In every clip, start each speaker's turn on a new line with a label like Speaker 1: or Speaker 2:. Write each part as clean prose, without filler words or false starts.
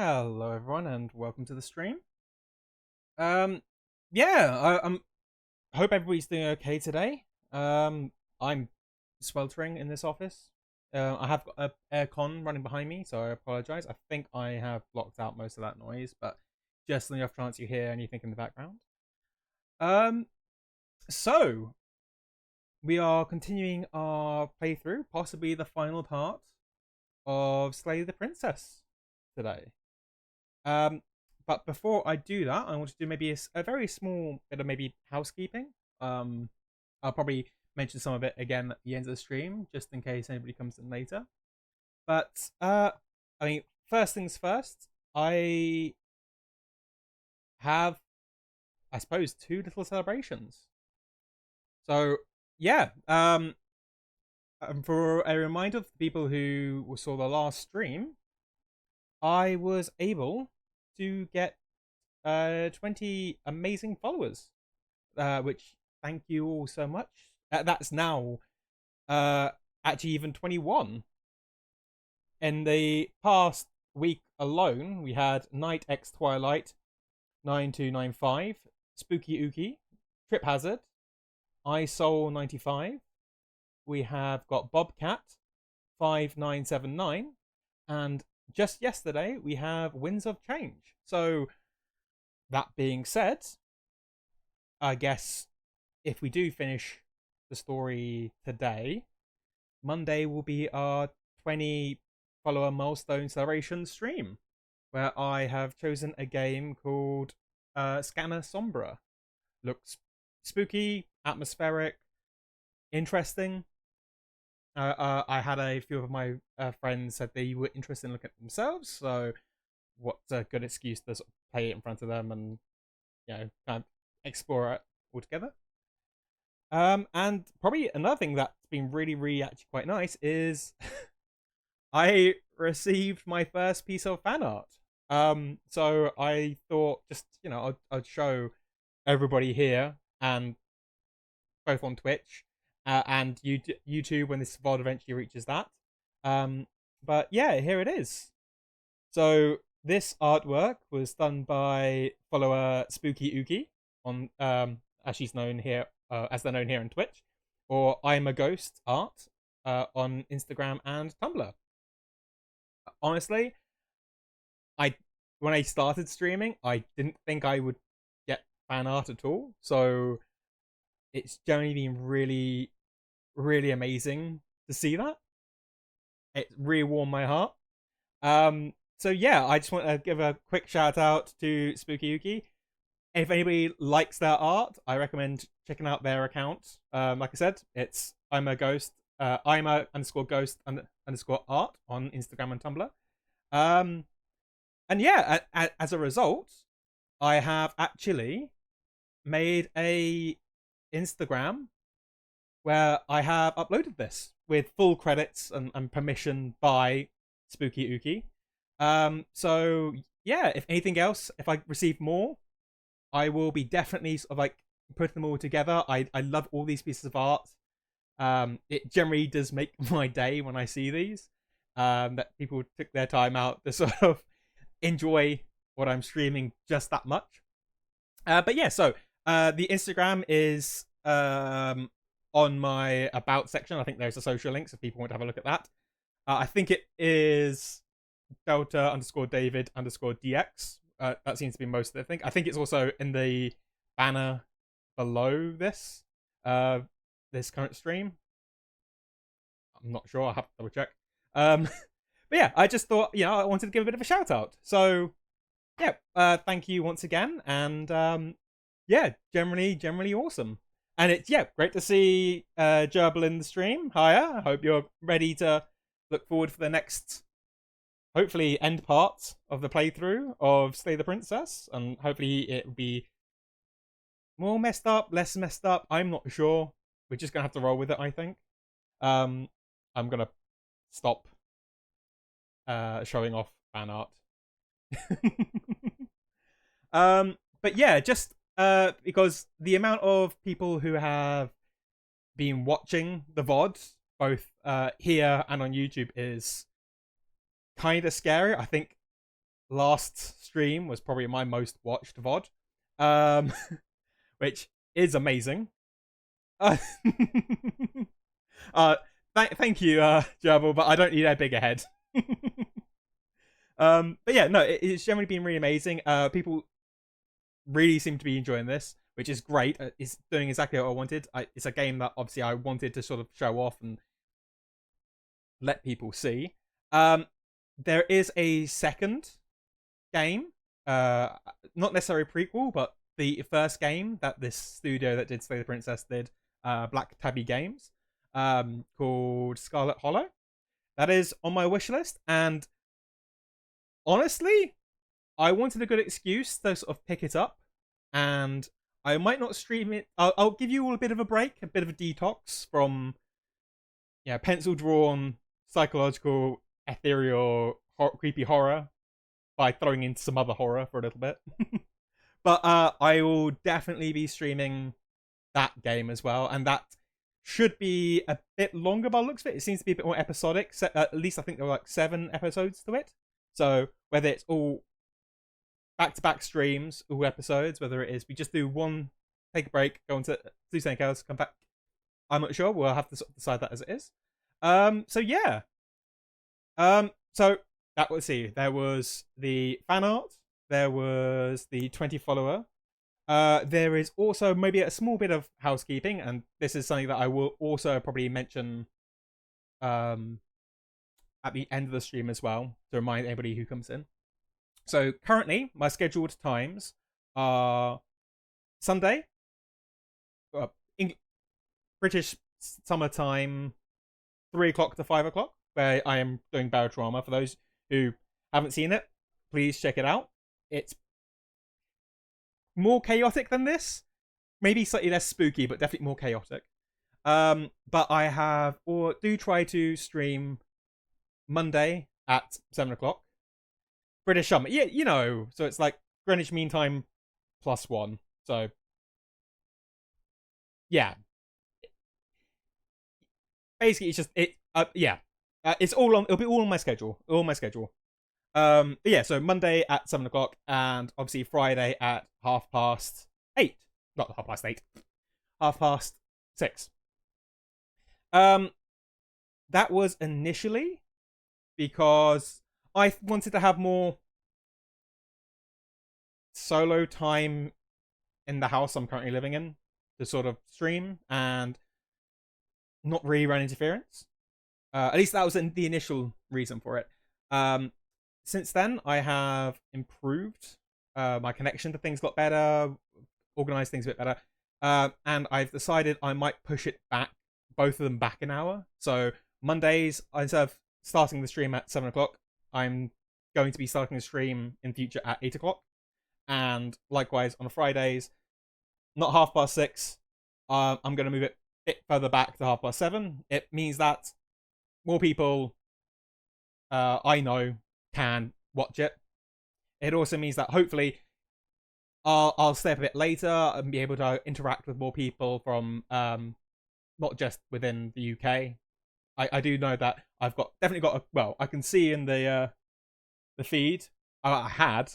Speaker 1: Hello, everyone, and welcome to the stream. Um, yeah, I'm hope everybody's doing okay today. I'm sweltering in this office. I have got a aircon running behind me, so I apologize. I think I have blocked out most of that noise, but just on the off chance you hear anything in the background. Um, so we are continuing our playthrough, possibly the final part of Slay the Princess today. Um, but before I do that, I want to do maybe a very small bit of maybe housekeeping. Um, I'll probably mention some of it again at the end of the stream, just in case anybody comes in later. But I mean, first things first, I have, I suppose, two little celebrations. So yeah, for a reminder of the people who saw the last stream, I was able to get 20 amazing followers, which thank you all so much. That's now uh, actually even 21. In the past week alone, we had Night X Twilight 9295, Spooky Ookie, Trip Hazard, iSoul 95. We have got Bobcat 5979, and just yesterday we have Winds of Change. So that being said, I guess if we do finish the story today, Monday will be our 20 follower milestone celebration stream, where I have chosen a game called Scanner Sombra. Looks spooky, atmospheric, interesting. I had a few of my friends said they were interested in looking at themselves, so what's a good excuse to sort of play it in front of them and kind of explore it all together. And probably another thing that's been really, really actually quite nice is I received my first piece of fan art. So I thought just I'd show everybody here and both on Twitch and YouTube when this VOD eventually reaches that. But yeah, here it is. So this artwork was done by follower Spooky Ookie on as she's known here as they're known here on Twitch, or I'm a Ghost Art on Instagram and Tumblr. Honestly, I when I started streaming, I didn't think I would get fan art at all. So it's generally been really, really amazing to see that. It really warmed my heart. So yeah, I just want to give a quick shout out to Spooky Yuki. If anybody likes their art, I recommend checking out their account. Like I said, it's I'm a ghost. I'm a underscore ghost underscore art on Instagram and Tumblr. And yeah, as a result, I have actually made a Instagram where I have uploaded this with full credits and permission by Spooky Uki. So yeah, if anything else, if I receive more, I will be definitely sort of like putting them all together. I love all these pieces of art. It generally does make my day when I see these. That people took their time out to sort of enjoy what I'm streaming just that much. But yeah, so the Instagram is on my about section. I think there's a social link, so people want to have a look at that. I think it is Delta underscore David underscore DX. That seems to be most of the thing. I think it's also in the banner below this this current stream. I'm not sure. I'll have to double check. But yeah, I just thought I wanted to give a bit of a shout out. So yeah, thank you once again, and yeah, generally awesome. And it's great to see Gerbil in the stream. Hiya. I hope you're ready to look forward for the next, hopefully, end part of the playthrough of Slay the Princess, and hopefully it will be more messed up, less messed up. I'm not sure. We're just gonna have to roll with it, I think. I'm gonna stop showing off fan art. But yeah, just because the amount of people who have been watching the VOD, both here and on YouTube, is kind of scary. I think last stream was probably my most watched VOD, um, which is amazing. Uh, thank you, Gerbil, but I don't need a bigger head. But yeah, no, it's generally been really amazing. People really seem to be enjoying this, which is great. It's doing exactly what I wanted. It's a game that obviously I wanted to sort of show off and let people see. There is a second game, not necessarily a prequel, but the first game that this studio that did Slay the Princess did, Black Tabby Games, called Scarlet Hollow. That is on my wish list, and honestly, I wanted a good excuse to sort of pick it up, and I might not stream it. I'll give you all a bit of a break, a bit of a detox from, pencil drawn, psychological, ethereal, creepy horror by throwing in some other horror for a little bit. But I will definitely be streaming that game as well, and that should be a bit longer by the looks of it. It seems to be a bit more episodic. At least I think there were like 7 episodes to it. So whether it's all back-to-back streams, all episodes, whether it is we just do one, take a break, go on to do something else, come back, I'm not sure. We'll have to sort of decide that as it is. So yeah. So that was there was the fan art, there was the 20 follower. There is also maybe a small bit of housekeeping, and this is something that I will also probably mention at the end of the stream as well, to remind anybody who comes in. So currently, my scheduled times are Sunday, British summertime, 3 o'clock to 5 o'clock, where I am doing Barotrauma. For those who haven't seen it, please check it out. It's more chaotic than this, maybe slightly less spooky, but definitely more chaotic. But I have, or do try to stream Monday at 7 o'clock. British summer, yeah, so it's like Greenwich Mean Time +1. So yeah, basically it's just it's all on. It'll be all on my schedule. But yeah, so Monday at 7 o'clock, and obviously Friday at 8:30. Not 8:30. 6:30. That was initially because I wanted to have more solo time in the house I'm currently living in to sort of stream and not really run interference. At least that was the initial reason for it. Since then, I have improved my connection to things a lot better, organized things a bit better, and I've decided I might push it back, both of them back an hour. So Mondays, instead of starting the stream at 7 o'clock, I'm going to be starting the stream in future at 8 o'clock. And likewise on Fridays, not 6:30, I'm going to move it a bit further back to 7:30. It means that more people I know can watch it. It also means that hopefully I'll stay up a bit later and be able to interact with more people from not just within the UK. I do know that I've definitely got I can see in the feed I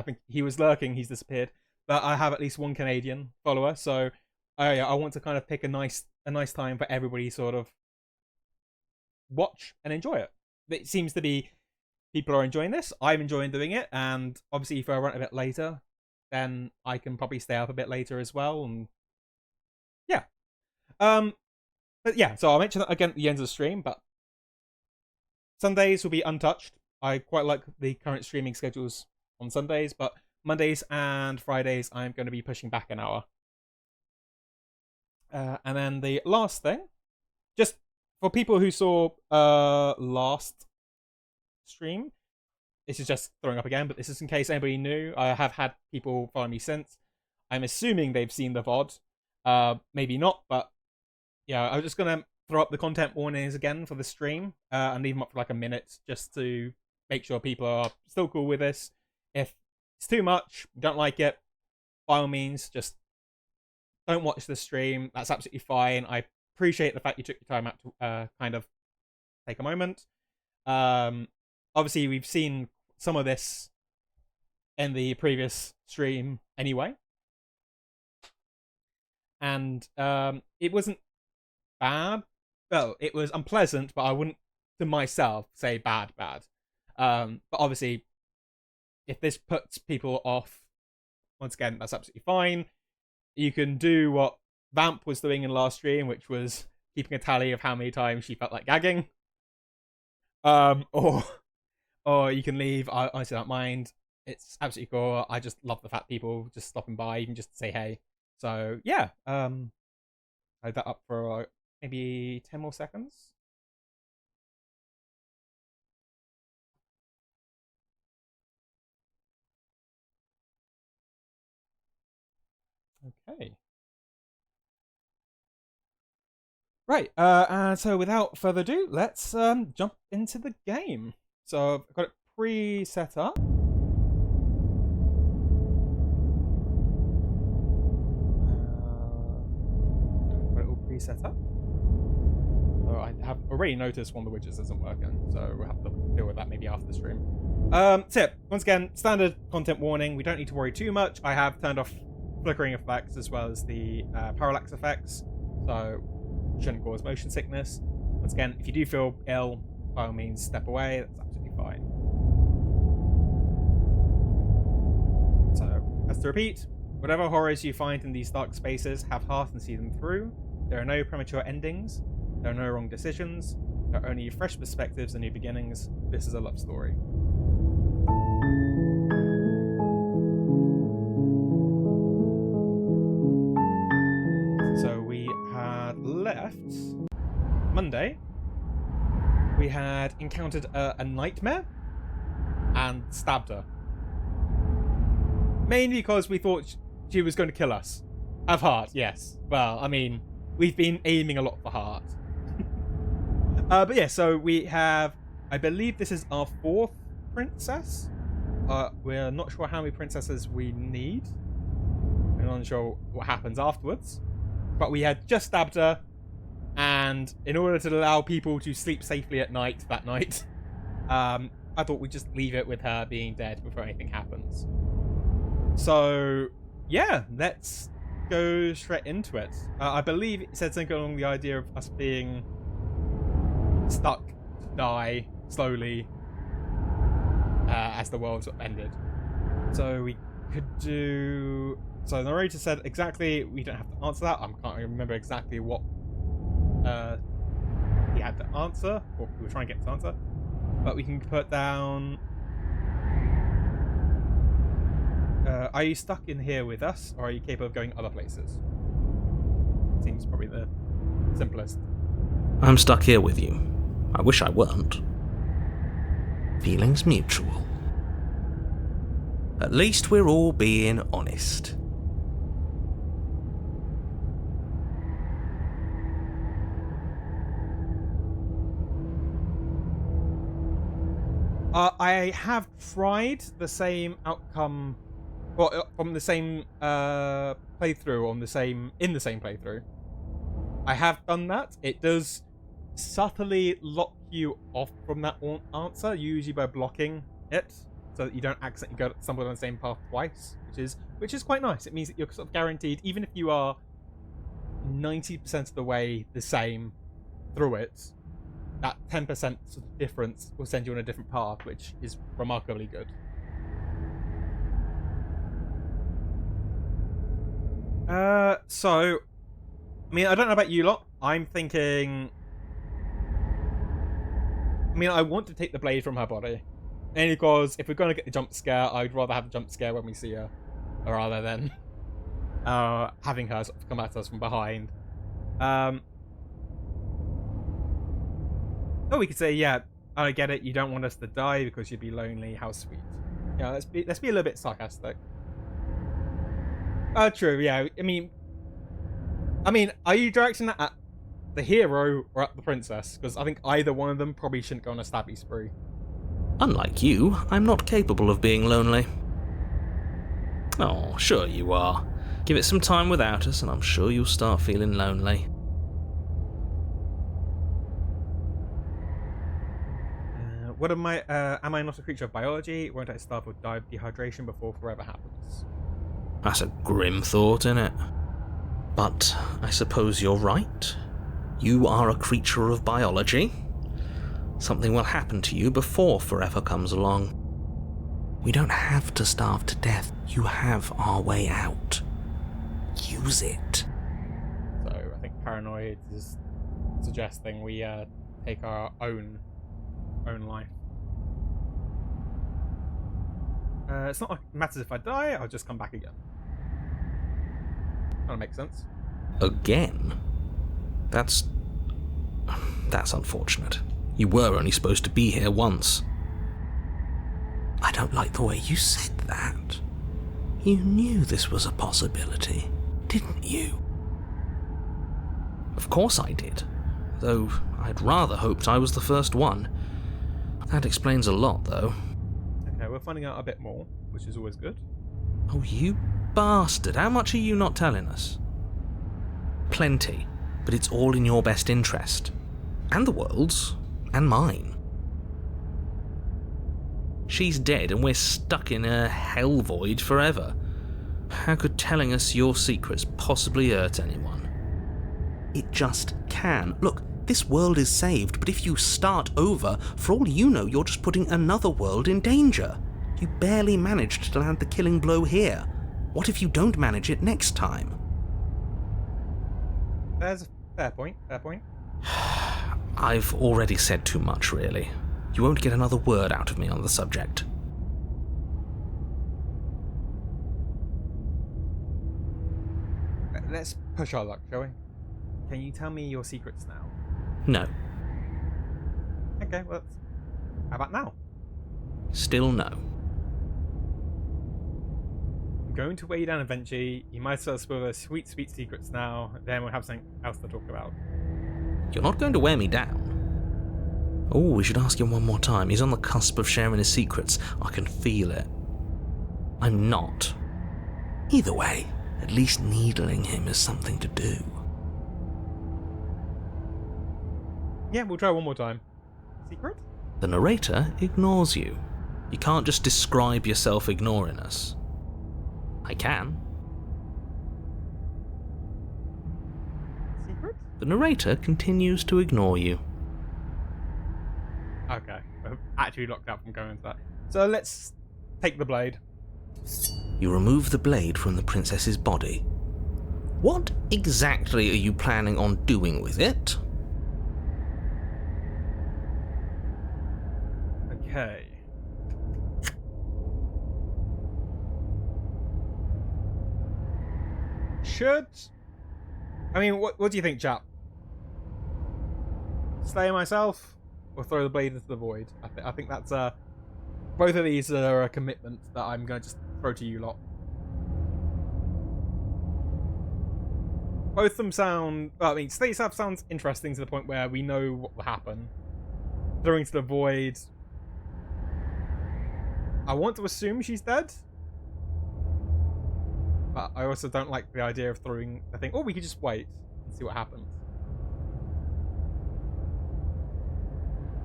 Speaker 1: think he was lurking, he's disappeared, but I have at least one Canadian follower, so I want to kind of pick a nice time for everybody sort of watch and enjoy it. It seems to be people are enjoying this. I'm enjoying doing it, and obviously if I run a bit later, then I can probably stay up a bit later as well. And yeah, but yeah, so I'll mention that again at the end of the stream. But Sundays will be untouched. I quite like the current streaming schedules on Sundays, but Mondays and Fridays I'm going to be pushing back an hour. And then the last thing, just for people who saw last stream, this is just throwing up again, but this is in case anybody knew. I have had people follow me since. I'm assuming they've seen the VOD. Maybe not, but yeah, I'm just going to throw up the content warnings again for the stream and leave them up for like a minute just to make sure people are still cool with this. If it's too much, don't like it, by all means, just don't watch the stream. That's absolutely fine. I appreciate the fact you took your time out to kind of take a moment. Obviously, we've seen some of this in the previous stream anyway. And it wasn't bad. Well, it was unpleasant, but I wouldn't, to myself, say bad. But obviously, if this puts people off, once again, that's absolutely fine. You can do what Vamp was doing in last stream, which was keeping a tally of how many times she felt like gagging. Or you can leave. I honestly don't mind. It's absolutely cool. I just love the fact people just stopping by, even just to say hey. So yeah, hold that up for maybe 10 more seconds. Okay. Right, and so without further ado, let's jump into the game. So I've got it pre-set up. I've got it all pre-set up. So I have already noticed one of the widgets isn't working, so we'll have to deal with that maybe after the stream. So once again, standard content warning. We don't need to worry too much. I have turned off flickering effects as well as the parallax effects, so shouldn't cause motion sickness. Once again, if you do feel ill, by all means step away. That's absolutely fine. So, as to repeat, whatever horrors you find in these dark spaces, have heart and see them through. There are no premature endings. There are no wrong decisions. There are only fresh perspectives and new beginnings. This is a love story. So we had left Monday. We had encountered a nightmare and stabbed her. Mainly because we thought she was going to kill us. Have heart, yes. Well, I mean, we've been aiming a lot for heart. But yeah, so we have, I believe this is our 4th princess. We're not sure how many princesses we need. We're not sure what happens afterwards. But we had just stabbed her, and in order to allow people to sleep safely at night that night, I thought we'd just leave it with her being dead before anything happens. So, yeah, let's go straight into it. I believe it said something along the idea of us being stuck to die slowly as the world sort of ended. So we could do... So the narrator said exactly, we don't have to answer that. I can't remember exactly what he had to answer, or we were trying to get to answer. But we can put down... are you stuck in here with us, or are you capable of going other places? Seems probably the simplest.
Speaker 2: I'm stuck here with you. I wish I weren't. Feelings mutual. At least we're all being honest.
Speaker 1: I have tried the same outcome, well, from the same playthrough in the same playthrough. I have done that. It does subtly lock you off from that answer, usually by blocking it, so that you don't accidentally stumble on the same path twice, which is quite nice. It means that you're sort of guaranteed, even if you are 90% of the way the same through it, that 10% sort of difference will send you on a different path, which is remarkably good. So, I mean, I don't know about you lot. I'm thinking... I mean, I want to take the blade from her body. Only because if we're going to get the jump scare, I'd rather have the jump scare when we see her, rather than having her sort of come at us from behind. Oh, we could say, yeah, I get it. You don't want us to die because you'd be lonely. How sweet. Yeah, let's be a little bit sarcastic. True. Yeah. I mean, are you directing that at the hero or at the princess? Because I think either one of them probably shouldn't go on a stabby spree.
Speaker 2: Unlike you, I'm not capable of being lonely. Oh, sure you are. Give it some time without us, and I'm sure you'll start feeling lonely.
Speaker 1: What am I? Am I not a creature of biology? Won't I starve or die of dehydration before forever happens?
Speaker 2: That's a grim thought, innit? But I suppose you're right. You are a creature of biology. Something will happen to you before forever comes along. We don't have to starve to death. You have our way out. Use it.
Speaker 1: So I think paranoid is suggesting we take our own life. It's not like it matters if I die, I'll just come back again. That makes sense.
Speaker 2: Again? That's unfortunate. You were only supposed to be here once. I don't like the way you said that. You knew this was a possibility, didn't you? Of course I did. Though I'd rather hoped I was the first one. That explains a lot, though.
Speaker 1: Okay, we're finding out a bit more, which is always good.
Speaker 2: Oh, you bastard. How much are you not telling us? Plenty, but it's all in your best interest. And the world's. And mine. She's dead and we're stuck in a hell void forever. How could telling us your secrets possibly hurt anyone? It just can. Look, this world is saved, but if you start over, for all you know, you're just putting another world in danger. You barely managed to land the killing blow here. What if you don't manage it next time?
Speaker 1: There's a fair point,
Speaker 2: I've already said too much, really. You won't get another word out of me on the subject.
Speaker 1: Let's push our luck, shall we? Can you tell me your secrets now?
Speaker 2: No.
Speaker 1: Okay, well, how about now?
Speaker 2: Still no.
Speaker 1: I'm going to weigh you down eventually. You might as well spill those sweet, sweet secrets now. Then we'll have something else to talk about.
Speaker 2: You're not going to wear me down. Oh, we should ask him one more time. He's on the cusp of sharing his secrets. I can feel it. I'm not. Either way, at least needling him is something to do.
Speaker 1: Yeah, we'll try one more time. Secret?
Speaker 2: The narrator ignores you. You can't just describe yourself ignoring us. I can.
Speaker 1: Secret?
Speaker 2: The narrator continues to ignore you.
Speaker 1: Okay, we're actually locked out from going into that. So let's take the blade.
Speaker 2: You remove the blade from the princess's body. What exactly are you planning on doing with it?
Speaker 1: Okay. I mean, what do you think, chap? Slay myself or throw the blade into the void? I think that's both of these are a commitment that I'm going to just throw to you lot. Both of them sound... Well, I mean, slay yourself sounds interesting to the point where we know what will happen. Throwing to the void... I want to assume she's dead. But I also don't like the idea of throwing the thing. Oh, we could just wait and see what happens.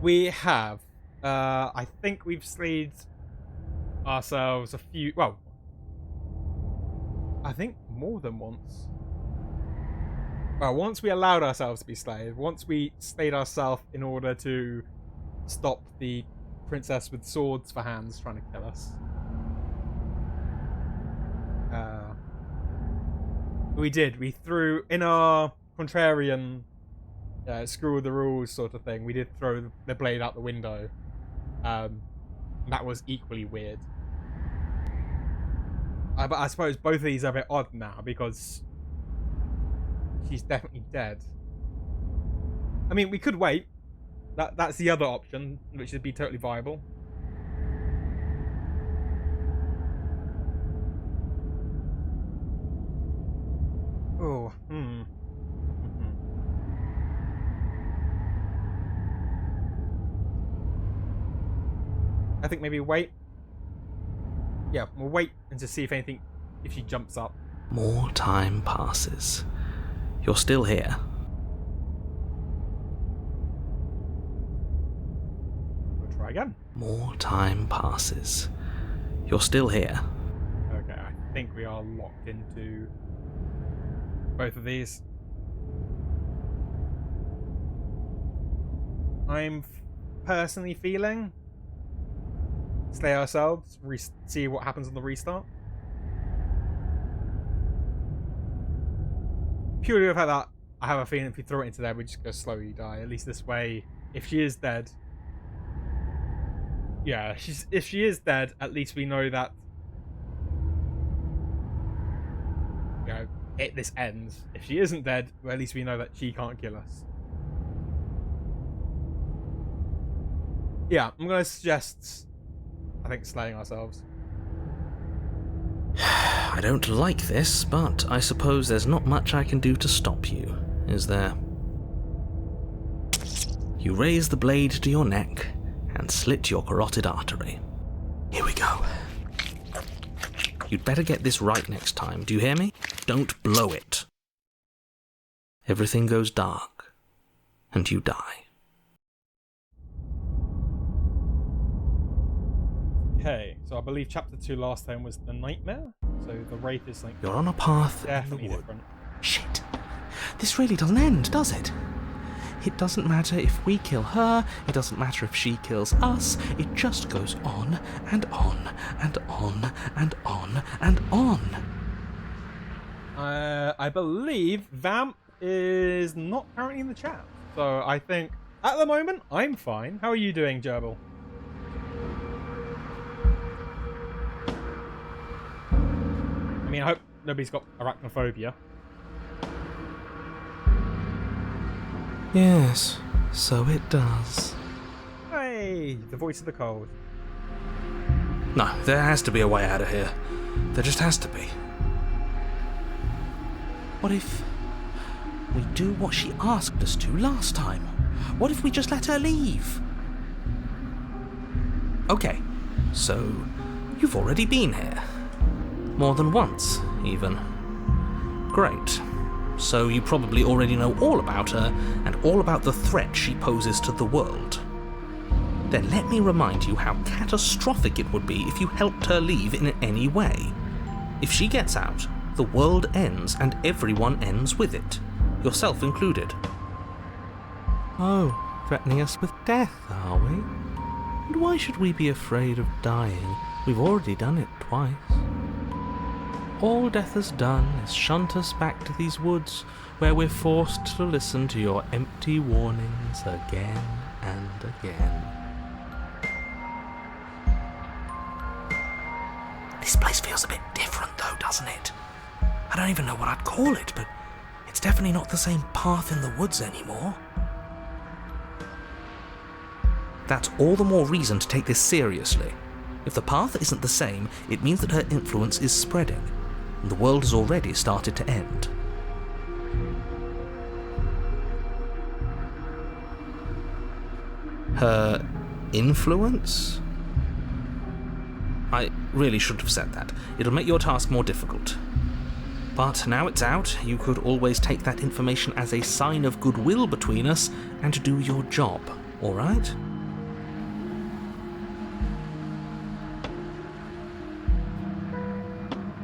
Speaker 1: We have. I think we've slayed ourselves a few... Well, I think more than once. Well, once we allowed ourselves to be slayed. Once we slayed ourselves in order to stop the princess with swords for hands trying to kill us. We did. We threw, in our contrarian screw with the rules sort of thing, we did throw the blade out the window. That was equally weird. But I suppose both of these are a bit odd now because she's definitely dead. I mean, we could wait. That's the other option, which would be totally viable. Oh, I think maybe wait. Yeah, we'll wait and just see if she jumps up.
Speaker 2: More time passes. You're still here.
Speaker 1: We'll try again.
Speaker 2: More time passes. You're still here.
Speaker 1: Okay, I think we are locked into both of these. I'm personally feeling slay ourselves, see what happens on the restart. Purely with that, I have a feeling if we throw it into there, we're just going to slowly die. At least this way, if she is dead... Yeah, if she is dead, at least we know that... You know, this ends. If she isn't dead, well, at least we know that she can't kill us. Yeah, I'm going to suggest... I think slaying ourselves.
Speaker 2: I don't like this, but I suppose there's not much I can do to stop you, is there? You raise the blade to your neck and slit your carotid artery. Here we go. You'd better get this right next time, do you hear me? Don't blow it. Everything goes dark, and you die.
Speaker 1: Okay, so I believe chapter 2 last time was the nightmare, so the wraith is like...
Speaker 2: You're on a path
Speaker 1: definitely
Speaker 2: in the wood.
Speaker 1: different.
Speaker 2: Shit. This really doesn't end, does it? It doesn't matter if we kill her, it doesn't matter if she kills us, it just goes on and on and on and on and on.
Speaker 1: I believe Vamp is not currently in the chat, so I think at the moment I'm fine. How are you doing, Gerbil? I mean, I hope nobody's got arachnophobia.
Speaker 2: Yes, so it does.
Speaker 1: Hey, the voice of the cold.
Speaker 2: No, there has to be a way out of here. There just has to be. What if we do what she asked us to last time? What if we just let her leave? Okay, so you've already been here. More than once, even. Great. So you probably already know all about her and all about the threat she poses to the world. Then let me remind you how catastrophic it would be if you helped her leave in any way. If she gets out, the world ends and everyone ends with it, yourself included. Oh, threatening us with death, are we? And why should we be afraid of dying? We've already done it twice. All death has done is shunt us back to these woods, where we're forced to listen to your empty warnings again and again. This place feels a bit different though, doesn't it? I don't even know what I'd call it, but it's definitely not the same path in the woods anymore. That's all the more reason to take this seriously. If the path isn't the same, it means that her influence is spreading. The world has already started to end. Her influence? I really shouldn't have said that. It'll make your task more difficult. But now it's out, you could always take that information as a sign of goodwill between us and do your job, alright?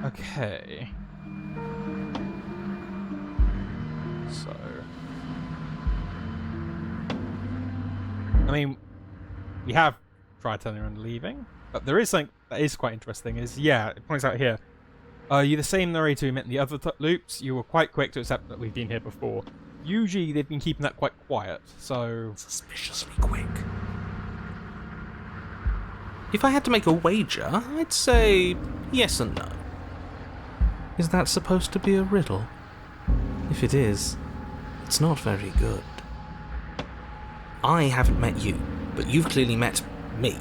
Speaker 1: Okay. So... I mean, we have tried turning around and leaving, but there is something that is quite interesting, is, yeah, it points out here, you're the same narrator who met in the other loops, you were quite quick to accept that we've been here before. Usually they've been keeping that quite quiet, so...
Speaker 2: Suspiciously quick. If I had to make a wager, I'd say yes and no. Is that supposed to be a riddle? If it is, it's not very good. I haven't met you, but you've clearly met me.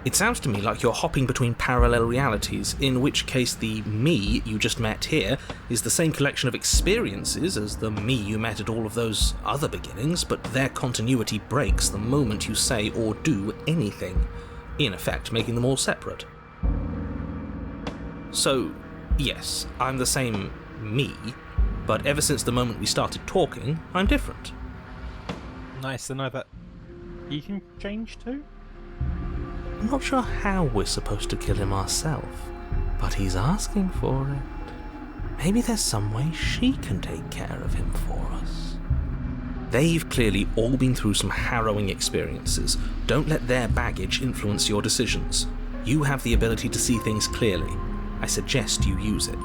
Speaker 2: It sounds to me like you're hopping between parallel realities, in which case the me you just met here is the same collection of experiences as the me you met at all of those other beginnings, but their continuity breaks the moment you say or do anything, in effect making them all separate. So, yes, I'm the same me, but ever since the moment we started talking, I'm different.
Speaker 1: Nice to know that he can change too.
Speaker 2: I'm not sure how we're supposed to kill him ourselves, but he's asking for it. Maybe there's some way she can take care of him for us. They've clearly all been through some harrowing experiences. Don't let their baggage influence your decisions. You have the ability to see things clearly. I suggest you use it.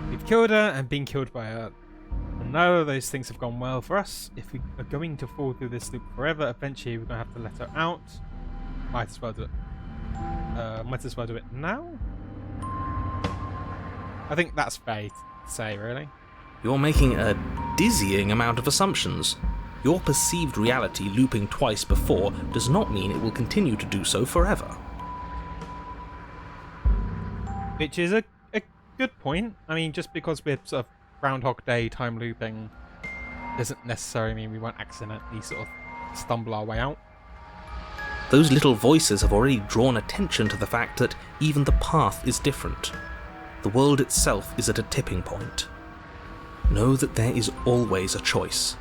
Speaker 1: We've killed her and been killed by her. And none of those things have gone well for us. If we are going to fall through this loop forever, eventually we're going to have to let her out. Might as well do it. Might as well do it now? I think that's fair to say, really.
Speaker 2: You're making a dizzying amount of assumptions. Your perceived reality looping twice before does not mean it will continue to do so forever.
Speaker 1: Which is a good point. I mean, just because we're sort of Groundhog Day time looping doesn't necessarily mean we won't accidentally sort of stumble our way out.
Speaker 2: Those little voices have already drawn attention to the fact that even the path is different. The world itself is at a tipping point. Know that there is always a choice.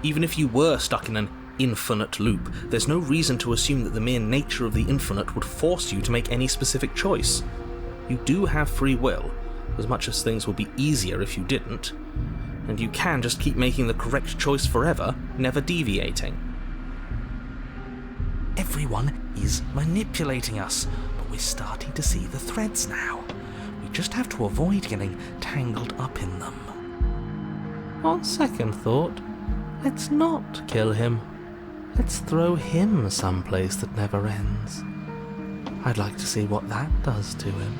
Speaker 2: Even if you were stuck in an infinite loop, there's no reason to assume that the mere nature of the infinite would force you to make any specific choice. You do have free will, as much as things would be easier if you didn't, and you can just keep making the correct choice forever, never deviating. Everyone is manipulating us, but we're starting to see the threads now. We just have to avoid getting tangled up in them. On second thought, let's not kill him. Let's throw him someplace that never ends. I'd like to see what that does to him.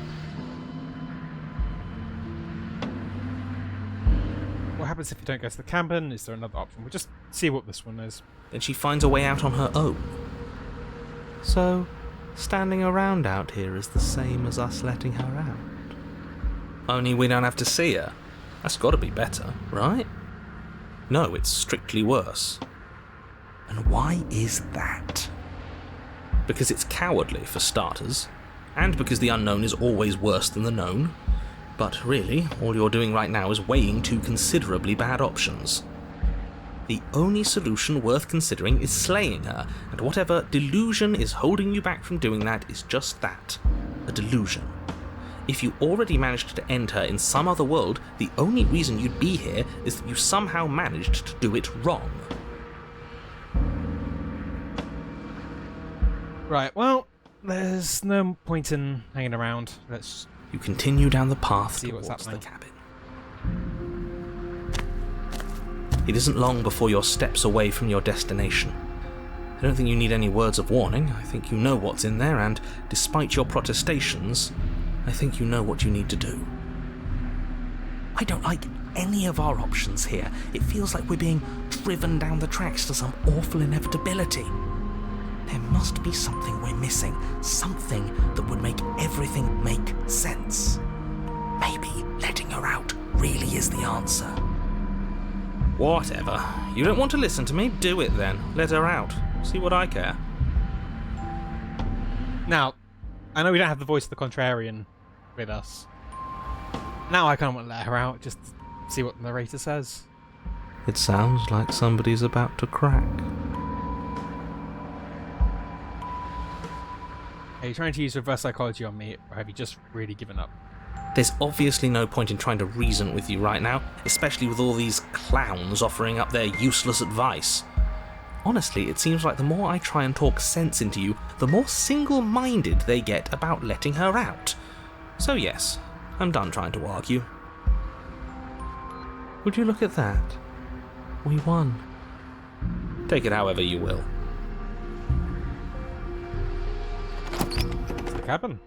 Speaker 1: What happens if you don't go to the cabin? Is there another option? We'll just see what this one is.
Speaker 2: Then she finds a way out on her own. So, standing around out here is the same as us letting her out. Only we don't have to see her. That's got to be better, right? No, it's strictly worse. And why is that? Because it's cowardly, for starters, and because the unknown is always worse than the known. But really, all you're doing right now is weighing two considerably bad options. The only solution worth considering is slaying her, and whatever delusion is holding you back from doing that is just that, a delusion. If you already managed to end her in some other world, the only reason you'd be here is that you somehow managed to do it wrong.
Speaker 1: Right, well, there's no point in hanging around. Let's...
Speaker 2: You continue down the path
Speaker 1: see what's
Speaker 2: towards the
Speaker 1: happening.
Speaker 2: cabin. It isn't long before you're steps away from your destination. I don't think you need any words of warning. I think you know what's in there, and despite your protestations, I think you know what you need to do. I don't like any of our options here. It feels like we're being driven down the tracks to some awful inevitability. There must be something we're missing, something that would make everything make sense. Maybe letting her out really is the answer. Whatever. You don't want to listen to me? Do it then. Let her out. See what I care.
Speaker 1: Now, I know we don't have the voice of the contrarian with us. Now I kind of want to let her out, just see what the narrator says.
Speaker 2: It sounds like somebody's about to crack.
Speaker 1: Are you trying to use reverse psychology on me, or have you just really given up?
Speaker 2: There's obviously no point in trying to reason with you right now, especially with all these clowns offering up their useless advice. Honestly, it seems like the more I try and talk sense into you, the more single-minded they get about letting her out. So yes, I'm done trying to argue. Would you look at that? We won. Take it however you will.
Speaker 1: It's the cabin.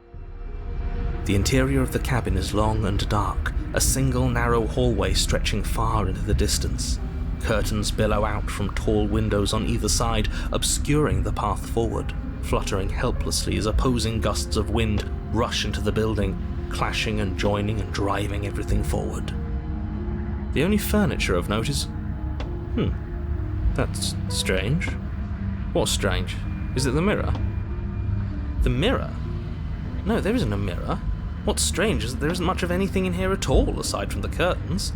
Speaker 2: The interior of the cabin is long and dark, a single narrow hallway stretching far into the distance. Curtains billow out from tall windows on either side, obscuring the path forward, fluttering helplessly as opposing gusts of wind rush into the building, clashing and joining and driving everything forward. The only furniture of note is... that's strange. What's strange? Is it the mirror? The mirror? No, there isn't a mirror. What's strange is that there isn't much of anything in here at all, aside from the curtains.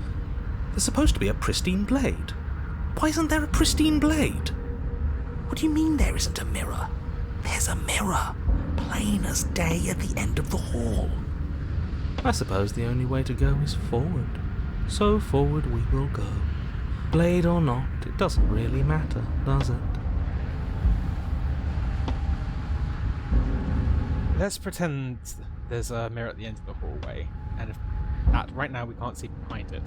Speaker 2: There's supposed to be a pristine blade. Why isn't there a pristine blade? What do you mean there isn't a mirror? There's a mirror, plain as day at the end of the hall. I suppose the only way to go is forward. So forward we will go. Blade or not, it doesn't really matter, does it?
Speaker 1: Let's pretend there's a mirror at the end of the hallway, and if that right now we can't see behind it.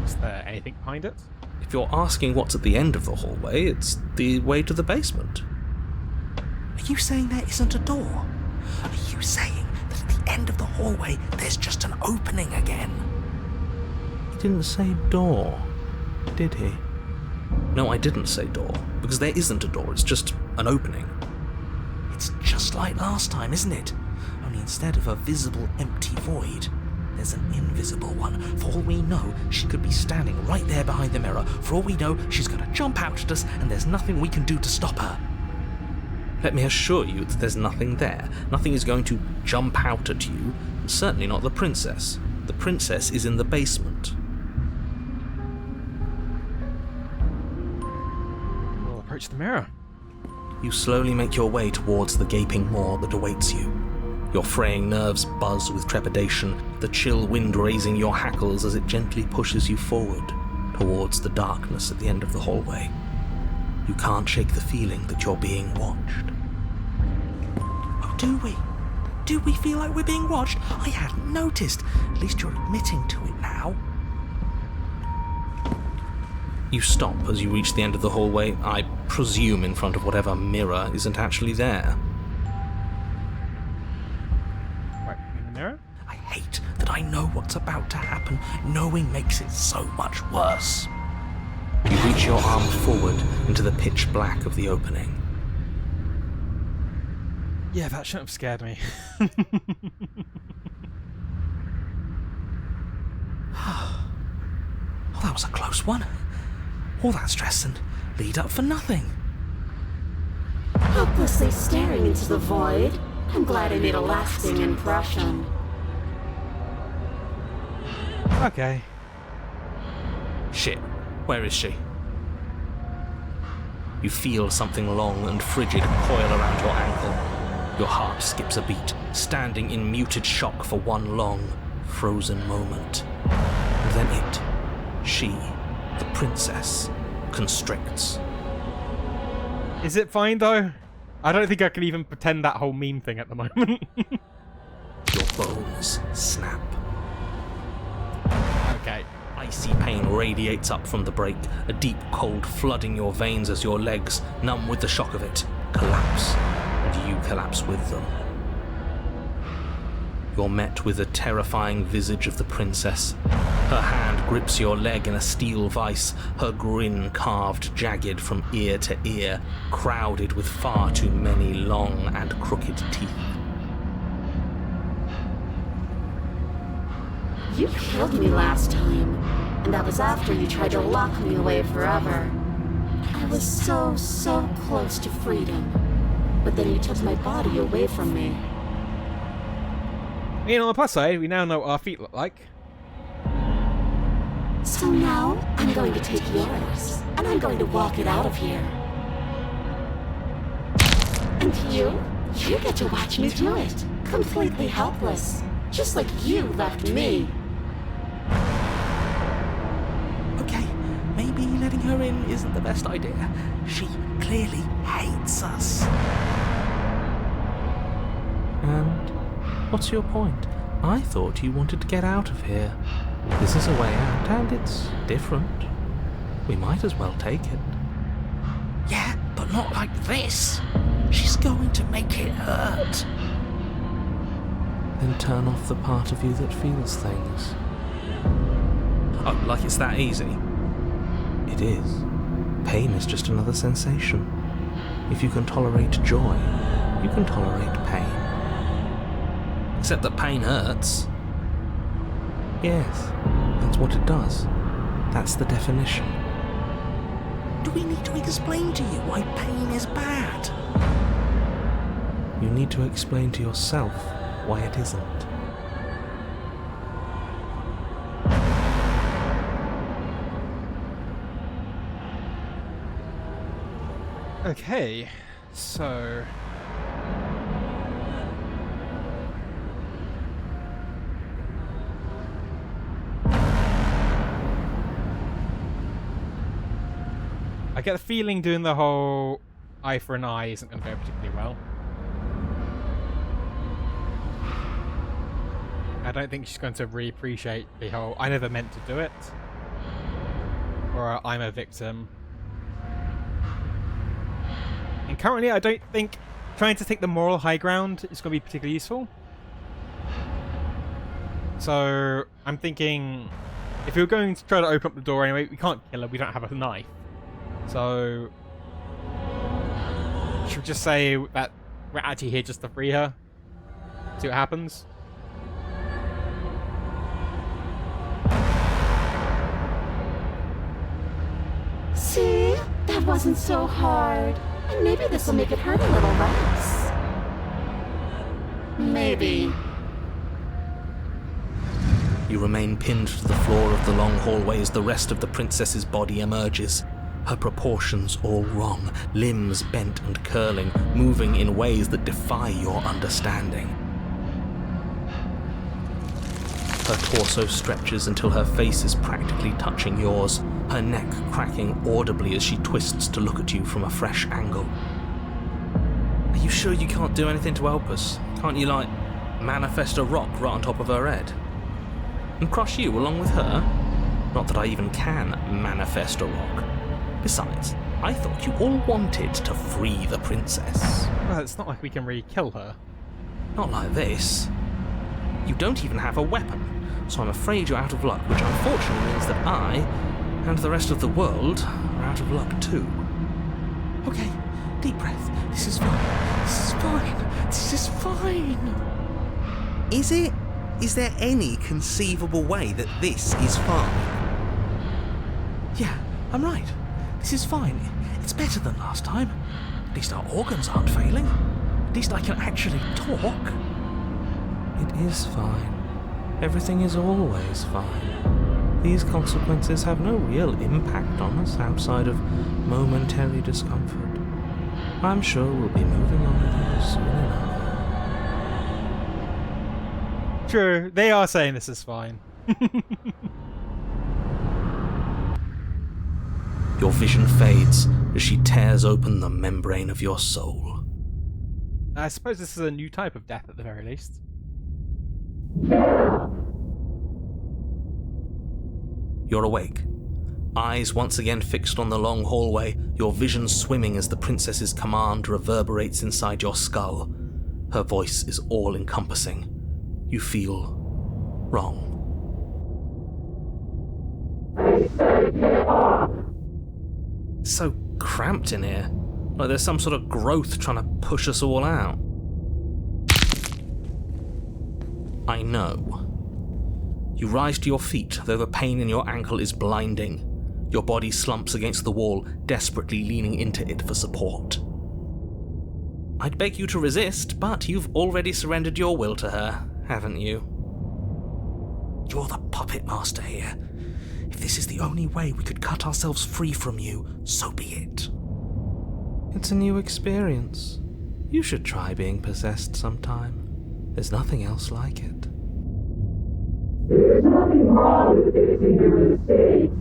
Speaker 1: Is there anything behind it?
Speaker 2: If you're asking what's at the end of the hallway, it's the way to the basement. Are you saying there isn't a door? Are you saying that at the end of the hallway there's just an opening again? He didn't say door, did he? No, I didn't say door, because there isn't a door, it's just an opening. It's just like last time, isn't it? Only instead of a visible empty void, there's an invisible one. For all we know, she could be standing right there behind the mirror. For all we know, she's going to jump out at us, and there's nothing we can do to stop her. Let me assure you that there's nothing there. Nothing is going to jump out at you, and certainly not the princess. The princess is in the basement.
Speaker 1: We'll approach the mirror.
Speaker 2: You slowly make your way towards the gaping maw that awaits you. Your fraying nerves buzz with trepidation, the chill wind raising your hackles as it gently pushes you forward, towards the darkness at the end of the hallway. You can't shake the feeling that you're being watched. Oh, do we? Do we feel like we're being watched? I hadn't noticed. At least you're admitting to it now. You stop as you reach the end of the hallway, I presume in front of whatever mirror isn't actually there.
Speaker 1: Mirror?
Speaker 2: I hate that I know what's about to happen. Knowing makes it so much worse. You reach your arm forward into the pitch black of the opening.
Speaker 1: Yeah, that shouldn't have scared me.
Speaker 2: Oh, that was a close one. All that stress and lead up for nothing.
Speaker 3: Helplessly staring into the void. I'm glad I made a lasting impression.
Speaker 1: Okay.
Speaker 2: Shit, where is she? You feel something long and frigid coil around your ankle. Your heart skips a beat, standing in muted shock for one long, frozen moment. And then it, she, the princess, constricts.
Speaker 1: Is it fine though? I don't think I can even pretend that whole meme thing at the moment.
Speaker 2: Your bones snap.
Speaker 1: Okay.
Speaker 2: Icy pain radiates up from the break, a deep cold flooding your veins as your legs, numb with the shock of it, collapse, and you collapse with them. You're met with the terrifying visage of the princess. Her hand grips your leg in a steel vice, her grin carved jagged from ear to ear, crowded with far too many long and crooked teeth.
Speaker 3: You killed me last time, and that was after you tried to lock me away forever. I was so close to freedom, but then you took my body away from me.
Speaker 1: You know, on the plus side, we now know what our feet look like.
Speaker 3: So now, I'm going to take yours, and I'm going to walk it out of here. And you get to watch me do it, completely helpless, just like you left me.
Speaker 2: Okay, maybe letting her in isn't the best idea. She clearly hates us. And what's your point? I thought you wanted to get out of here. This is a way out, and it's different. We might as well take it. Yeah, but not like this. She's going to make it hurt. Then turn off the part of you that feels things. Oh, like it's that easy? It is. Pain is just another sensation. If you can tolerate joy, you can tolerate pain. Except that pain hurts. Yes, that's what it does. That's the definition. Do we need to explain to you why pain is bad? You need to explain to yourself why it isn't.
Speaker 1: Okay, so... I get the feeling doing the whole eye for an eye isn't going to go particularly well. I don't think she's going to really appreciate the whole I never meant to do it, or I'm a victim. And currently I don't think trying to take the moral high ground is going to be particularly useful. So I'm thinking if we were going to try to open up the door anyway, we can't kill her, we don't have a knife. So should we just say that we're actually here just to free her? See what happens?
Speaker 3: See? That wasn't so hard. And maybe this will make it hurt a little less. Maybe.
Speaker 2: You remain pinned to the floor of the long hallway as the rest of the princess's body emerges. Her proportions all wrong, limbs bent and curling, moving in ways that defy your understanding. Her torso stretches until her face is practically touching yours, her neck cracking audibly as she twists to look at you from a fresh angle. Are you sure you can't do anything to help us? Can't you, like, manifest a rock right on top of her head? And crush you along with her? Not that I even can manifest a rock. Besides, I thought you all wanted to free the princess.
Speaker 1: Well, it's not like we can really kill her.
Speaker 2: Not like this. You don't even have a weapon, so I'm afraid you're out of luck, which unfortunately means that I, and the rest of the world, are out of luck too. Okay, deep breath. This is fine. This is fine. This is fine. Is it? Is there any conceivable way that this is fine? Yeah, I'm right. This is fine. It's better than last time. At least our organs aren't failing. At least I can actually talk. It is fine. Everything is always fine. These consequences have no real impact on us outside of momentary discomfort. I'm sure we'll be moving on with it soon enough.
Speaker 1: True, they are saying this is fine.
Speaker 2: Your vision fades as she tears open the membrane of your soul.
Speaker 1: I suppose this is a new type of death at the very least.
Speaker 2: You're awake. Eyes once again fixed on the long hallway, your vision swimming as the princess's command reverberates inside your skull. Her voice is all-encompassing. You feel wrong. It's so cramped in here. Like there's some sort of growth trying to push us all out. I know. You rise to your feet, though the pain in your ankle is blinding. Your body slumps against the wall, desperately leaning into it for support. I'd beg you to resist, but you've already surrendered your will to her, haven't you? You're the puppet master here. If this is the only way we could cut ourselves free from you, so be it. It's a new experience. You should try being possessed sometime. There's nothing else like it.
Speaker 4: There's nothing wrong with fixing your mistakes.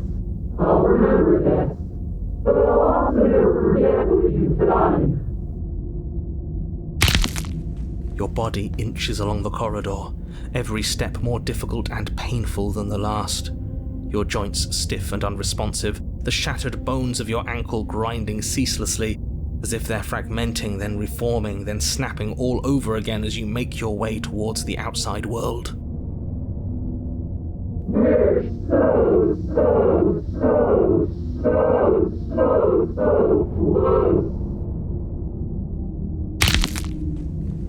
Speaker 4: I'll remember that. But I'll also never forget what you've done.
Speaker 2: Your body inches along the corridor, every step more difficult and painful than the last. Your joints stiff and unresponsive, the shattered bones of your ankle grinding ceaselessly, as if they're fragmenting, then reforming, then snapping all over again as you make your way towards the outside world.
Speaker 4: We're so close.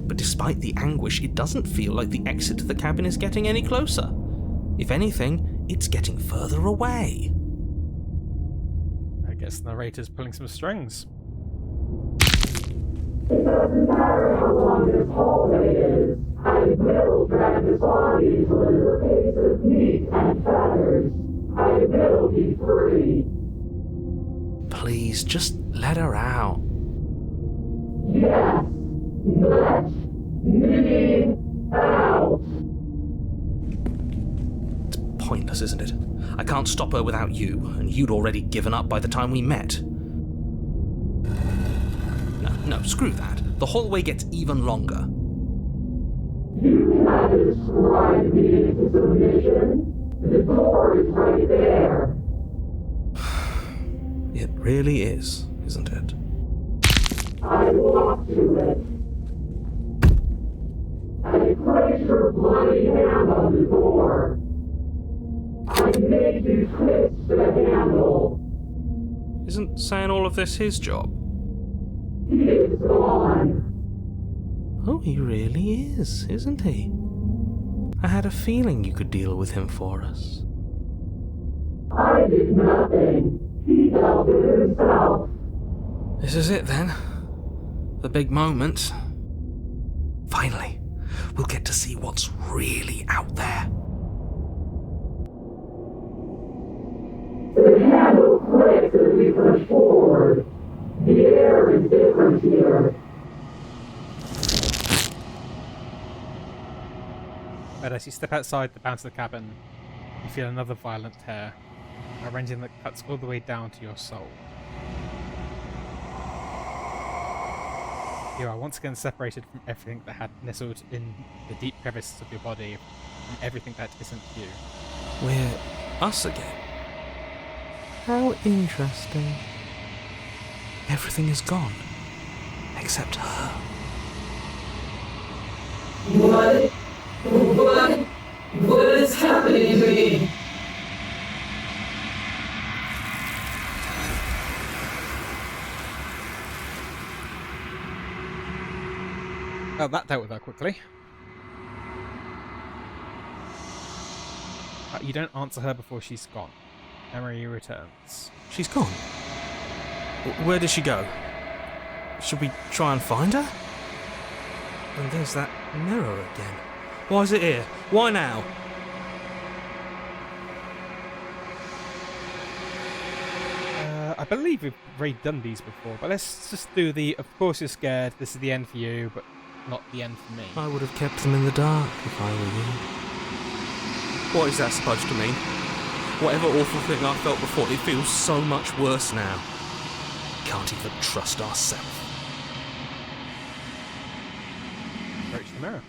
Speaker 2: But despite the anguish, it doesn't feel like the exit to the cabin is getting any closer. If anything, it's getting further away.
Speaker 1: I guess the narrator's pulling some strings.
Speaker 4: It doesn't matter how long this hallway is. I will drag this body till it is a piece of meat and feathers. I will be free.
Speaker 2: Please, just let her out.
Speaker 4: Yes, let me out.
Speaker 2: It's pointless, isn't it? I can't stop her without you, and you'd already given up by the time we met. No, screw that. The hallway gets even longer.
Speaker 4: You can't describe me into submission. The door is right there.
Speaker 2: It really is, isn't it?
Speaker 4: I walked to it. I placed your bloody hand on the door. I made you twist the handle.
Speaker 2: Isn't saying all of this his job?
Speaker 4: He is gone.
Speaker 2: Oh, he really is, isn't he? I had a feeling you could deal with him for us.
Speaker 4: I did nothing. He dealt with himself.
Speaker 2: This is it then. The big moment. Finally, we'll get to see what's really out there.
Speaker 4: The handle clicks as we push forward. The air is different here.
Speaker 1: But as you step outside the bounce of the cabin, you feel another violent tear, a rending that cuts all the way down to your soul. You are once again separated from everything that had nestled in the deep crevices of your body, and everything that isn't you.
Speaker 2: We're us again. How interesting. Everything is gone. Except her.
Speaker 4: What is happening to me?
Speaker 1: Oh, that dealt with her quickly. You don't answer her before she's gone. Memory returns.
Speaker 2: She's gone. Where did she go? Should we try and find her? And there's that mirror again. Why is it here? Why now?
Speaker 1: I believe we've already done these before, but let's just do the, of course you're scared, this is the end for you, but not the end for me.
Speaker 2: I would have kept them in the dark if I were you. What is that supposed to mean? Whatever awful thing I felt before, it feels so much worse now. Can't even trust ourselves.
Speaker 1: Approach the mirror.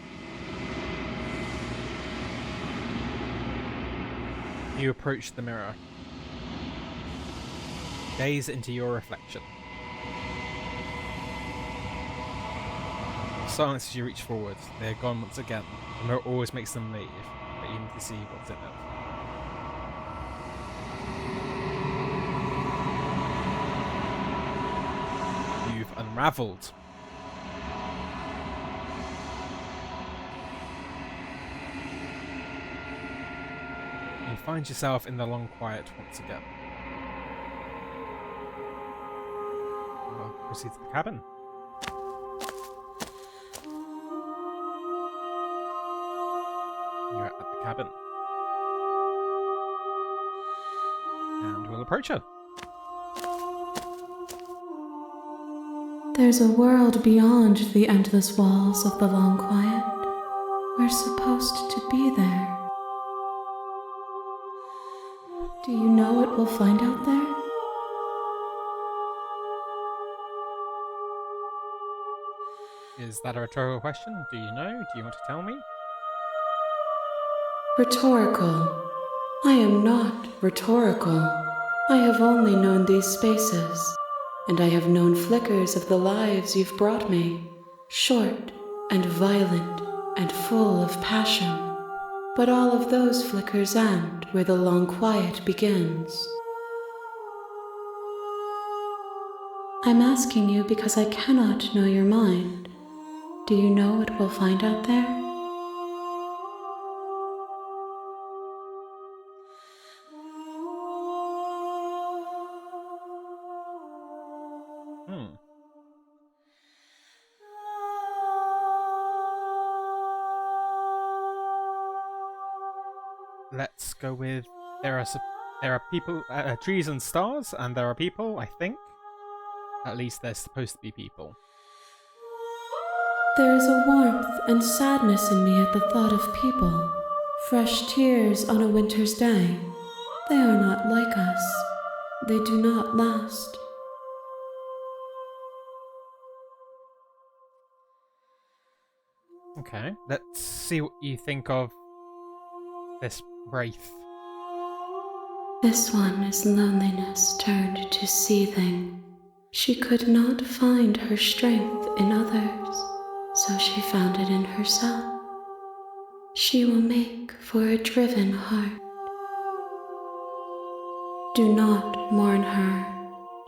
Speaker 1: You approach the mirror. Gaze into your reflection. Silence as you reach forward. They're gone once again. The mirror always makes them leave, but you need to see what's in it. You've unravelled. You find yourself in the long quiet once again. Well, proceed to the cabin. You're at the cabin. And we'll approach her.
Speaker 3: There's a world beyond the endless walls of the long quiet. We're supposed to be there. Do you know what we'll find out there?
Speaker 1: Is that a rhetorical question? Do you know? Do you want to tell me?
Speaker 3: Rhetorical. I am not rhetorical. I have only known these spaces, and I have known flickers of the lives you've brought me, short and violent and full of passion. But all of those flickers end where the long quiet begins. I'm asking you because I cannot know your mind. Do you know what we'll find out there?
Speaker 1: Let's go with there are people, trees and stars, and there are people. I think, at least there's supposed to be people.
Speaker 5: There is a warmth and sadness in me at the thought of people. Fresh tears on a winter's day. They are not like us. They do not last.
Speaker 1: Okay, let's see what you think of this wraith.
Speaker 5: This one is loneliness turned to seething. She could not find her strength in others, so she found it in herself. She will make for a driven heart. Do not mourn her.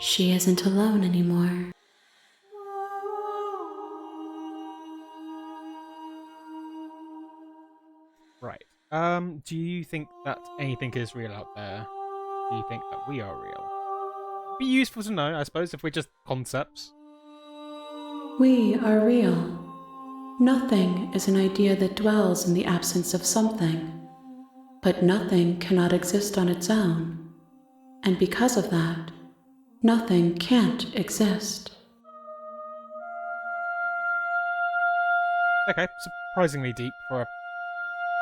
Speaker 5: She isn't alone anymore.
Speaker 1: Right. Do you think that anything is real out there? Do you think that we are real? Be useful to know, I suppose, if we're just concepts.
Speaker 5: We are real. Nothing is an idea that dwells in the absence of something. But nothing cannot exist on its own. And because of that, nothing can't exist.
Speaker 1: Okay, surprisingly deep for a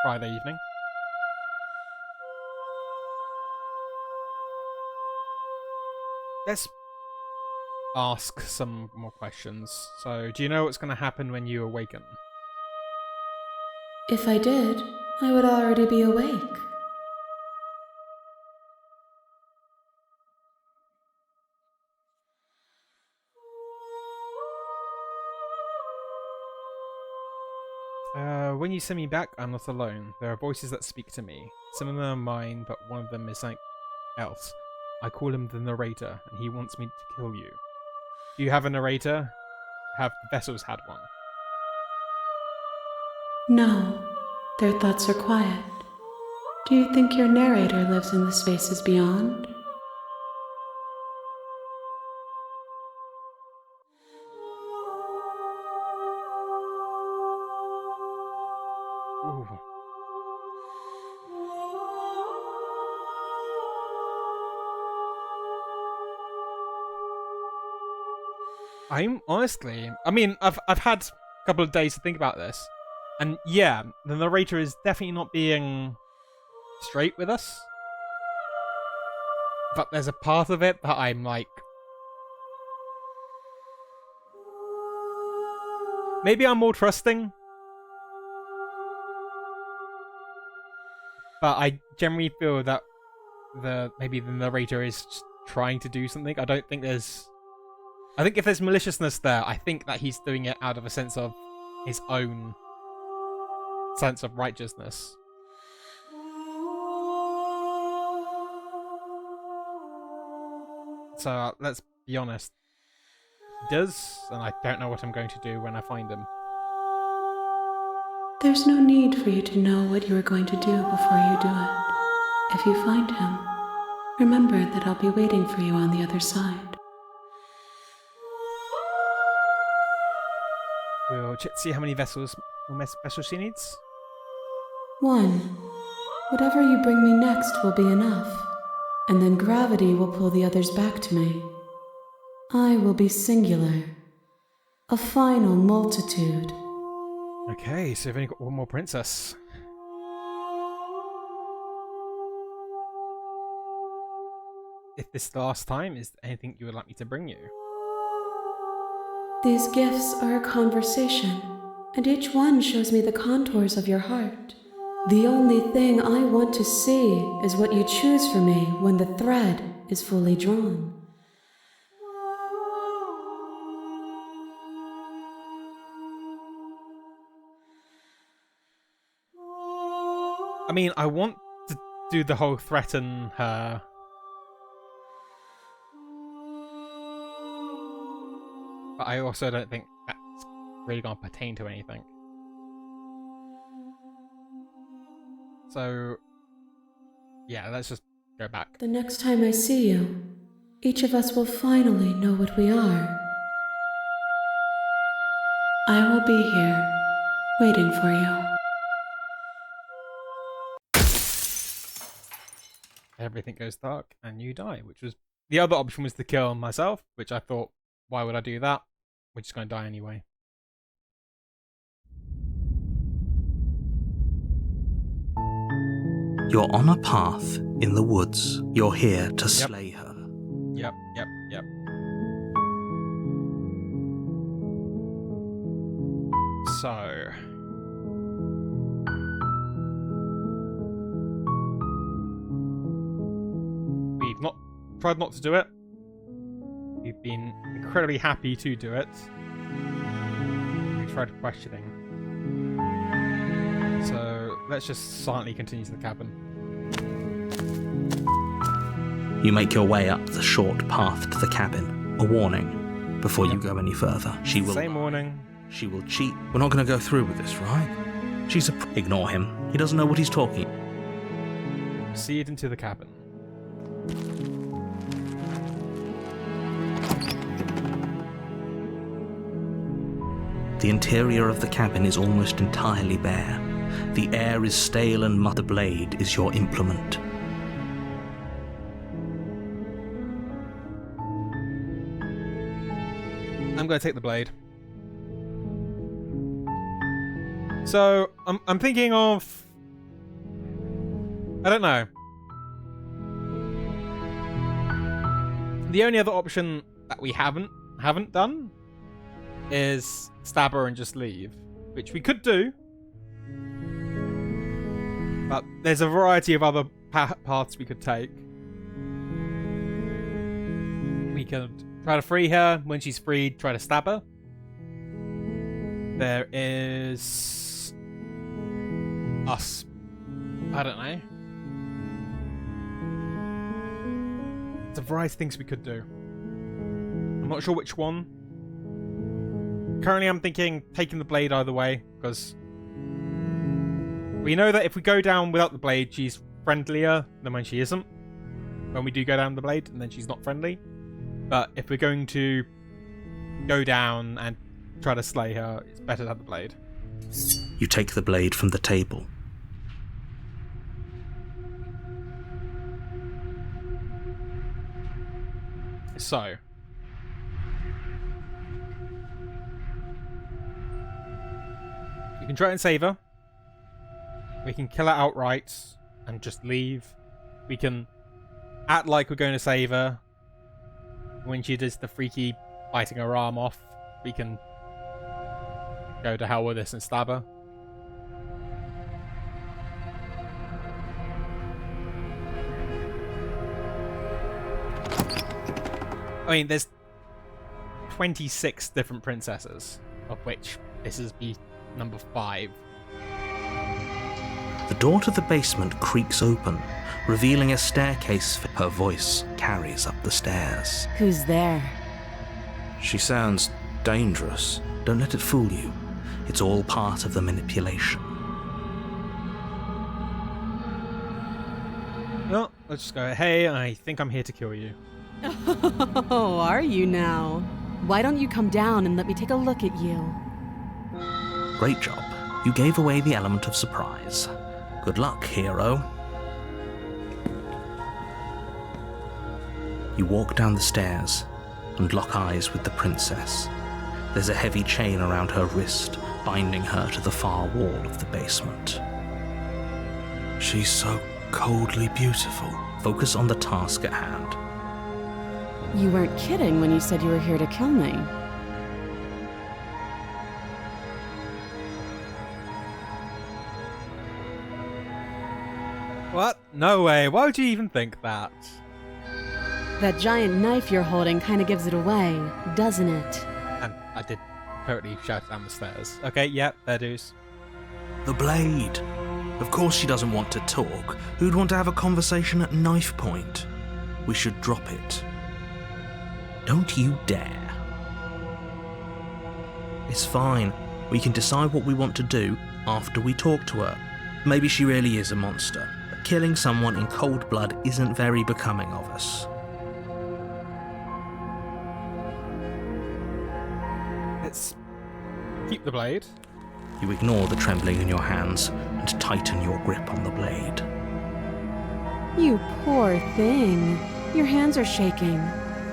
Speaker 1: Friday evening. Let's ask some more questions. So, do you know what's going to happen when you awaken?
Speaker 5: If I did, I would already be awake.
Speaker 1: When you send me back, I'm not alone. There are voices that speak to me. Some of them are mine, but one of them is something else. I call him the narrator, and he wants me to kill you. Do you have a narrator? Have the vessels had one?
Speaker 5: No, their thoughts are quiet. Do you think your narrator lives in the spaces beyond?
Speaker 1: Ooh. I'm honestly, I mean, I've had a couple of days to think about this, and yeah, the narrator is definitely not being straight with us. But there's a part of it that I'm like, maybe I'm more trusting. But I generally feel that maybe the narrator is just trying to do something. I don't think there's... I think if there's maliciousness there, I think that he's doing it out of a sense of his own sense of righteousness. So let's be honest. He does, and I don't know what I'm going to do when I find him.
Speaker 5: There's no need for you to know what you are going to do before you do it. If you find him, remember that I'll be waiting for you on the other side.
Speaker 1: We'll see how many vessels she needs.
Speaker 5: 1. Whatever you bring me next will be enough, and then gravity will pull the others back to me. I will be singular. A final multitude.
Speaker 1: Okay, so we've only got one more princess. If this is the last time, is there anything you would like me to bring you?
Speaker 5: These gifts are a conversation, and each one shows me the contours of your heart. The only thing I want to see is what you choose for me when the thread is fully drawn.
Speaker 1: I mean, I want to do the whole threaten her. But I also don't think that's really going to pertain to anything. So, yeah, let's just go back.
Speaker 5: The next time I see you, each of us will finally know what we are. I will be here, waiting for you.
Speaker 1: Everything goes dark and you die, which was... The other option was to kill myself, which I thought, why would I do that? We're just going to die anyway.
Speaker 2: You're on a path in the woods. You're here to slay her.
Speaker 1: Yep. So... we've not tried not to do it. We've been incredibly happy to do it. We tried questioning. So let's just silently continue to the cabin.
Speaker 2: You make your way up the short path to the cabin. A warning before you go any further. She will
Speaker 1: Same warning.
Speaker 2: She will cheat. We're not going to go through with this, right? She's Ignore him. He doesn't know what he's talking.
Speaker 1: Proceed into the cabin.
Speaker 2: The interior of the cabin is almost entirely bare. The air is stale and the blade is your implement.
Speaker 1: I'm going to take the blade. So, I'm thinking of... I don't know. The only other option that we haven't done is stab her and just leave, which we could do. But there's a variety of other paths we could take. We could try to free her. When she's freed, try to stab her. There is... us. I don't know. There's a variety of things we could do. I'm not sure which one. Currently I'm thinking taking the blade either way, because we know that if we go down without the blade, she's friendlier than when she isn't. When we do go down the blade, and then she's not friendly. But if we're going to go down and try to slay her, it's better to have the blade.
Speaker 2: You take the blade from the table.
Speaker 1: So, we can try and save her. We can kill her outright and just leave. We can act like we're going to save her. When she does the freaky biting her arm off, we can go to hell with this and stab her. I mean, there's 26 different princesses, of which this is number 5.
Speaker 2: The door to the basement creaks open, revealing a staircase. Her voice carries up the stairs.
Speaker 6: Who's there?
Speaker 2: She sounds dangerous. Don't let it fool you. It's all part of the manipulation.
Speaker 1: Well, let's just go, hey, I think I'm here to kill you.
Speaker 6: Oh, are you now? Why don't you come down and let me take a look at you?
Speaker 2: Great job. You gave away the element of surprise. Good luck, hero. You walk down the stairs and lock eyes with the princess. There's a heavy chain around her wrist, binding her to the far wall of the basement. She's so coldly beautiful. Focus on the task at hand.
Speaker 6: You weren't kidding when you said you were here to kill me.
Speaker 1: What? No way. Why would you even think that?
Speaker 6: That giant knife you're holding kind of gives it away, doesn't it?
Speaker 1: And I did totally shout down the stairs. Okay, yeah, fair dues.
Speaker 2: The blade. Of course she doesn't want to talk. Who'd want to have a conversation at knife point? We should drop it. Don't you dare. It's fine. We can decide what we want to do after we talk to her. Maybe she really is a monster, but killing someone in cold blood isn't very becoming of us.
Speaker 1: Let's keep the blade.
Speaker 2: You ignore the trembling in your hands and tighten your grip on the blade.
Speaker 6: You poor thing. Your hands are shaking.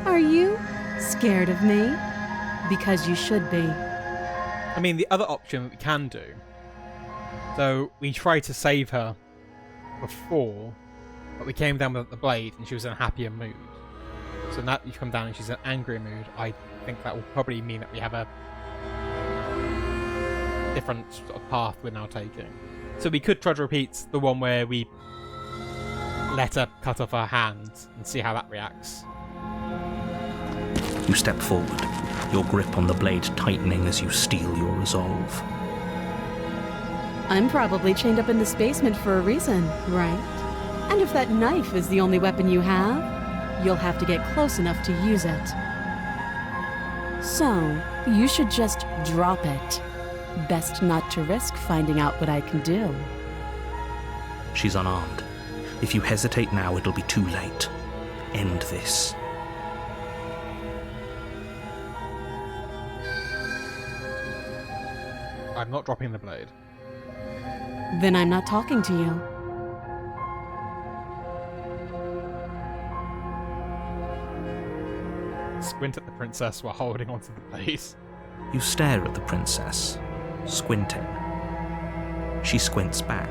Speaker 6: Are you scared of me? Because you should be.
Speaker 1: I mean, the other option we can do. So we try to save her before, but we came down with the blade and she was in a happier mood. So now that you come down and she's in an angry mood, I think that will probably mean that we have a different sort of path we're now taking. So we could try to repeat the one where we let her cut off her hand and see how that reacts.
Speaker 2: You step forward, your grip on the blade tightening as you steel your resolve.
Speaker 6: I'm probably chained up in this basement for a reason, right? And if that knife is the only weapon you have, you'll have to get close enough to use it. So, you should just drop it. Best not to risk finding out what I can do.
Speaker 2: She's unarmed. If you hesitate now, it'll be too late. End this.
Speaker 1: I'm not dropping the blade.
Speaker 6: Then I'm not talking to you.
Speaker 1: Squint at the princess while holding onto the blade.
Speaker 2: You stare at the princess, squinting. She squints back.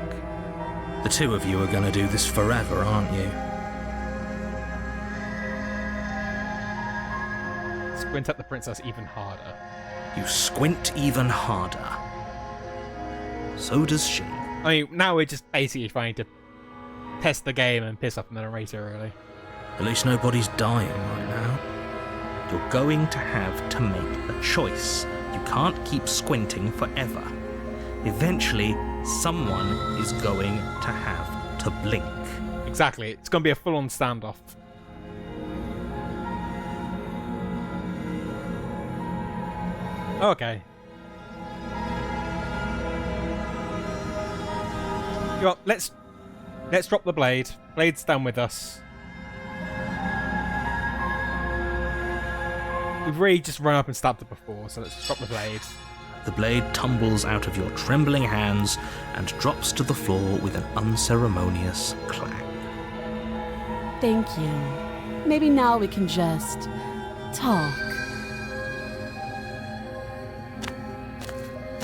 Speaker 2: The two of you are going to do this forever, aren't you?
Speaker 1: Squint at the princess even harder.
Speaker 2: You squint even harder. So does she.
Speaker 1: I mean, now we're just basically trying to test the game and piss off the narrator, really.
Speaker 2: At least nobody's dying right now. You're going to have to make a choice. You can't keep squinting forever. Eventually, someone is going to have to blink.
Speaker 1: Exactly. It's going to be a full-on standoff. Okay. You know what, let's drop the blade. Blade's down with us. We've really just run up and stabbed it before, so let's drop the blade.
Speaker 2: The blade tumbles out of your trembling hands and drops to the floor with an unceremonious clang.
Speaker 6: Thank you. Maybe now we can just talk.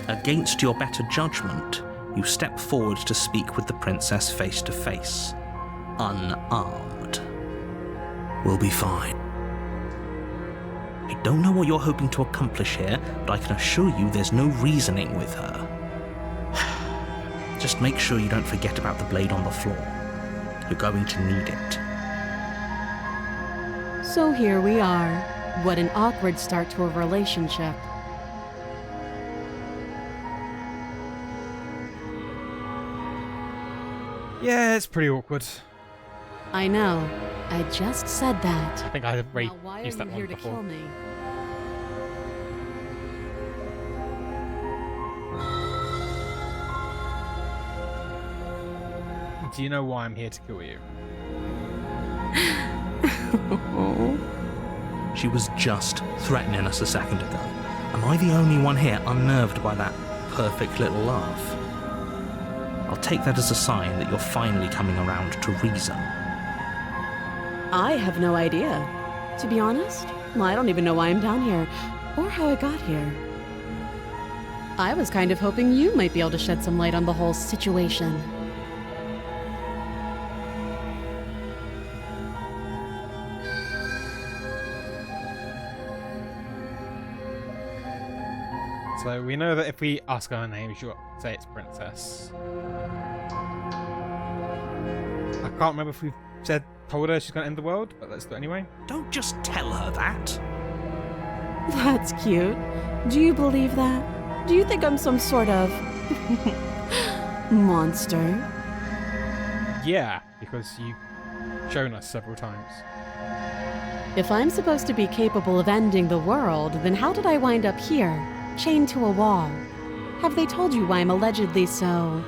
Speaker 2: Against your better judgment, you step forward to speak with the princess face to face, unarmed. We'll be fine. I don't know what you're hoping to accomplish here, but I can assure you there's no reasoning with her. Just make sure you don't forget about the blade on the floor. You're going to need it.
Speaker 6: So here we are. What an awkward start to a relationship.
Speaker 1: Yeah, it's pretty awkward.
Speaker 6: I know. I just said that.
Speaker 1: I think I have
Speaker 6: Now why
Speaker 1: used
Speaker 6: are
Speaker 1: that
Speaker 6: you here
Speaker 1: one
Speaker 6: to
Speaker 1: before.
Speaker 6: kill me?
Speaker 1: Do you know why I'm here to kill you?
Speaker 2: She was just threatening us a second ago. Am I the only one here unnerved by that perfect little laugh? I'll take that as a sign that you're finally coming around to reason.
Speaker 6: I have no idea. To be honest, I don't even know why I'm down here, or how I got here. I was kind of hoping you might be able to shed some light on the whole situation.
Speaker 1: So we know that if we ask her name, she'll say it's Princess. I can't remember if we've told her she's going to end the world, but let's do it anyway.
Speaker 2: Don't just tell her that.
Speaker 6: That's cute. Do you believe that? Do you think I'm some sort of monster?
Speaker 1: Yeah, because you've shown us several times.
Speaker 6: If I'm supposed to be capable of ending the world, then how did I wind up here, chained to a wall? Have they told you why I'm allegedly so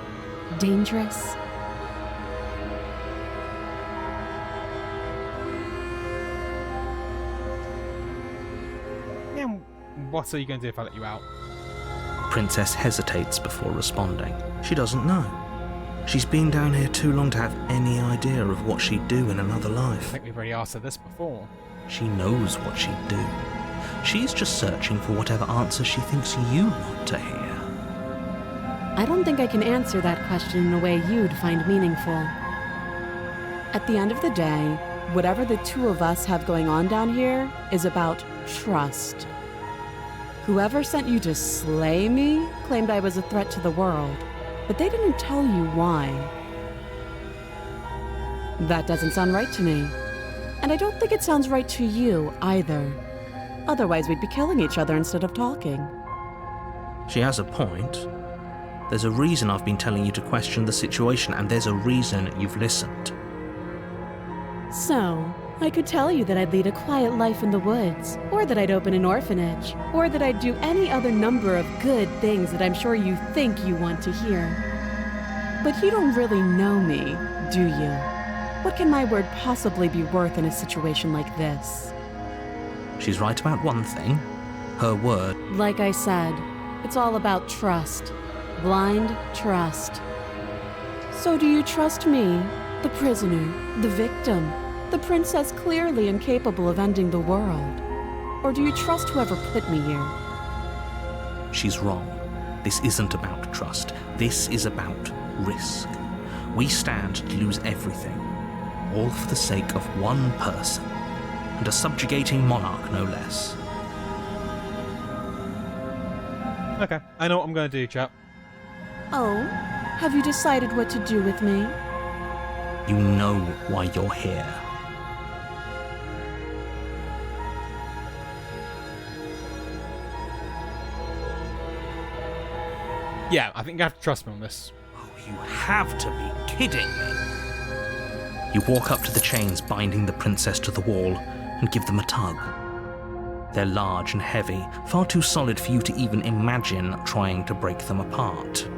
Speaker 6: dangerous?
Speaker 1: Yeah, what are you going to do if I let you out?
Speaker 2: Princess hesitates before responding. She doesn't know. She's been down here too long to have any idea of what she'd do in another
Speaker 1: I
Speaker 2: life.
Speaker 1: think we've already asked her this before.
Speaker 2: She knows what she'd do. She's just searching for whatever answer she thinks you want to hear.
Speaker 6: I don't think I can answer that question in a way you'd find meaningful. At the end of the day, whatever the two of us have going on down here is about trust. Whoever sent you to slay me claimed I was a threat to the world, but they didn't tell you why. That doesn't sound right to me. And I don't think it sounds right to you either. Otherwise, we'd be killing each other instead of talking.
Speaker 2: She has a point. There's a reason I've been telling you to question the situation, and there's a reason you've listened.
Speaker 6: So, I could tell you that I'd lead a quiet life in the woods, or that I'd open an orphanage, or that I'd do any other number of good things that I'm sure you think you want to hear. But you don't really know me, do you? What can my word possibly be worth in a situation like this?
Speaker 2: She's right about one thing. Her word.
Speaker 6: Like I said, it's all about trust. Blind trust. So do you trust me, the prisoner, the victim, the princess clearly incapable of ending the world? Or do you trust whoever put me here?
Speaker 2: She's wrong. This isn't about trust. This is about risk. We stand to lose everything, all for the sake of one person, and a subjugating monarch no less.
Speaker 1: Okay, I know what I'm going to do, chap.
Speaker 6: Oh? Have you decided what to do with me?
Speaker 2: You know why you're here.
Speaker 1: Yeah, I think you have to trust me on this.
Speaker 2: Oh, you have to be kidding me. You walk up to the chains binding the princess to the wall and give them a tug. They're large and heavy, far too solid for you to even imagine trying to break them apart.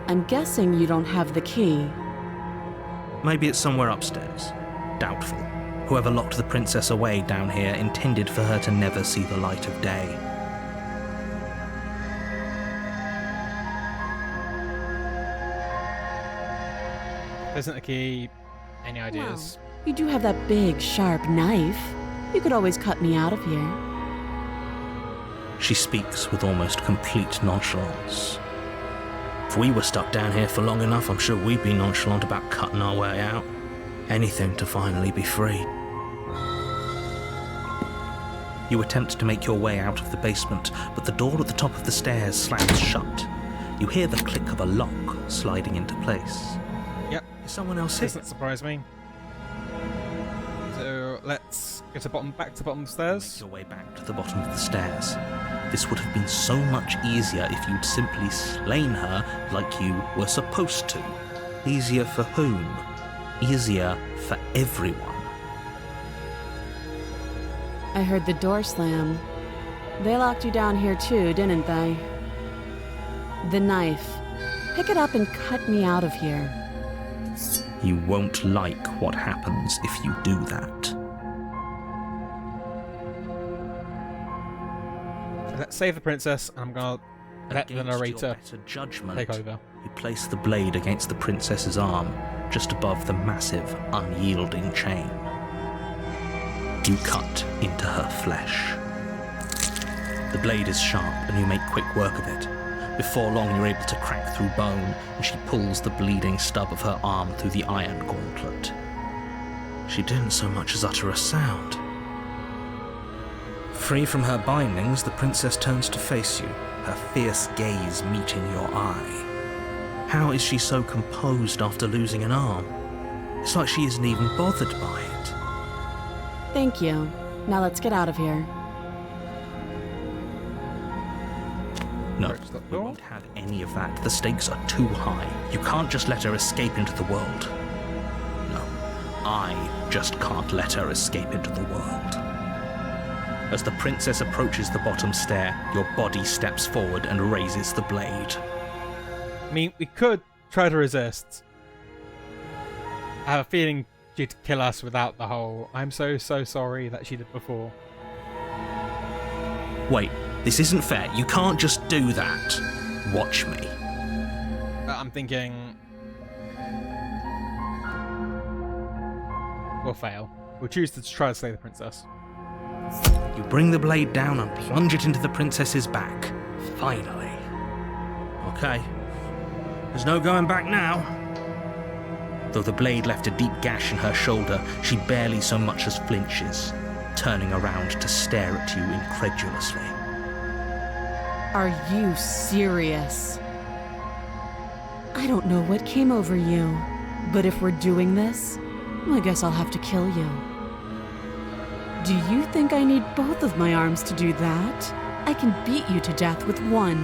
Speaker 6: I'm guessing you don't have the key.
Speaker 2: Maybe it's somewhere upstairs. Doubtful. Whoever locked the princess away down here intended for her to never see the light of day.
Speaker 1: Isn't a key. Any ideas?
Speaker 6: Well, you do have that big, sharp knife. You could always cut me out of here.
Speaker 2: She speaks with almost complete nonchalance. If we were stuck down here for long enough, I'm sure we'd be nonchalant about cutting our way out. Anything to finally be free. You attempt to make your way out of the basement, but the door at the top of the stairs slams shut. You hear the click of a lock sliding into place.
Speaker 1: Yep.
Speaker 2: Is someone else here?
Speaker 1: Doesn't surprise me. So let's get to back to the bottom of the stairs.
Speaker 2: Make your way back to the bottom of the stairs. This would have been so much easier if you'd simply slain her like you were supposed to. Easier for whom? Easier for everyone.
Speaker 6: I heard the door slam. They locked you down here too, didn't they? The knife. Pick it up and cut me out of here.
Speaker 2: You won't like what happens if you do that.
Speaker 1: Let's save the princess, and I'm gonna let the
Speaker 2: Against
Speaker 1: narrator
Speaker 2: your better judgment,
Speaker 1: take over.
Speaker 2: You place the blade against the princess's arm, just above the massive, unyielding chain. You cut into her flesh. The blade is sharp, and you make quick work of it. Before long, you're able to crack through bone, and she pulls the bleeding stub of her arm through the iron gauntlet. She didn't so much as utter a sound. Free from her bindings, the princess turns to face you, her fierce gaze meeting your eye. How is she so composed after losing an arm? It's like she isn't even bothered by it.
Speaker 6: Thank you. Now let's get out of here.
Speaker 2: No, we won't have any of that. The stakes are too high. You can't just let her escape into the world. No, I just can't let her escape into the world. As the princess approaches the bottom stair, your body steps forward and raises the blade.
Speaker 1: I mean, we could try to resist. I have a feeling she'd kill us without the whole "I'm so sorry" that she did before.
Speaker 2: Wait, this isn't fair. You can't just do that. Watch me.
Speaker 1: But I'm thinking we'll fail. We'll choose to try to slay the princess.
Speaker 2: You bring the blade down and plunge it into the princess's back. Finally. Okay. There's no going back now. Though the blade left a deep gash in her shoulder, she barely so much as flinches, turning around to stare at you incredulously.
Speaker 6: Are you serious? I don't know what came over you, but if we're doing this, I guess I'll have to kill you. Do you think I need both of my arms to do that? I can beat you to death with one.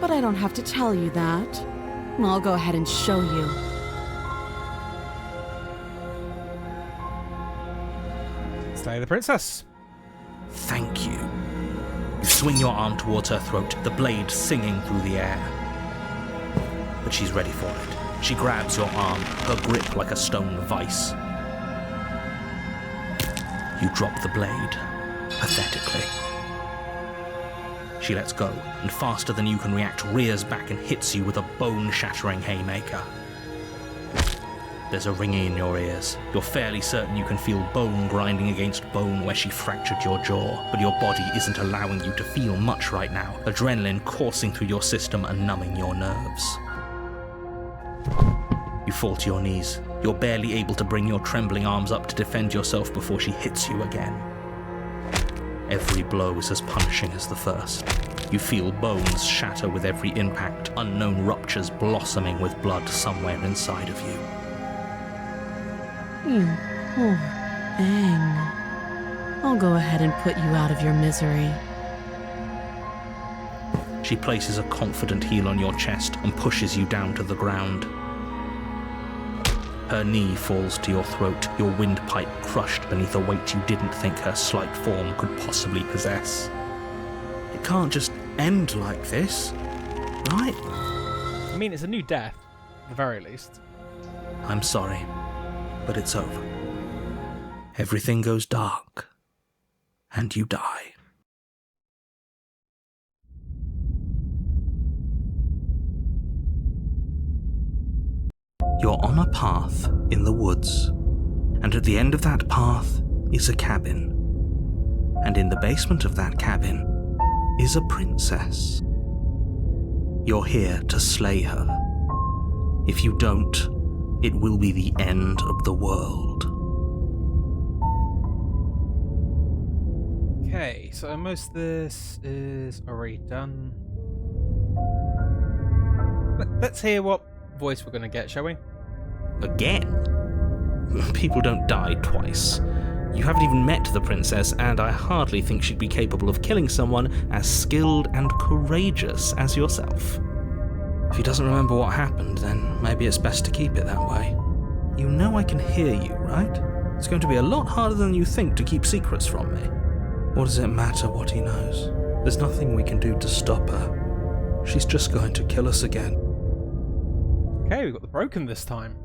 Speaker 6: But I don't have to tell you that. I'll go ahead and show you.
Speaker 1: Slay the princess.
Speaker 2: Thank you. You swing your arm towards her throat, the blade singing through the air. But she's ready for it. She grabs your arm, her grip like a stone vice. You drop the blade, pathetically. She lets go, and faster than you can react, rears back and hits you with a bone-shattering haymaker. There's a ringing in your ears. You're fairly certain you can feel bone grinding against bone where she fractured your jaw, but your body isn't allowing you to feel much right now, adrenaline coursing through your system and numbing your nerves. You fall to your knees. You're barely able to bring your trembling arms up to defend yourself before she hits you again. Every blow is as punishing as the first. You feel bones shatter with every impact, unknown ruptures blossoming with blood somewhere inside of you.
Speaker 6: You poor thing. I'll go ahead and put you out of your misery.
Speaker 2: She places a confident heel on your chest and pushes you down to the ground. Her knee falls to your throat, your windpipe crushed beneath a weight you didn't think her slight form could possibly possess. It can't just end like this, right?
Speaker 1: I mean, it's a new death, at the very least.
Speaker 2: I'm sorry, but it's over. Everything goes dark, and you die. You're on a path in the woods, and at the end of that path is a cabin. And in the basement of that cabin is a princess. You're here to slay her. If you don't, it will be the end of the world.
Speaker 1: Okay, so most of this is already done. Let's hear what voice we're going to get, shall we?
Speaker 2: Again? People don't die twice. You haven't even met the princess, and I hardly think she'd be capable of killing someone as skilled and courageous as yourself. If he doesn't remember what happened, then maybe it's best to keep it that way. You know I can hear you, right? It's going to be a lot harder than you think to keep secrets from me. What does it matter what he knows? There's nothing we can do to stop her. She's just going to kill us again.
Speaker 1: Okay, we got the broken this time.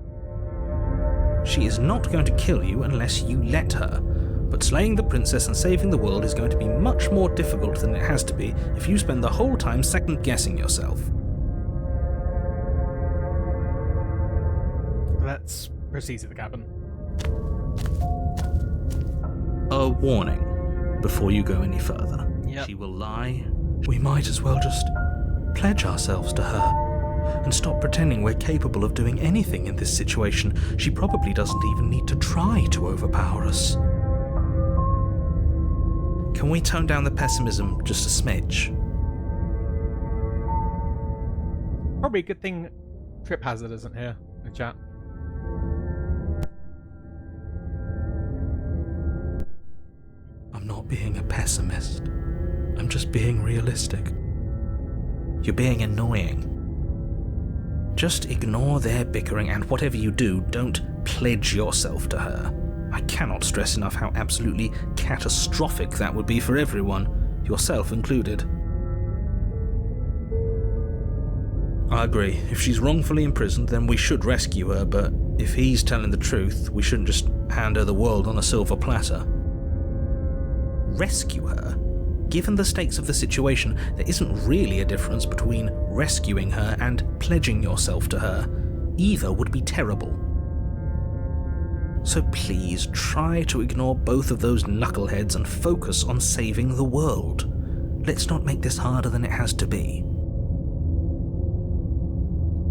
Speaker 2: She is not going to kill you unless you let her, but slaying the princess and saving the world is going to be much more difficult than it has to be if you spend the whole time second-guessing yourself.
Speaker 1: Let's proceed to the cabin.
Speaker 2: A warning before you go any further.
Speaker 1: Yep.
Speaker 2: She will lie. We might as well just pledge ourselves to her. And stop pretending we're capable of doing anything in this situation. She probably doesn't even need to try to overpower us. Can we tone down the pessimism just a smidge?
Speaker 1: Probably a good thing Trip Hazard isn't here in the chat.
Speaker 2: I'm not being a pessimist. I'm just being realistic. You're being annoying. Just ignore their bickering, and whatever you do, don't pledge yourself to her. I cannot stress enough how absolutely catastrophic that would be for everyone, yourself included. I agree. If she's wrongfully imprisoned, then we should rescue her, but if he's telling the truth, we shouldn't just hand her the world on a silver platter. Rescue her? Given the stakes of the situation, there isn't really a difference between rescuing her and pledging yourself to her. Either would be terrible. So please try to ignore both of those knuckleheads and focus on saving the world. Let's not make this harder than it has to be.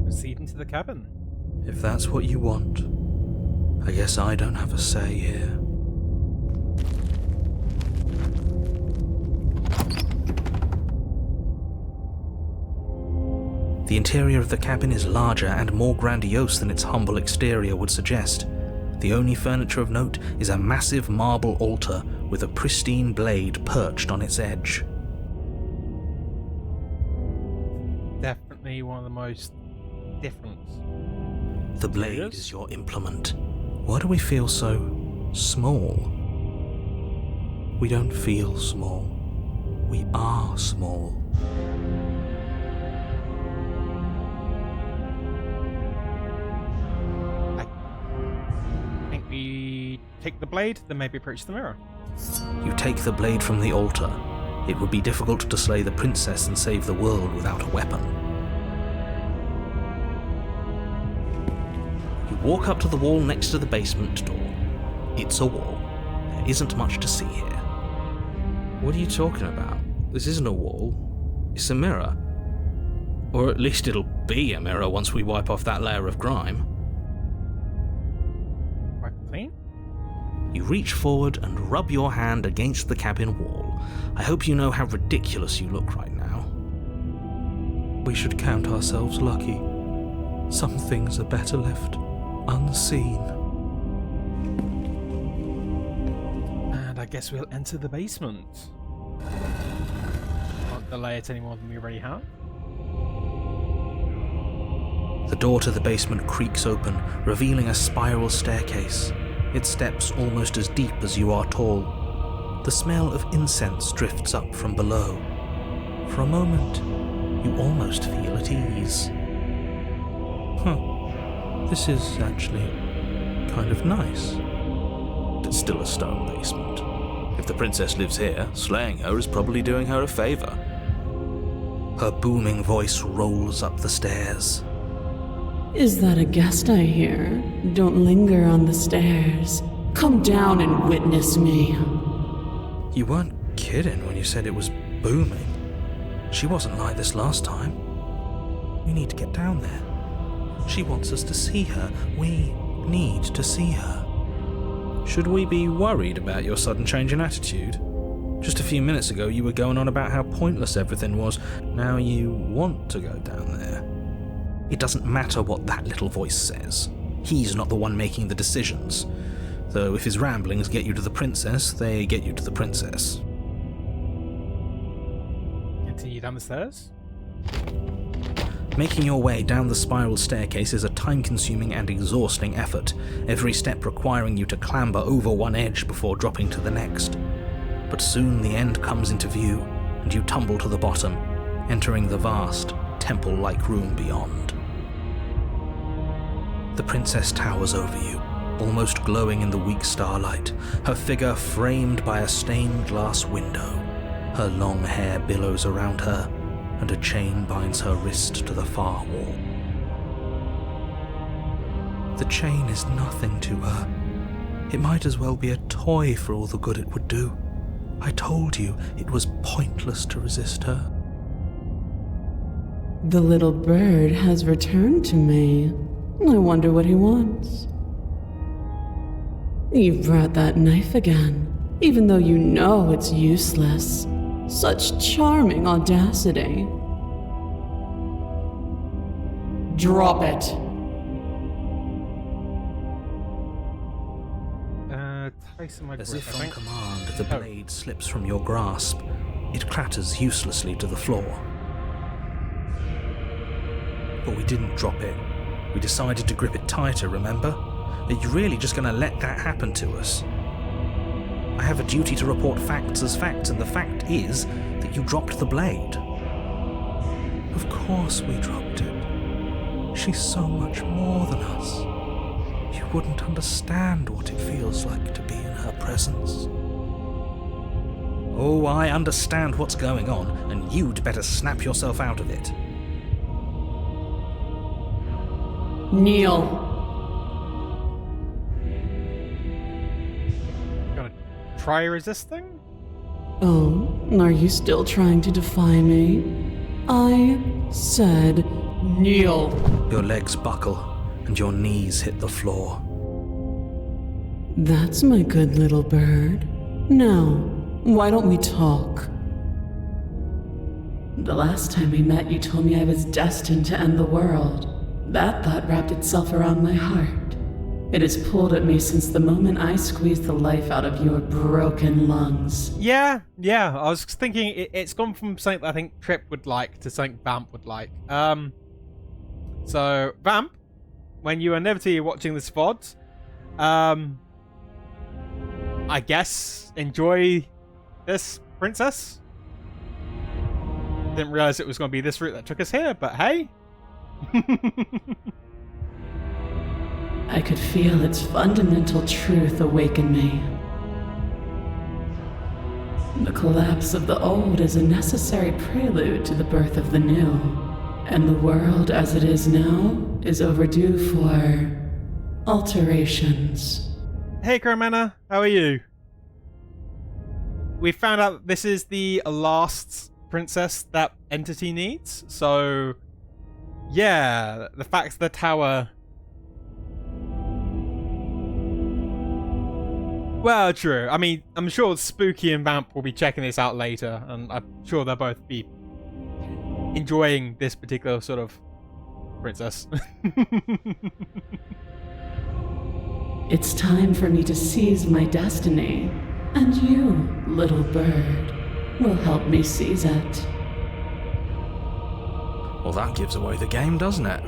Speaker 1: Proceed into the cabin.
Speaker 2: If that's what you want, I guess I don't have a say here. The interior of the cabin is larger and more grandiose than its humble exterior would suggest. The only furniture of note is a massive marble altar with a pristine blade perched on its edge.
Speaker 1: Definitely one of the most different.
Speaker 2: The blade is your implement. Why do we feel so small? We don't feel small. We are small.
Speaker 1: I think we take the blade, then maybe approach the mirror.
Speaker 2: You take the blade from the altar. It would be difficult to slay the princess and save the world without a weapon. You walk up to the wall next to the basement door. It's a wall. There isn't much to see here. What are you talking about? This isn't a wall. It's a mirror. Or at least it'll be a mirror once we wipe off that layer of grime.
Speaker 1: Quite clean.
Speaker 2: You reach forward and rub your hand against the cabin wall. I hope you know how ridiculous you look right now. We should count ourselves lucky. Some things are better left unseen.
Speaker 1: And I guess we'll enter the basement. Can't delay it any more than we already have.
Speaker 2: The door to the basement creaks open, revealing a spiral staircase. Its steps almost as deep as you are tall. The smell of incense drifts up from below. For a moment, you almost feel at ease. This is actually kind of nice. It's still a stone basement. If the princess lives here, slaying her is probably doing her a favor. Her booming voice rolls up the stairs.
Speaker 6: Is that a guest I hear? Don't linger on the stairs. Come down and witness me.
Speaker 2: You weren't kidding when you said it was booming. She wasn't like this last time. We need to get down there. She wants us to see her. We need to see her. Should we be worried about your sudden change in attitude? Just a few minutes ago you were going on about how pointless everything was. Now you want to go down there. It doesn't matter what that little voice says. He's not the one making the decisions. Though if his ramblings get you to the princess, they get you to the princess.
Speaker 1: Continue down the stairs.
Speaker 2: Making your way down the spiral staircase is a time-consuming and exhausting effort, every step requiring you to clamber over one edge before dropping to the next. But soon the end comes into view, and you tumble to the bottom, entering the vast, temple-like room beyond. The princess towers over you, almost glowing in the weak starlight, her figure framed by a stained glass window. Her long hair billows around her, and a chain binds her wrist to the far wall. The chain is nothing to her. It might as well be a toy for all the good it would do. I told you it was pointless to resist her.
Speaker 6: The little bird has returned to me. I wonder what he wants. You brought that knife again, even though you know it's useless. Such charming audacity. Drop it.
Speaker 1: Tyson, my
Speaker 2: As
Speaker 1: grip,
Speaker 2: if
Speaker 1: I
Speaker 2: on
Speaker 1: think.
Speaker 2: command, the blade slips from your grasp. It clatters uselessly to the floor. But we didn't drop it. We decided to grip it tighter, remember? Are you really just going to let that happen to us? I have a duty to report facts as facts, and the fact is that you dropped the blade. Of course we dropped it. She's so much more than us. You wouldn't understand what it feels like to be in her presence. Oh, I understand what's going on, and you'd better snap yourself out of it.
Speaker 6: Kneel.
Speaker 1: Gonna try resisting?
Speaker 6: Oh, are you still trying to defy me? I said kneel.
Speaker 2: Your legs buckle. and your knees hit the floor.
Speaker 6: That's my good little bird. Now, why don't we talk? The last time we met, you told me I was destined to end the world. That thought wrapped itself around my heart. It has pulled at me since the moment I squeezed the life out of your broken lungs.
Speaker 1: Yeah. I was thinking it's gone from something that I think Trip would like to something Vamp would like. So Vamp, when you are inevitably watching this VOD, I guess enjoy this princess. Didn't realize it was going to be this route that took us here, but hey.
Speaker 6: I could feel its fundamental truth awaken me. The collapse of the old is a necessary prelude to the birth of the new, and the world as it is now is overdue for alterations.
Speaker 1: Hey Carmena, how are you? We found out that this is the last princess that entity needs, so yeah, the fact the tower... Well, true. I mean, I'm sure Spooky and Vamp will be checking this out later, and I'm sure they'll both be enjoying this particular sort of princess.
Speaker 6: It's time for me to seize my destiny, and you, little bird, will help me seize it.
Speaker 2: Well, that gives away the game, doesn't it?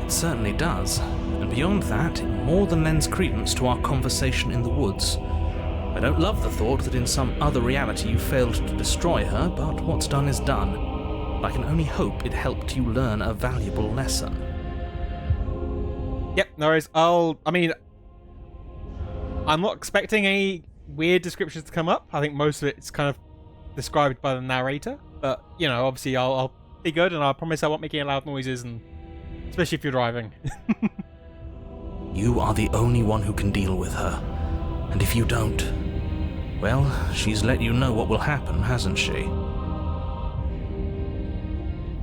Speaker 2: It certainly does. And beyond that, it more than lends credence to our conversation in the woods. I don't love the thought that in some other reality you failed to destroy her, but what's done is done. I can only hope it helped you learn a valuable lesson.
Speaker 1: Yep, no worries. I'm not expecting any weird descriptions to come up. I think most of it's kind of described by the narrator. But, you know, obviously I'll be good, and I promise I won't make any loud noises, and especially if you're driving.
Speaker 2: You are the only one who can deal with her. And if you don't, well, she's let you know what will happen, hasn't she?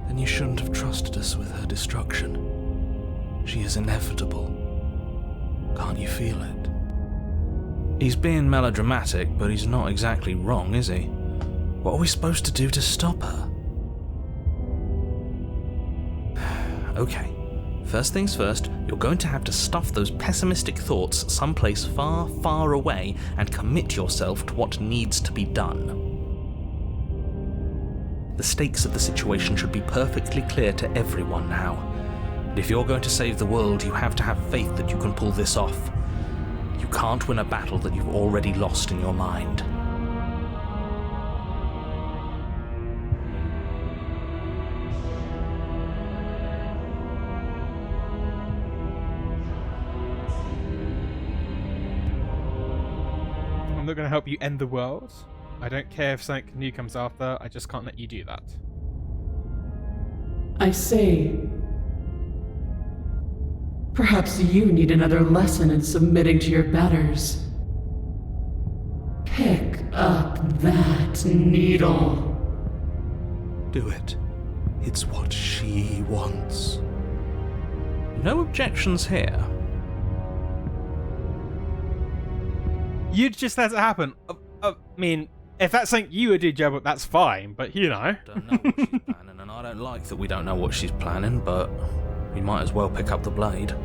Speaker 2: Then you shouldn't have trusted us with her destruction. She is inevitable. Can't you feel it? He's being melodramatic, but he's not exactly wrong, is he? What are we supposed to do to stop her? Okay, first things first, you're going to have to stuff those pessimistic thoughts someplace far, far away and commit yourself to what needs to be done. The stakes of the situation should be perfectly clear to everyone now. And if you're going to save the world, you have to have faith that you can pull this off. You can't win a battle that you've already lost in your mind.
Speaker 1: I'm not going to help you end the world. I don't care if something new comes after, I just can't let you do that.
Speaker 6: I see. Perhaps you need another lesson in submitting to your betters. Pick up that needle.
Speaker 2: Do it. It's what she wants. No objections here.
Speaker 1: You'd just let it happen. I mean, if that's something you would do, Joe, that's fine, but you know.
Speaker 2: Don't know what she's planning, and I don't like that we don't know what she's planning, but we might as well pick up the blade.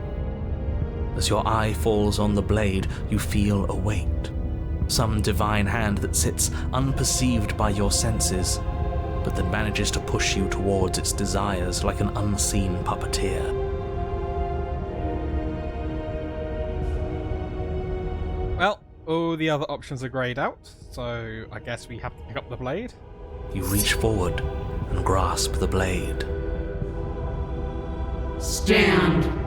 Speaker 2: As your eye falls on the blade, you feel a weight. Some divine hand that sits unperceived by your senses, but that manages to push you towards its desires like an unseen puppeteer.
Speaker 1: Well, all the other options are greyed out, so I guess we have to pick up the blade.
Speaker 2: You reach forward and grasp the blade.
Speaker 6: Stand!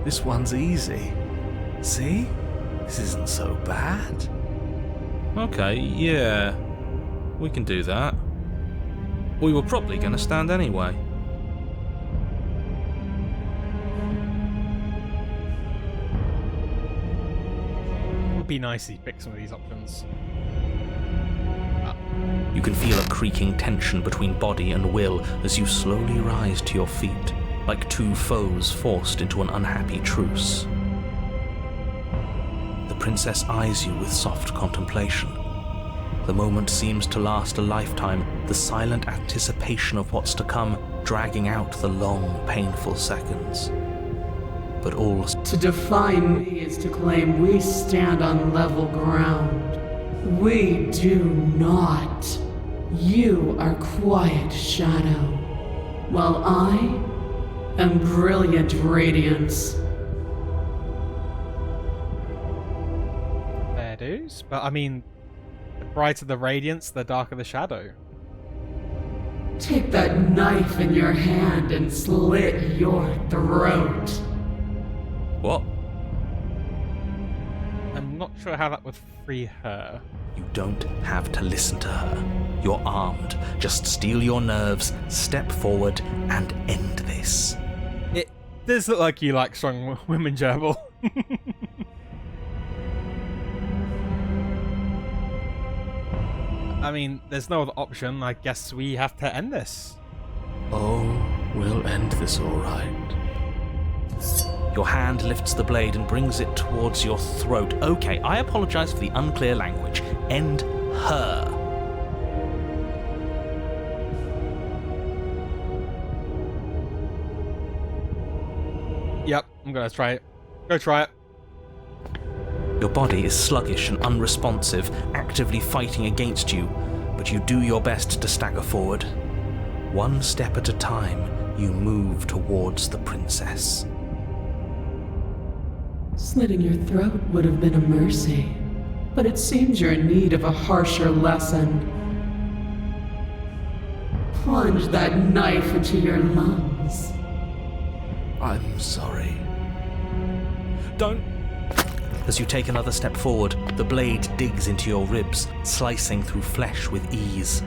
Speaker 2: This one's easy. See? This isn't so bad. Okay, yeah. We can do that. We were probably going to stand anyway.
Speaker 1: It would be nice if you pick some of these options.
Speaker 2: You can feel a creaking tension between body and will as you slowly rise to your feet. like two foes forced into an unhappy truce. The princess eyes you with soft contemplation. The moment seems to last a lifetime, the silent anticipation of what's to come dragging out the long, painful seconds. But all...
Speaker 7: To define me is to claim we stand on level ground. We do not. You are quiet shadow, while I am brilliant radiance.
Speaker 1: Fair dues, but I mean, the brighter the radiance, the darker the shadow.
Speaker 7: Take that knife in your hand and slit your throat.
Speaker 2: What?
Speaker 1: I'm not sure how that would free her.
Speaker 2: You don't have to listen to her. You're armed. Just steel your nerves, step forward, and end this.
Speaker 1: It does look like you like strong women, Gerbil. I mean, there's no other option. I guess we have to end this.
Speaker 2: Oh, we'll end this all right. Your hand lifts the blade and brings it towards your throat. Okay, I apologize for the unclear language. End her.
Speaker 1: Yep, I'm gonna try it. Go try it.
Speaker 2: Your body is sluggish and unresponsive, actively fighting against you, but you do your best to stagger forward. One step at a time, you move towards the princess.
Speaker 7: Slitting your throat would have been a mercy, but it seems you're in need of a harsher lesson. Plunge that knife into your lungs.
Speaker 2: I'm sorry. Don't. As you take another step forward, the blade digs into your ribs, slicing through flesh with ease.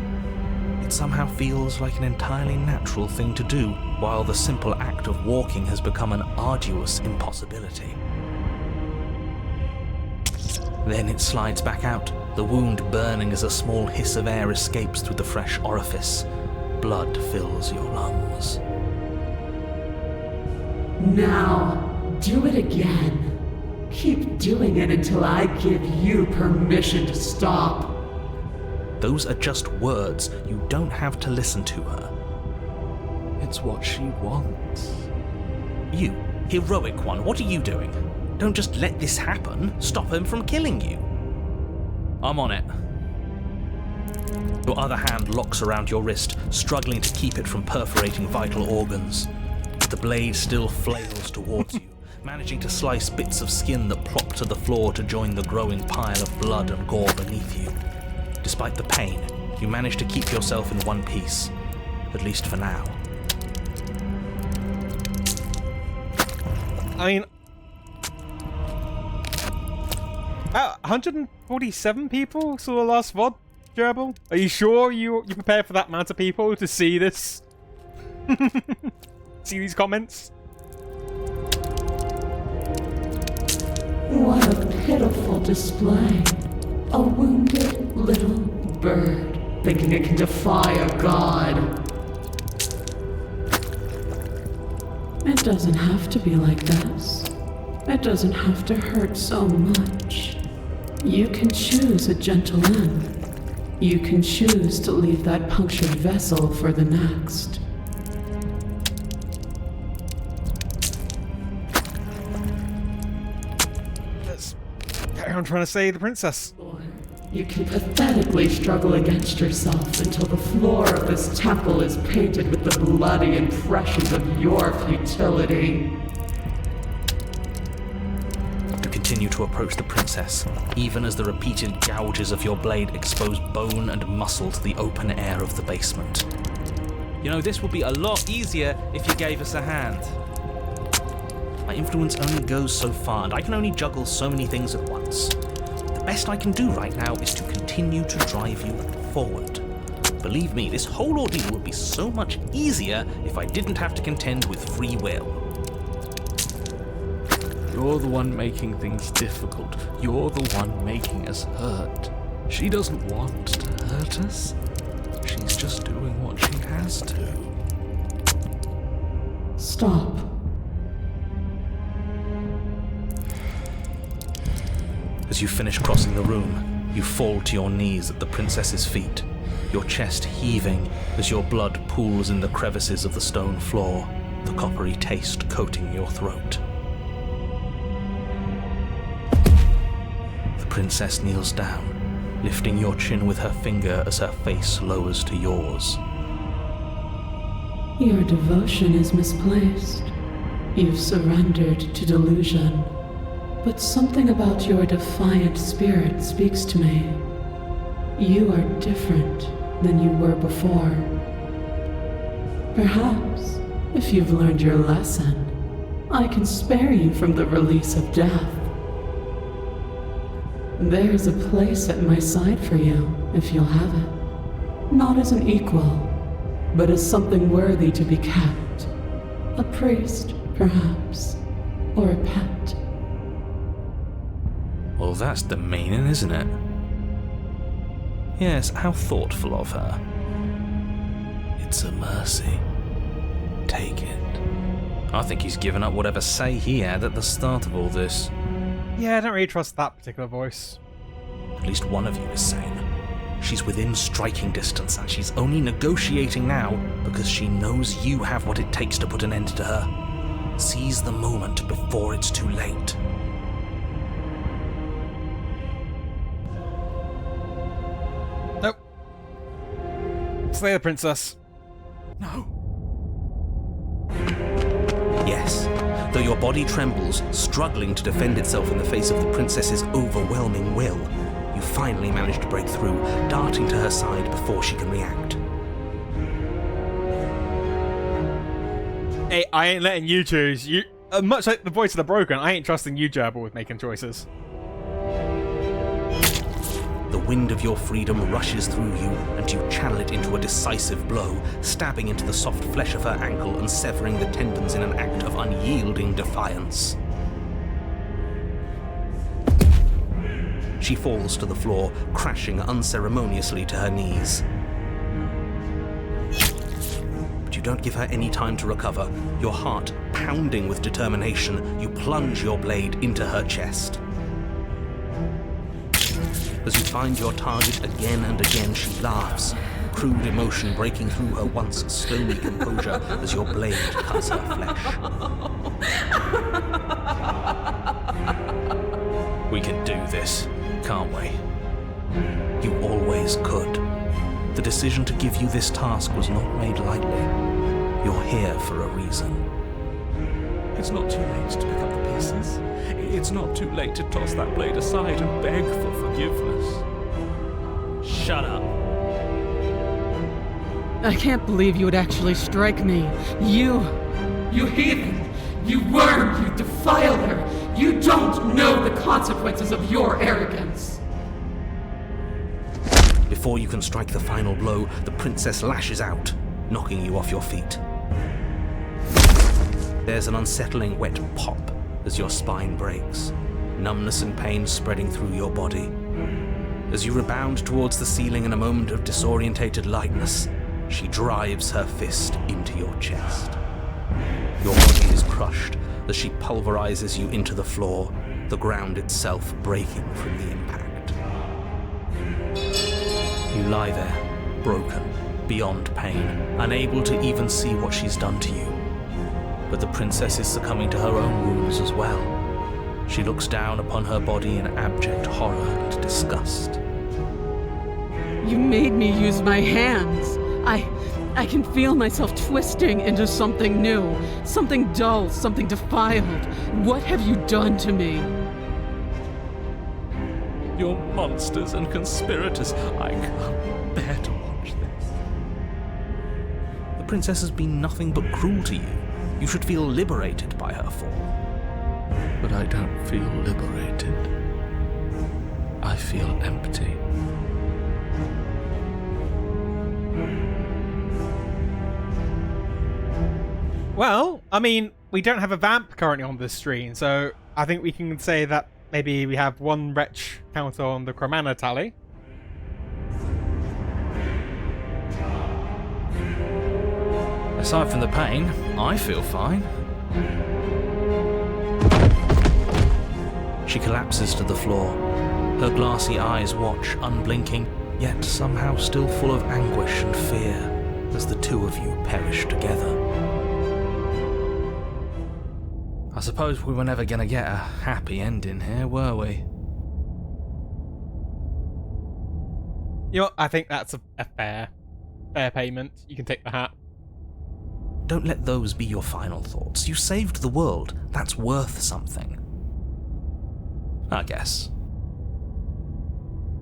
Speaker 2: It somehow feels like an entirely natural thing to do, while the simple act of walking has become an arduous impossibility. Then it slides back out, the wound burning as a small hiss of air escapes through the fresh orifice. Blood fills your lungs.
Speaker 7: Now, do it again. Keep doing it until I give you permission to stop.
Speaker 2: Those are just words. You don't have to listen to her. It's what she wants. You, heroic one, what are you doing? Don't just let this happen. Stop him from killing you. I'm on it. Your other hand locks around your wrist, struggling to keep it from perforating vital organs. The blade still flails towards you, managing to slice bits of skin that plop to the floor to join the growing pile of blood and gore beneath you. Despite the pain, you manage to keep yourself in one piece, at least for now.
Speaker 1: I mean, 147 people saw the last VOD, Gerbil? Are you sure you prepared for that amount of people to see this? See these comments?
Speaker 7: What a pitiful display. A wounded little bird thinking it can defy a god. It doesn't have to be like this. It doesn't have to hurt so much. You can choose a gentle end. You can choose to leave that punctured vessel for the next.
Speaker 1: I'm trying to save the princess.
Speaker 7: Or you can pathetically struggle against yourself until the floor of this temple is painted with the bloody impressions of your futility.
Speaker 2: You continue to approach the princess, even as the repeated gouges of your blade expose bone and muscle to the open air of the basement. You know, this would be a lot easier if you gave us a hand. My influence only goes so far, and I can only juggle so many things at once. The best I can do right now is to continue to drive you forward. Believe me, this whole ordeal would be so much easier if I didn't have to contend with free will. You're the one making things difficult. You're the one making us hurt. She doesn't want to hurt us. She's just doing what she has to.
Speaker 7: Stop.
Speaker 2: As you finish crossing the room, you fall to your knees at the princess's feet, your chest heaving as your blood pools in the crevices of the stone floor, the coppery taste coating your throat. The princess kneels down, lifting your chin with her finger as her face lowers to yours.
Speaker 7: Your devotion is misplaced. You've surrendered to delusion. But something about your defiant spirit speaks to me. You are different than you were before. Perhaps, if you've learned your lesson, I can spare you from the release of death. There's a place at my side for you, if you'll have it. Not as an equal, but as something worthy to be kept. A priest, perhaps, or a pet.
Speaker 2: Well, that's demeaning, isn't it? Yes, how thoughtful of her. It's a mercy. Take it. I think he's given up whatever say he had at the start of all this.
Speaker 1: Yeah, I don't really trust that particular voice.
Speaker 2: At least one of you is sane. She's within striking distance, and she's only negotiating now because she knows you have what it takes to put an end to her. Seize the moment before it's too late.
Speaker 1: Nope. Slay the princess.
Speaker 2: No. Yes, though your body trembles, struggling to defend itself in the face of the princess's overwhelming will, you finally manage to break through, darting to her side before she can react.
Speaker 1: Hey, I ain't letting you choose. You, much like the voice of the broken, I ain't trusting you, Gerbil, with making choices.
Speaker 2: The wind of your freedom rushes through you, and you channel it into a decisive blow, stabbing into the soft flesh of her ankle and severing the tendons in an act of unyielding defiance. She falls to the floor, crashing unceremoniously to her knees. But you don't give her any time to recover. Your heart pounding with determination, you plunge your blade into her chest. As you find your target again and again, she laughs, crude emotion breaking through her once stony composure as your blade cuts her flesh. We can do this, can't we? You always could. The decision to give you this task was not made lightly. You're here for a reason.
Speaker 8: It's not too late to pick up the pieces. It's not too late to toss that blade aside and beg for forgiveness.
Speaker 2: Shut up.
Speaker 6: I can't believe you would actually strike me. You
Speaker 7: heathen! You worm! You defiler! You don't know the consequences of your arrogance!
Speaker 2: Before you can strike the final blow, the princess lashes out, knocking you off your feet. There's an unsettling wet pop as your spine breaks, numbness and pain spreading through your body. As you rebound towards the ceiling in a moment of disorientated lightness, she drives her fist into your chest. Your body is crushed as she pulverizes you into the floor, the ground itself breaking from the impact. You lie there, broken, beyond pain, unable to even see what she's done to you. But the princess is succumbing to her own wounds as well. She looks down upon her body in abject horror and disgust.
Speaker 6: You made me use my hands. I can feel myself twisting into something new, something dull, something defiled. What have you done to me?
Speaker 8: You're monsters and conspirators. I can't bear to watch this.
Speaker 2: The princess has been nothing but cruel to you. You should feel liberated by her fall.
Speaker 8: But I don't feel liberated. I feel empty.
Speaker 1: Well, I mean, we don't have a vamp currently on this screen, so I think we can say that maybe we have one wretch count on the Cromana tally.
Speaker 2: Aside from the pain, I feel fine. She collapses to the floor. Her glassy eyes watch, unblinking, yet somehow still full of anguish and fear, as the two of you perish together. I suppose we were never going to get a happy ending here, were we?
Speaker 1: You know what? I think that's a fair payment. You can take the hat.
Speaker 2: Don't let those be your final thoughts. You saved the world. That's worth something. I guess.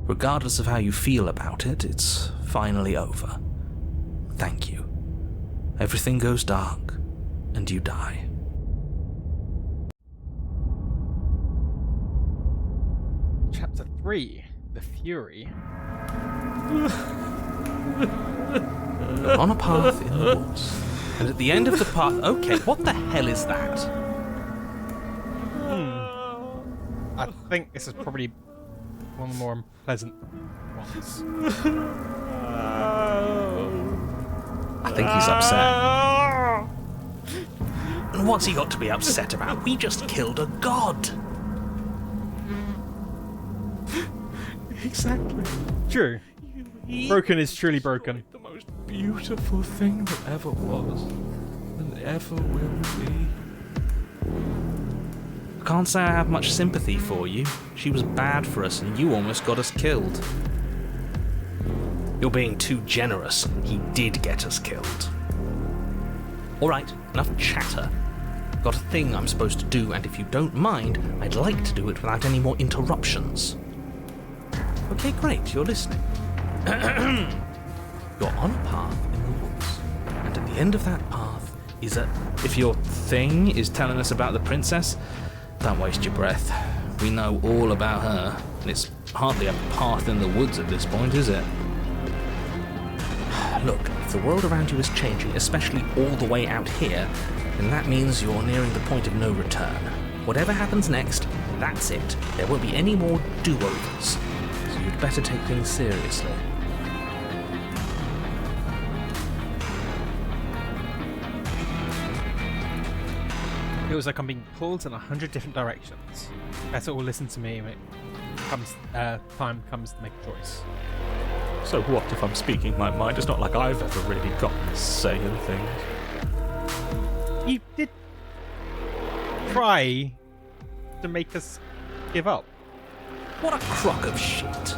Speaker 2: Regardless of how you feel about it, it's finally over. Thank you. Everything goes dark, and you die.
Speaker 1: Chapter 3, The Fury.
Speaker 2: You're on a path in the woods, and at the end of the path... Okay, what the hell is that?
Speaker 1: I think this is probably one of the more unpleasant ones.
Speaker 2: I think he's upset. And what's he got to be upset about? We just killed a god.
Speaker 8: Exactly.
Speaker 1: True. Broken is truly broken.
Speaker 8: The most beautiful thing that ever was and ever will be.
Speaker 2: Can't say I have much sympathy for you. She was bad for us and you almost got us killed. You're being too generous. He did get us killed. Alright, enough chatter. Got a thing I'm supposed to do, and if you don't mind, I'd like to do it without any more interruptions. Okay, great, you're listening. You're on a path in the woods, and at the end of that path is a... If your thing is telling us about the princess, don't waste your breath. We know all about her, and it's hardly a path in the woods at this point, is it? Look, if the world around you is changing, especially all the way out here, then that means you're nearing the point of no return. Whatever happens next, that's it. There won't be any more do-overs. So you'd better take things seriously.
Speaker 1: It was like I'm being pulled in 100 different directions. Better all listen to me when it time comes to make a choice.
Speaker 8: So what if I'm speaking my mind? It's not like I've ever really got a say in things.
Speaker 1: You did try to make us give up.
Speaker 2: What a crock of shit.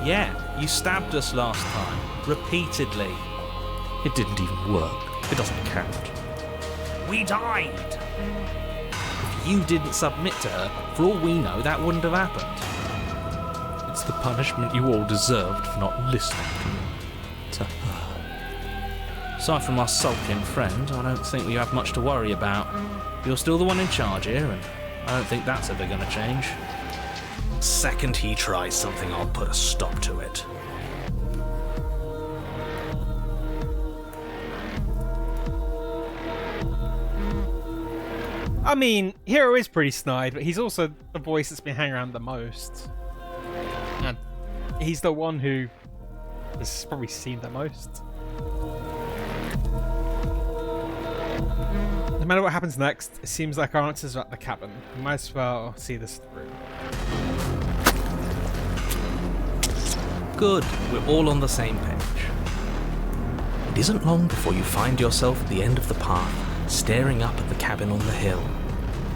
Speaker 2: Yeah, you stabbed us last time. Repeatedly.
Speaker 8: It didn't even work. It doesn't count.
Speaker 2: We died. If you didn't submit to her, for all we know, that wouldn't have happened.
Speaker 8: It's the punishment you all deserved for not listening to her.
Speaker 2: Aside from our sulking friend, I don't think we have much to worry about. You're still the one in charge here, and I don't think that's ever going to change. Second he tries something, I'll put a stop to it.
Speaker 1: I mean, Hero is pretty snide, but he's also the voice that's been hanging around the most. And he's the one who has probably seen the most. No matter what happens next, it seems like our answers are at the cabin. We might as well see this through.
Speaker 2: Good, we're all on the same page. It isn't long before you find yourself at the end of the path, staring up at the cabin on the hill.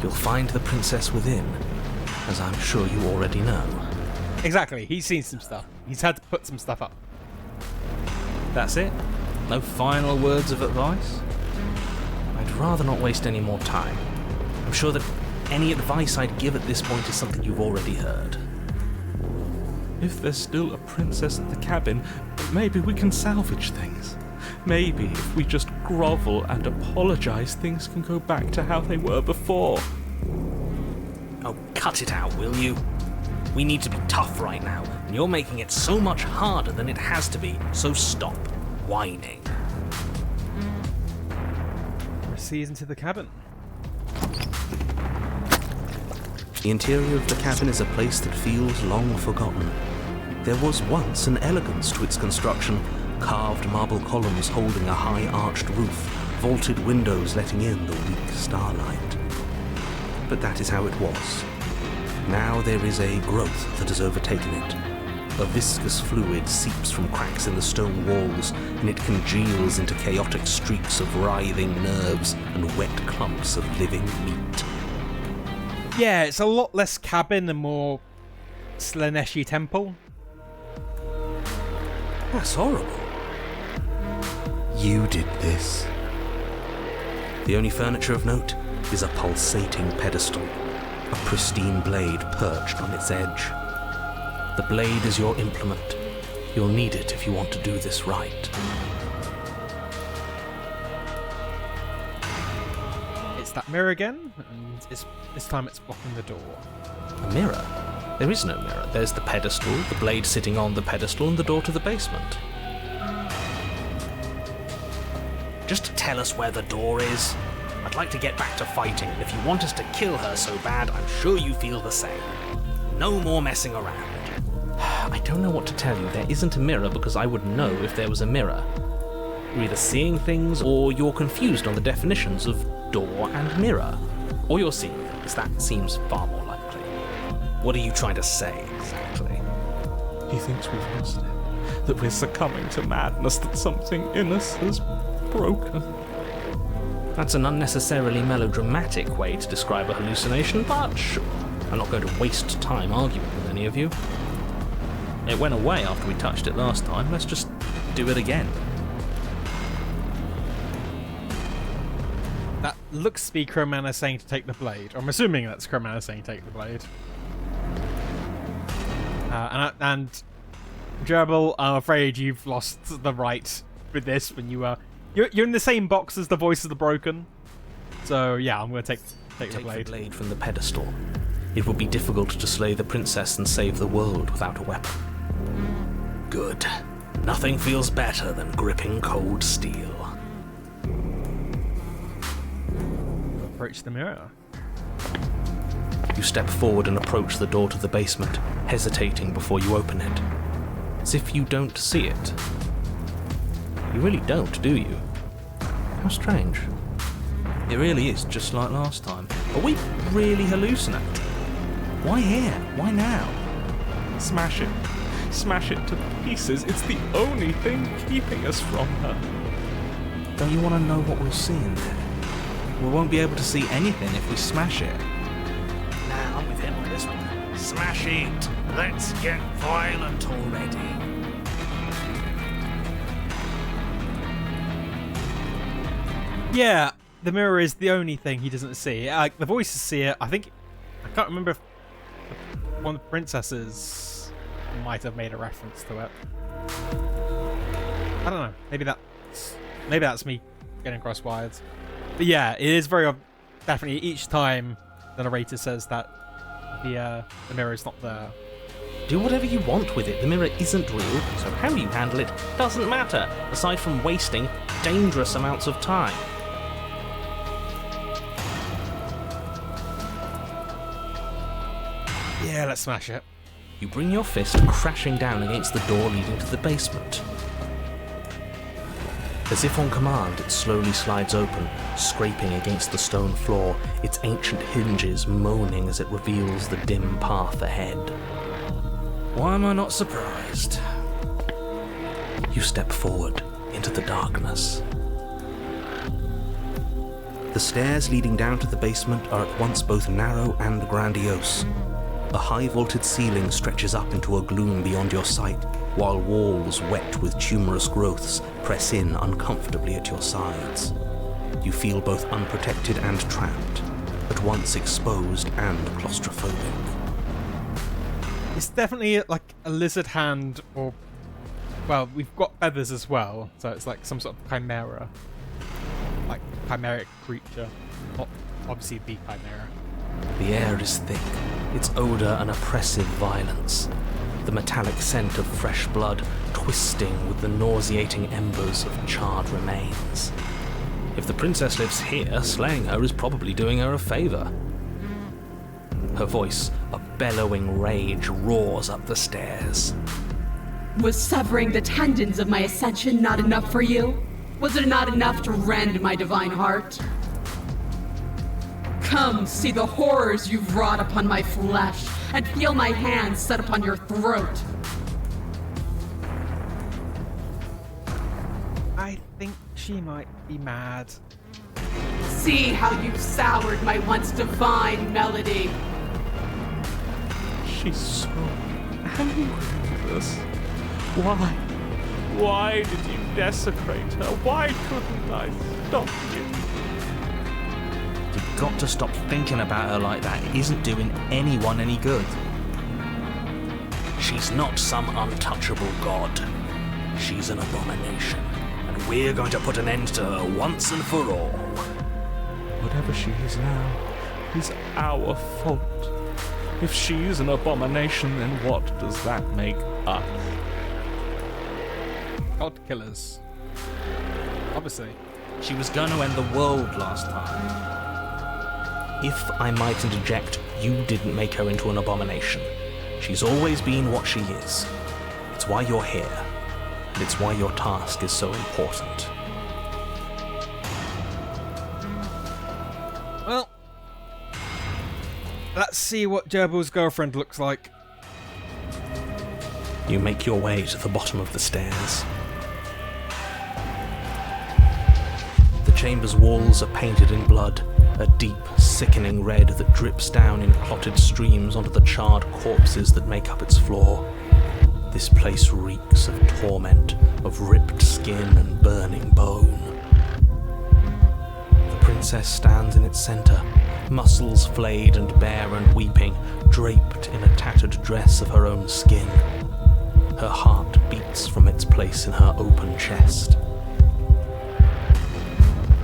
Speaker 2: You'll find the princess within, as I'm sure you already know.
Speaker 1: Exactly, he's seen some stuff. He's had to put some stuff up.
Speaker 2: That's it? No final words of advice? I'd rather not waste any more time. I'm sure that any advice I'd give at this point is something you've already heard.
Speaker 8: If there's still a princess at the cabin, maybe we can salvage things. Maybe if we just grovel and apologize, things can go back to how they were before.
Speaker 2: Oh, cut it out, will you? We need to be tough right now, and you're making it so much harder than it has to be, so stop whining.
Speaker 1: Proceeds into the cabin.
Speaker 2: The interior of the cabin is a place that feels long forgotten. There was once an elegance to its construction, carved marble columns holding a high-arched roof, vaulted windows letting in the weak starlight. But that is how it was. Now there is a growth that has overtaken it. A viscous fluid seeps from cracks in the stone walls, and it congeals into chaotic streaks of writhing nerves and wet clumps of living meat.
Speaker 1: Yeah, it's a lot less cabin and more Slaneshi temple.
Speaker 2: That's horrible. You did this. The only furniture of note is a pulsating pedestal, a pristine blade perched on its edge. The blade is your implement. You'll need it if you want to do this right.
Speaker 1: It's that mirror again, and this time it's blocking the door.
Speaker 2: A mirror? There is no mirror. There's the pedestal, the blade sitting on the pedestal, and the door to the basement. Just tell us where the door is. I'd like to get back to fighting, and if you want us to kill her so bad, I'm sure you feel the same. No more messing around. I don't know what to tell you. There isn't a mirror because I would know if there was a mirror. You're either seeing things or you're confused on the definitions of door and mirror. Or you're seeing things. That seems far more likely. What are you trying to say exactly?
Speaker 8: He thinks we've lost it, that we're succumbing to madness, that something in us has broken.
Speaker 2: That's an unnecessarily melodramatic way to describe a hallucination, but sure. I'm not going to waste time arguing with any of you. It went away after we touched it last time. Let's just do it again.
Speaker 1: That looks to be Cromana saying to take the blade. I'm assuming that's Cromana saying to take the blade. And Gerbil, I'm afraid you've lost the right with this when you're in the same box as the Voice of the Broken. So yeah, I'm going to take the blade.
Speaker 2: The blade from the pedestal. It would be difficult to slay the princess and save the world without a weapon. Good. Nothing feels better than gripping cold steel.
Speaker 1: Approach the mirror.
Speaker 2: You step forward and approach the door to the basement, hesitating before you open it. As if you don't see it. You really don't, do you? How strange. It really is just like last time. Are we really hallucinating? Why here? Why now?
Speaker 8: Smash it. Smash it to pieces. It's the only thing keeping us from her.
Speaker 2: Don't you want to know what we'll see in there? We won't be able to see anything if we smash it. Nah, I'm with him on this one. Smash it. Let's get violent already.
Speaker 1: Yeah, the mirror is the only thing he doesn't see. The voices see it. I can't remember if one of the princesses might have made a reference to it. I don't know. Maybe that's me getting cross-wired. But yeah, it is very definitely each time the narrator says that the mirror is not there.
Speaker 2: Do whatever you want with it. The mirror isn't real, so how you handle it doesn't matter, aside from wasting dangerous amounts of time.
Speaker 1: Yeah, let's smash it.
Speaker 2: You bring your fist crashing down against the door leading to the basement. As if on command, it slowly slides open, scraping against the stone floor, its ancient hinges moaning as it reveals the dim path ahead. Why am I not surprised? You step forward into the darkness. The stairs leading down to the basement are at once both narrow and grandiose. A high-vaulted ceiling stretches up into a gloom beyond your sight, while walls wet with tumorous growths press in uncomfortably at your sides. You feel both unprotected and trapped, at once exposed and claustrophobic.
Speaker 1: It's definitely like a lizard hand, or well, we've got feathers as well, so it's like some sort of chimera, like chimeric creature, not obviously the chimera.
Speaker 2: The air is thick, its odour an oppressive violence, the metallic scent of fresh blood twisting with the nauseating embers of charred remains. If the princess lives here, slaying her is probably doing her a favour. Her voice, a bellowing rage, roars up the stairs.
Speaker 7: Was severing the tendons of my ascension not enough for you? Was it not enough to rend my divine heart? Come, see the horrors you've wrought upon my flesh, and feel my hands set upon your throat.
Speaker 1: I think she might be mad.
Speaker 7: See how you've soured my once divine melody.
Speaker 8: She's so angry with us. Why? Why did you desecrate her? Why couldn't I stop you?
Speaker 2: You've got to stop thinking about her like that. It isn't doing anyone any good. She's not some untouchable god. She's an abomination. And we're going to put an end to her once and for all.
Speaker 8: Whatever she is now is our fault. If she's an abomination, then what does that make us?
Speaker 1: God killers. Obviously.
Speaker 2: She was going to end the world last time. If I might interject, you didn't make her into an abomination. She's always been what she is. It's why you're here. And it's why your task is so important.
Speaker 1: Well, let's see what Gerbil's girlfriend looks like.
Speaker 2: You make your way to the bottom of the stairs. The chamber's walls are painted in blood, a deep, sickening red that drips down in clotted streams onto the charred corpses that make up its floor. This place reeks of torment, of ripped skin and burning bone. The princess stands in its centre, muscles flayed and bare and weeping, draped in a tattered dress of her own skin. Her heart beats from its place in her open chest.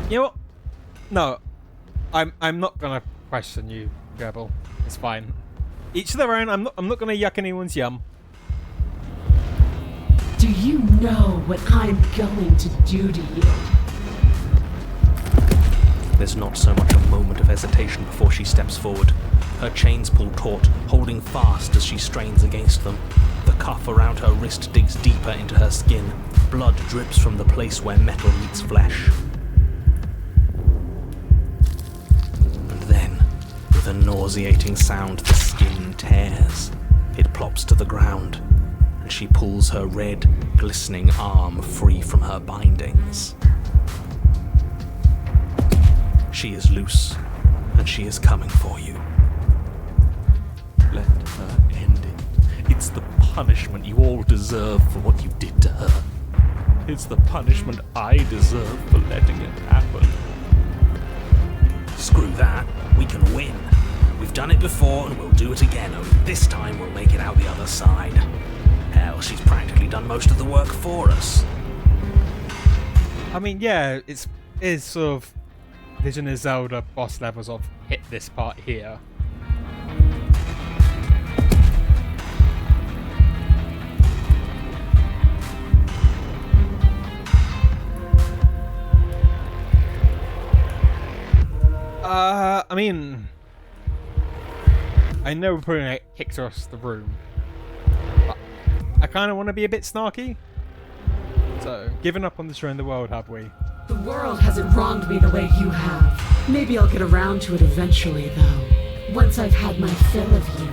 Speaker 1: You know what? No, I'm not gonna question you, Gerbil. It's fine. Each to their own. I'm not gonna yuck anyone's yum.
Speaker 7: Do you know what I'm going to do to you?
Speaker 2: There's not so much a moment of hesitation before she steps forward. Her chains pull taut, holding fast as she strains against them. The cuff around her wrist digs deeper into her skin. Blood drips from the place where metal meets flesh. And then, with a nauseating sound, the skin tears. It plops to the ground, and she pulls her red, glistening arm free from her bindings. She is loose, and she is coming for you.
Speaker 8: Let her end it. It's the punishment you all deserve for what you did to her. It's the punishment I deserve for letting it happen.
Speaker 2: Screw that. We can win. We've done it before, and we'll do it again. Only this time we'll make it out the other side. Hell, she's practically done most of the work for us.
Speaker 1: I mean, yeah, it is sort of Legend of Zelda boss levels of hit this part here. I mean, I know we're probably gonna get kicked across the room, but I kind of want to be a bit snarky. So, giving up on destroying the world, have we?
Speaker 7: The world hasn't wronged me the way you have. Maybe I'll get around to it eventually, though. Once I've had my fill of you.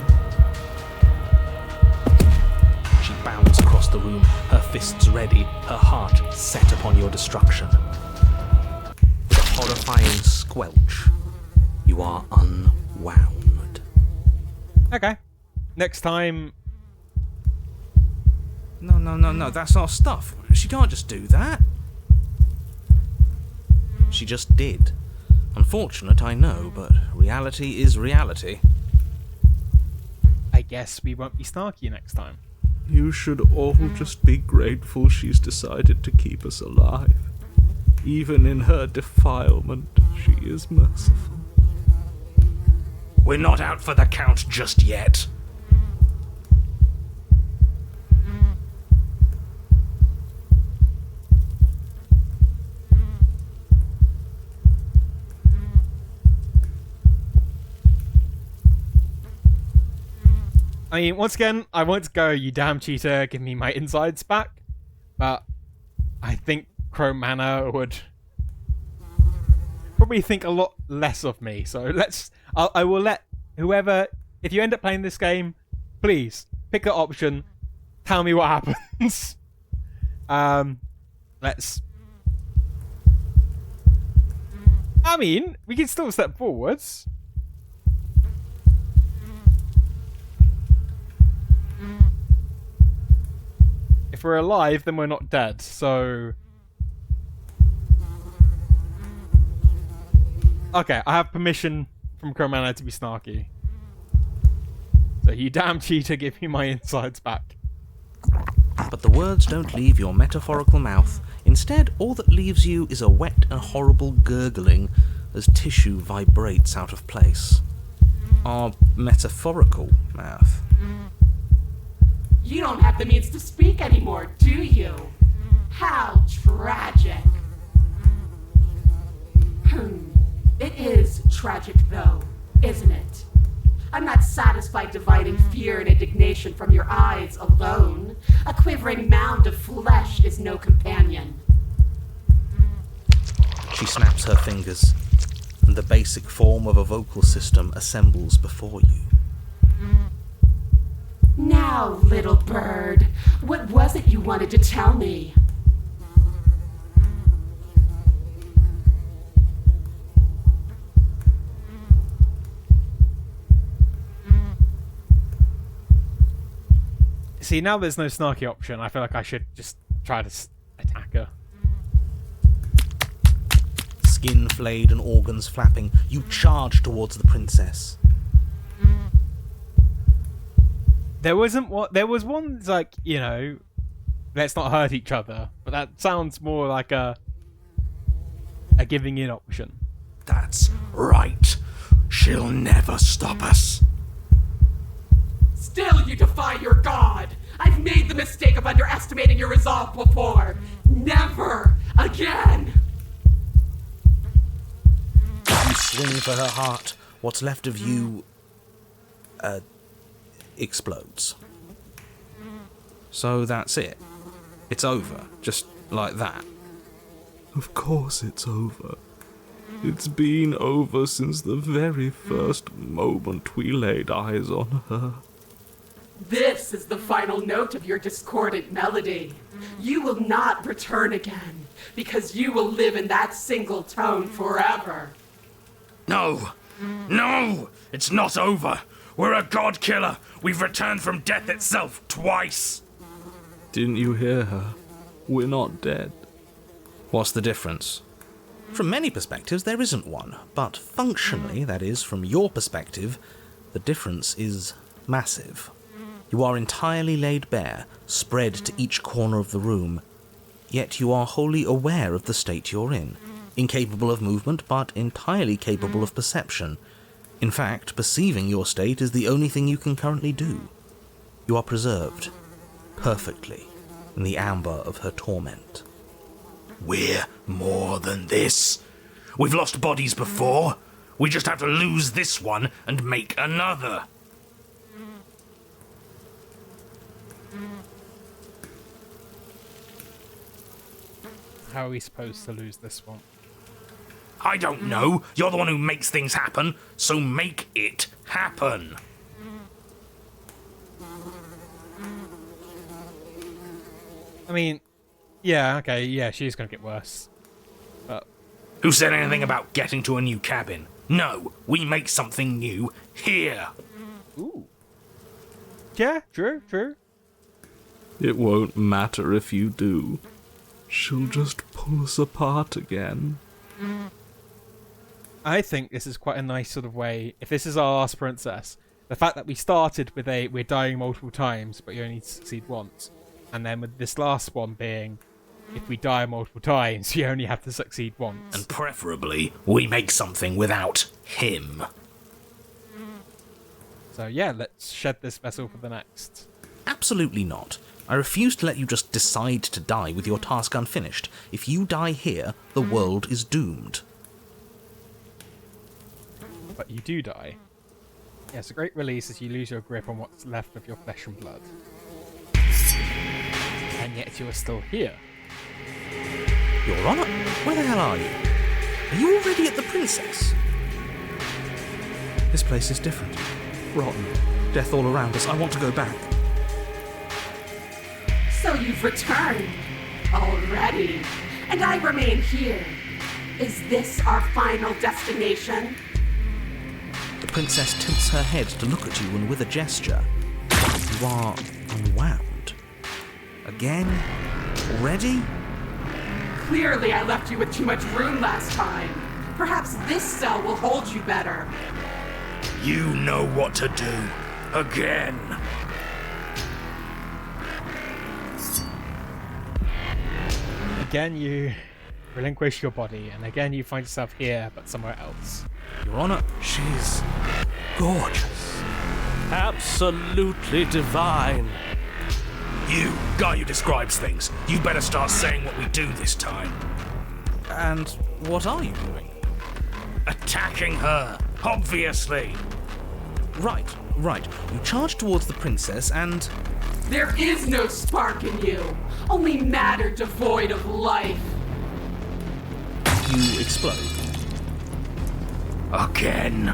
Speaker 2: She bounds across the room, her fists ready, her heart set upon your destruction. With a horrifying squelch, you are unwound.
Speaker 1: Okay. Next time.
Speaker 2: No, that's our stuff. She can't just do that. She just did. Unfortunate, I know, but reality is reality.
Speaker 1: I guess we won't be snarky next time.
Speaker 8: You should all just be grateful she's decided to keep us alive. Even in her defilement, she is merciful.
Speaker 2: We're not out for the count just yet.
Speaker 1: I mean, once again, I want to go, you damn cheater, give me my insides back. But I think Chrome Manor would probably think a lot less of me. So I will let whoever, if you end up playing this game, please pick an option, tell me what happens. Let's. I mean, we can still step forwards. If we're alive, then we're not dead, so... Okay, I have permission from Cromana to be snarky. So you damn cheater, give me my insides back.
Speaker 2: But the words don't leave your metaphorical mouth. Instead, all that leaves you is a wet and horrible gurgling as tissue vibrates out of place. Our metaphorical mouth.
Speaker 7: You don't have the means to speak anymore, do you? How tragic. It is tragic, though, isn't it? I'm not satisfied dividing fear and indignation from your eyes alone. A quivering mound of flesh is no companion.
Speaker 2: She snaps her fingers, and the basic form of a vocal system assembles before you.
Speaker 7: Now, little bird, what was it you wanted to tell me?
Speaker 1: See, now there's no snarky option. I feel like I should just try to attack her.
Speaker 2: Skin flayed and organs flapping, you charge towards the princess.
Speaker 1: There was one like, you know, let's not hurt each other, but that sounds more like a giving in option.
Speaker 9: That's right. She'll never stop us.
Speaker 7: Still you defy your god! I've made the mistake of underestimating your resolve before! Never again!
Speaker 2: You swing for her heart. What's left of you... explodes. So that's it. It's over. Just like that.
Speaker 8: Of course it's over. It's been over since the very first moment we laid eyes on her.
Speaker 7: This is the final note of your discordant melody. You will not return again, because you will live in that single tone forever.
Speaker 9: No! No! It's not over! We're a god killer! We've returned from death itself twice!
Speaker 8: Didn't you hear her? We're not dead.
Speaker 2: What's the difference? From many perspectives, there isn't one, but functionally, that is, from your perspective, the difference is massive. You are entirely laid bare, spread to each corner of the room, yet you are wholly aware of the state you're in, incapable of movement, but entirely capable of perception. In fact, perceiving your state is the only thing you can currently do. You are preserved, perfectly, in the amber of her torment.
Speaker 9: We're more than this. We've lost bodies before. We just have to lose this one and make another.
Speaker 1: How are we supposed to lose this one?
Speaker 9: I don't know. You're the one who makes things happen, so make it happen.
Speaker 1: I mean, yeah, okay, yeah, she's gonna get worse. But
Speaker 9: Who said anything about getting to a new cabin? No, we make something new here.
Speaker 1: ooh, yeah, true.
Speaker 8: It won't matter if you do. She'll just pull us apart again.
Speaker 1: I think this is quite a nice sort of way. If this is our last princess, the fact that we started with we're dying multiple times, but you only succeed once, and then with this last one being, if we die multiple times, you only have to succeed once.
Speaker 9: And preferably, we make something without him.
Speaker 1: So yeah, let's shed this vessel for the next.
Speaker 2: Absolutely not. I refuse to let you just decide to die with your task unfinished. If you die here, the world is doomed.
Speaker 1: But you do die. Yes, a great release as you lose your grip on what's left of your flesh and blood. And yet you are still here.
Speaker 2: Your Honor, where the hell are you? Are you already at the Princess? This place is different. Rotten. Death all around us. I want to go back.
Speaker 7: So you've returned already, and I remain here. Is this our final destination?
Speaker 2: The Princess tilts her head to look at you, and with a gesture, you are unwound. Again? Already?
Speaker 7: Clearly I left you with too much room last time. Perhaps this cell will hold you better.
Speaker 9: You know what to do. Again.
Speaker 1: Again you relinquish your body, and again you find yourself here, but somewhere else.
Speaker 2: Your Honor, she's gorgeous.
Speaker 8: Absolutely divine.
Speaker 9: You, guy who describes things, you better start saying what we do this time.
Speaker 2: And what are you doing?
Speaker 9: Attacking her, obviously.
Speaker 2: Right. You charge towards the Princess and...
Speaker 7: There is no spark in you, only matter devoid of life.
Speaker 2: you explode.
Speaker 9: Again.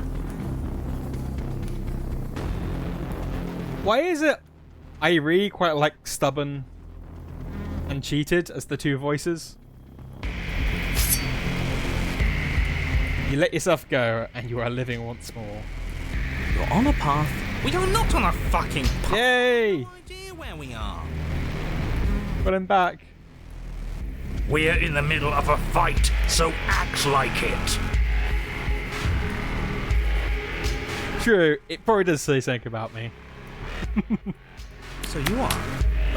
Speaker 1: Why is it I really quite like Stubborn and Cheated as the two voices? You let yourself go and you are living once more.
Speaker 2: You're on a path. We are not on a fucking path.
Speaker 1: Yay!
Speaker 2: No idea where we are.
Speaker 1: But I'm back.
Speaker 9: We're in the middle of a fight, so act like it.
Speaker 1: True, it probably does say something about me.
Speaker 2: So you are.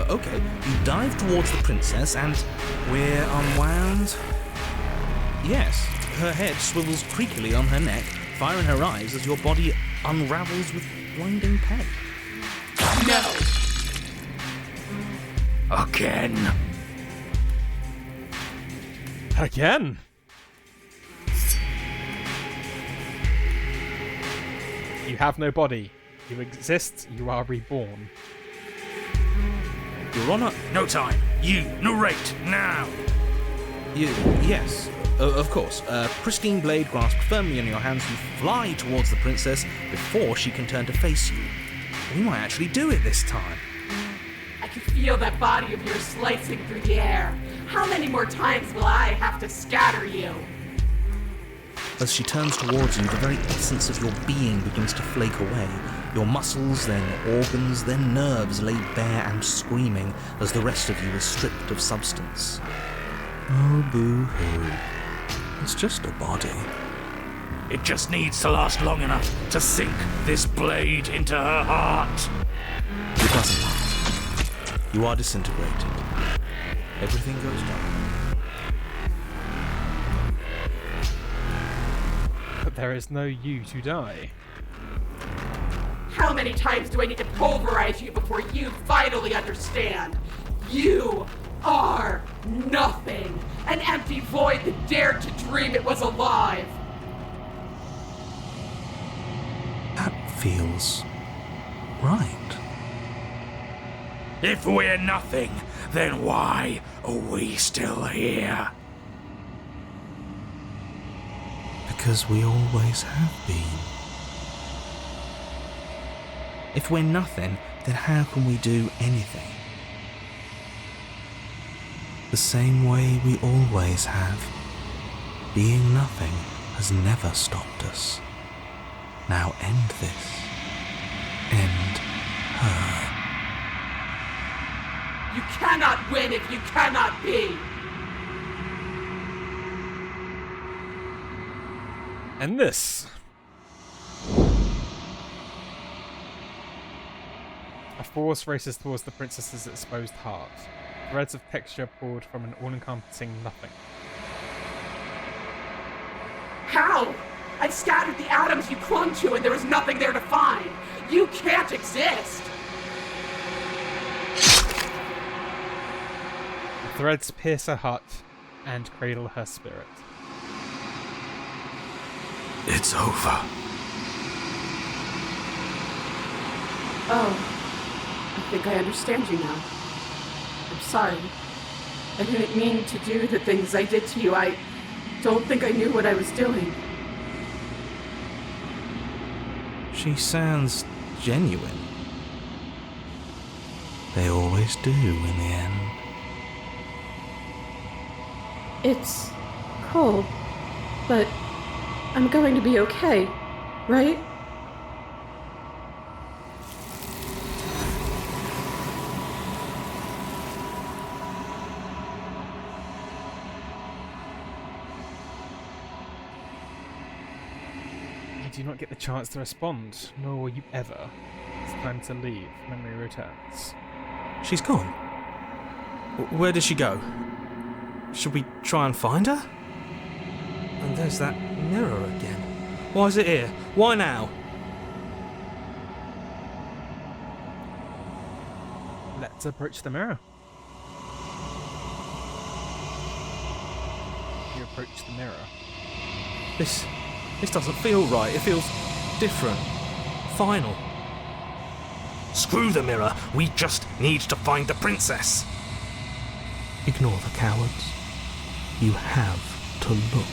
Speaker 2: Okay, you dive towards the princess and we're unwound. Yes, her head swivels creakily on her neck, fire in her eyes as your body unravels with blinding pain.
Speaker 7: No!
Speaker 9: Again.
Speaker 1: Again? You have no body. You exist, you are reborn.
Speaker 2: Your Honor,
Speaker 9: No time. You, narrate, now.
Speaker 2: yes, of course. Pristine blade grasped firmly in your hands, you fly towards the princess before she can turn to face you. We might actually do it this time.
Speaker 7: I can feel that body of yours slicing through the air. How many more times will I have to scatter you?
Speaker 2: As she turns towards you, the very essence of your being begins to flake away. Your muscles, then organs, then nerves laid bare and screaming as the rest of you is stripped of substance. Oh, boo-hoo. It's just a body.
Speaker 9: It just needs to last long enough to sink this blade into her heart.
Speaker 2: It doesn't last. You are disintegrated. Everything goes dark.
Speaker 1: But there is no you to die.
Speaker 7: How many times do I need to pulverize you before you finally understand? You are nothing. An empty void that dared to dream it was alive.
Speaker 2: That feels right.
Speaker 9: If we're nothing, then why are we still here?
Speaker 2: Because we always have been. If we're nothing, then how can we do anything? The same way we always have. Being nothing has never stopped us. Now end this. End her.
Speaker 7: You cannot win if you cannot be.
Speaker 1: And this. A force races towards the princess's exposed heart. Threads of texture poured from an all-encompassing nothing.
Speaker 7: How? I've scattered the atoms you clung to and there was nothing there to find. You can't exist.
Speaker 1: The threads pierce her heart and cradle her spirit.
Speaker 9: It's over.
Speaker 7: Oh, I think I understand you now. I'm sorry. I didn't mean to do the things I did to you. I don't think I knew what I was doing.
Speaker 2: She sounds genuine. They always do in the end.
Speaker 6: It's cold, but I'm going to be okay, right?
Speaker 1: You do not get the chance to respond, nor will you ever. It's time to leave. Memory returns.
Speaker 2: She's gone. Where did she go? Should we try and find her? And there's that mirror again. Why is it here? Why now?
Speaker 1: Let's approach the mirror. You approach the mirror.
Speaker 2: This doesn't feel right. It feels different. Final.
Speaker 9: Screw the mirror. We just need to find the princess.
Speaker 2: Ignore the cowards. You have to look.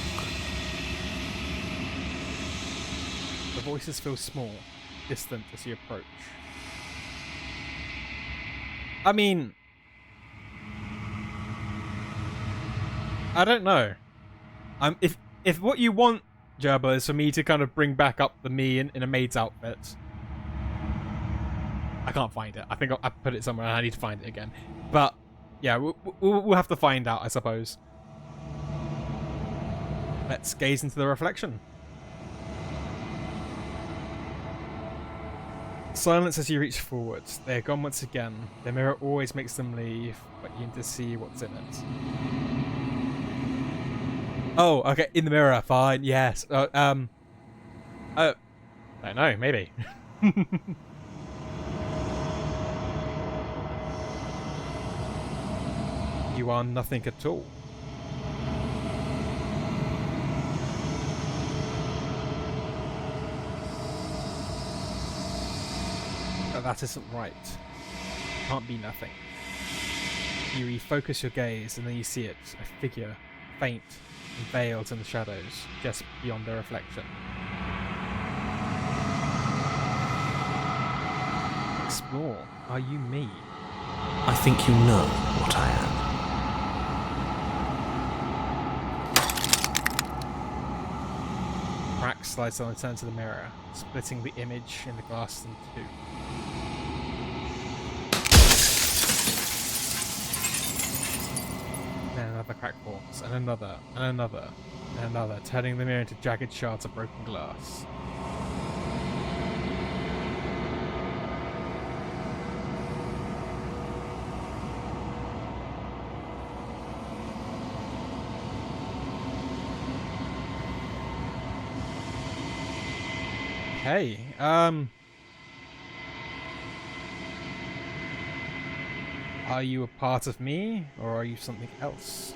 Speaker 1: The voices feel small, distant as you approach. I mean, I don't know. If what you want, Gerber, is for me to kind of bring back up the me in a maid's outfit, I can't find it. I think I put it somewhere and I need to find it again. But yeah, we'll have to find out, I suppose. Let's gaze into the reflection. Silence as you reach forward. They're gone once again. The mirror always makes them leave, but you need to see what's in it. Oh, okay, in the mirror, fine, yes. I don't know, maybe. You are nothing at all. But that isn't right. Can't be nothing. You refocus your gaze and then you see it, a figure, faint and veiled in the shadows, just beyond the reflection. Explore. Are you me?
Speaker 2: I think you know what I am.
Speaker 1: Crack slides on and turns to the mirror, splitting the image in the glass in two. Then another crack forms, and another, and another, and another, turning the mirror into jagged shards of broken glass. Okay, are you a part of me, or are you something else?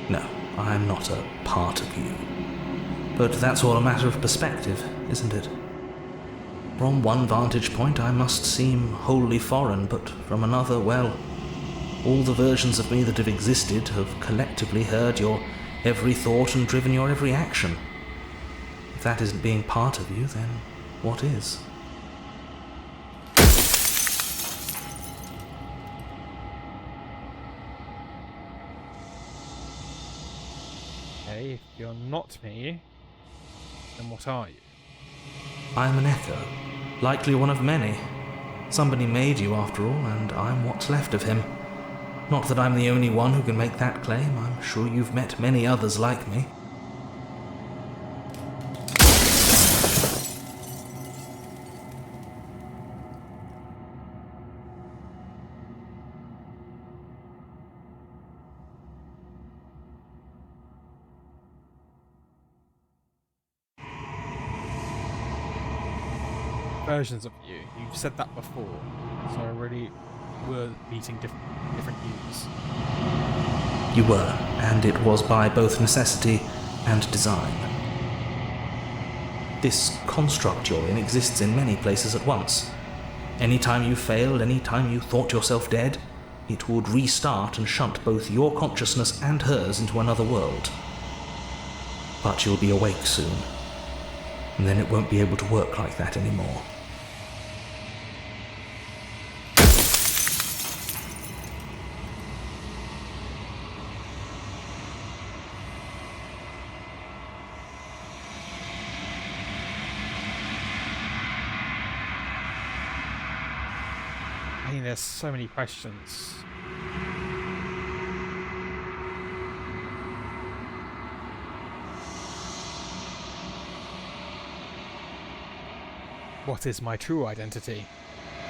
Speaker 2: No, I am not a part of you. But that's all a matter of perspective, isn't it? From one vantage point I must seem wholly foreign, but from another, well, all the versions of me that have existed have collectively heard your every thought and driven your every action. If that isn't being part of you, then what is?
Speaker 1: Okay, if you're not me, then what are you?
Speaker 2: I'm an echo, likely one of many. Somebody made you after all, and I'm what's left of him. Not that I'm the only one who can make that claim. I'm sure you've met many others like me.
Speaker 1: Versions of you. You've said that before, so I really were meeting different yous.
Speaker 2: You were, and it was by both necessity and design. This construct you're in exists in many places at once. Anytime you failed, anytime you thought yourself dead, it would restart and shunt both your consciousness and hers into another world. But you'll be awake soon, and then it won't be able to work like that anymore.
Speaker 1: I mean, there's so many questions. What is my true identity?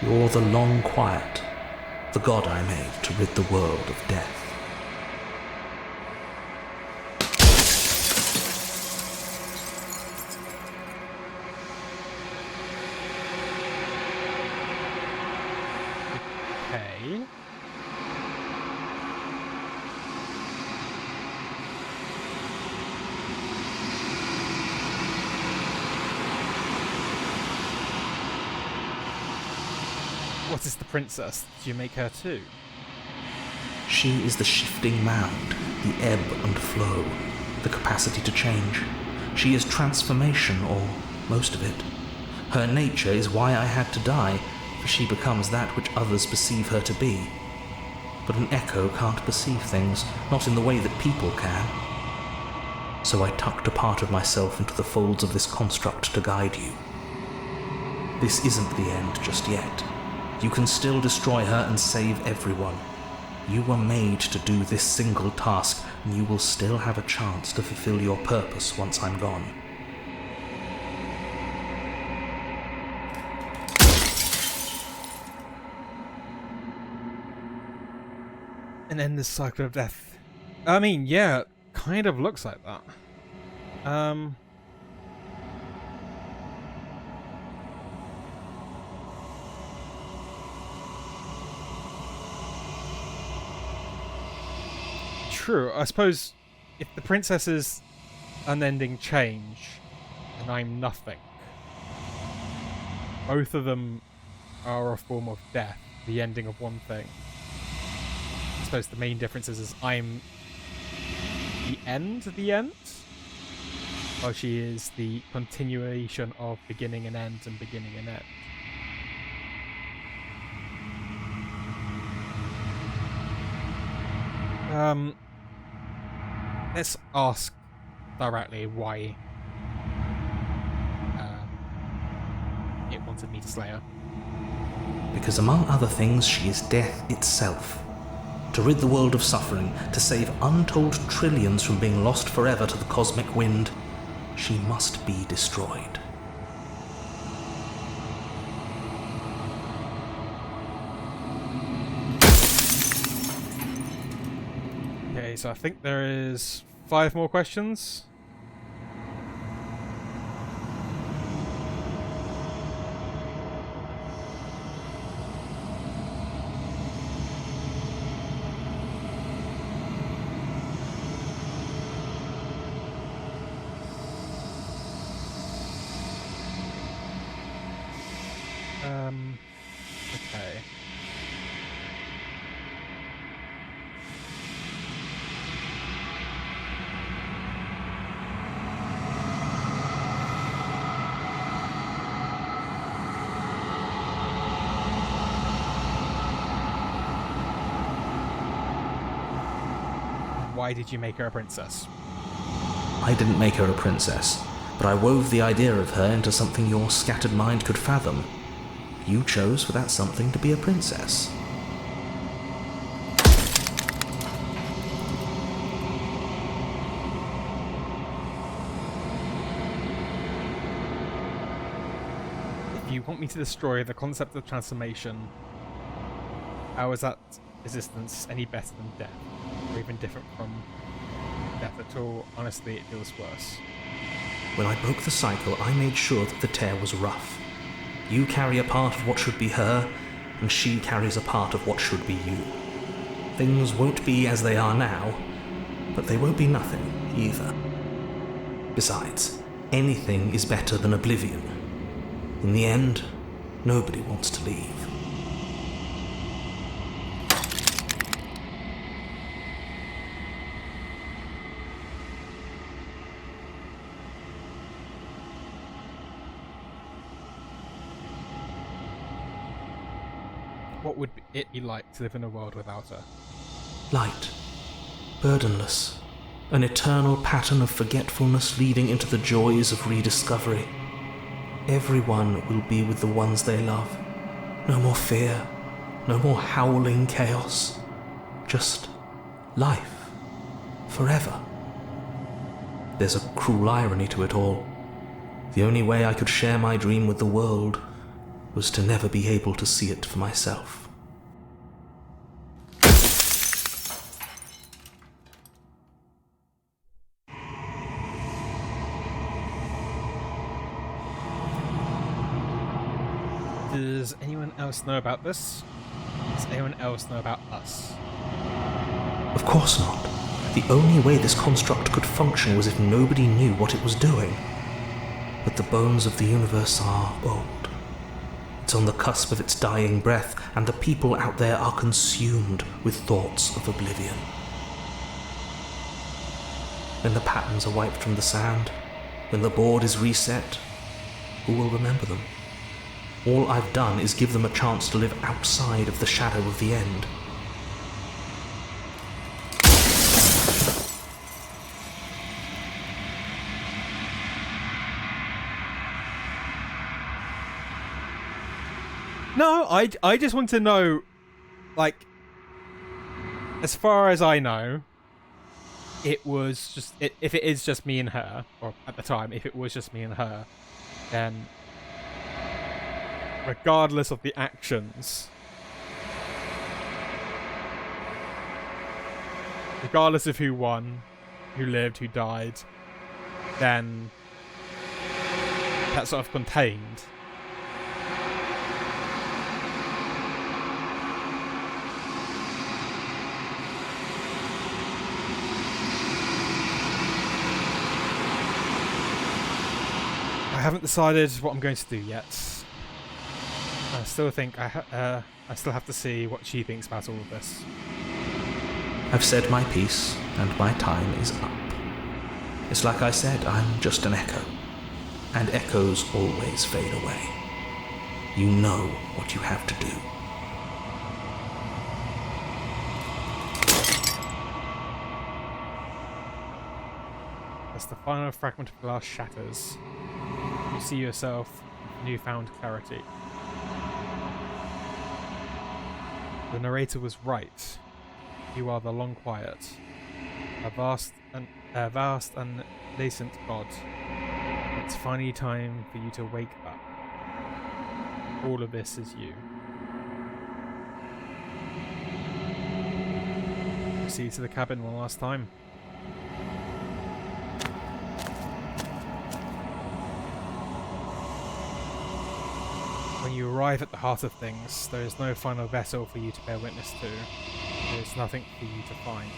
Speaker 2: You're the Long Quiet, the god I made to rid the world of death.
Speaker 1: Okay. What is the princess? Did you make her too?
Speaker 2: She is the shifting mound, the ebb and flow, the capacity to change. She is transformation, or most of it. Her nature is why I had to die, for she becomes that which others perceive her to be. But an echo can't perceive things, not in the way that people can. So I tucked a part of myself into the folds of this construct to guide you. This isn't the end just yet. You can still destroy her and save everyone. You were made to do this single task, and you will still have a chance to fulfill your purpose once I'm gone.
Speaker 1: And end this cycle of death. I mean, yeah, it kind of looks like that. True. I suppose if the princess is unending change and I'm nothing, both of them are a form of death, the ending of one thing. I suppose the main difference is I'm the end of the end, while she is the continuation of beginning and end and beginning and end. Let's ask directly why it wanted me to slay her.
Speaker 2: Because among other things, she is death itself. To rid the world of suffering, to save untold trillions from being lost forever to the cosmic wind, she must be destroyed.
Speaker 1: Okay, so I think there is 5 more questions. Okay. Why did you make her a princess?
Speaker 2: I didn't make her a princess, but I wove the idea of her into something your scattered mind could fathom. You chose for that something to be a princess.
Speaker 1: If you want me to destroy the concept of transformation, how is that existence any better than death? Or even different from death at all? Honestly, it feels worse.
Speaker 2: When I broke the cycle, I made sure that the tear was rough. You carry a part of what should be her, and she carries a part of what should be you. Things won't be as they are now, but they won't be nothing either. Besides, anything is better than oblivion. In the end, Nobody wants to leave.
Speaker 1: What would it be like to live in a world without her?
Speaker 2: Light, burdenless, an eternal pattern of forgetfulness leading into the joys of rediscovery. Everyone will be with the ones they love. No more fear, no more howling chaos. Just life, forever. There's a cruel irony to it all. The only way I could share my dream with the world was to never be able to see it for myself.
Speaker 1: Does anyone else know about this? Does anyone else know about us?
Speaker 2: Of course not. The only way this construct could function was if nobody knew what it was doing. But the bones of the universe are old. It's on the cusp of its dying breath, and the people out there are consumed with thoughts of oblivion. When the patterns are wiped from the sand, when the board is reset, who will remember them? All I've done is give them a chance to live outside of the shadow of the end.
Speaker 1: No, I just want to know, like, as far as I know, it was just, if it is just me and her, or at the time, if it was just me and her, then regardless of the actions, regardless of who won, who lived, who died, then that's sort of contained. I haven't decided what I'm going to do yet. I still think I still have to see what she thinks about all of this.
Speaker 2: I've said my piece, and my time is up. It's like I said, I'm just an echo. And echoes always fade away. You know what you have to do.
Speaker 1: As the final fragment of glass shatters, you see yourself with newfound clarity. The narrator was right. You are the Long Quiet, a vast and nascent god. It's finally time for you to wake up. All of this is you. Proceed to the cabin one last time. When you arrive at the heart of things, there is no final vessel for you to bear witness to. There is nothing for you to find.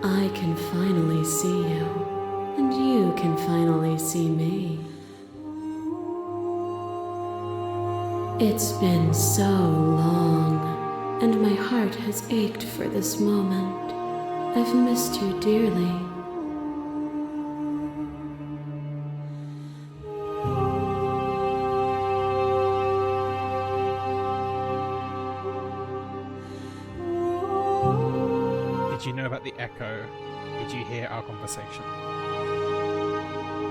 Speaker 5: I can finally see you. And you can finally see me. It's been so long, and my heart has ached for this moment. I've missed you dearly.
Speaker 1: Did you know about the echo? Did you hear our conversation?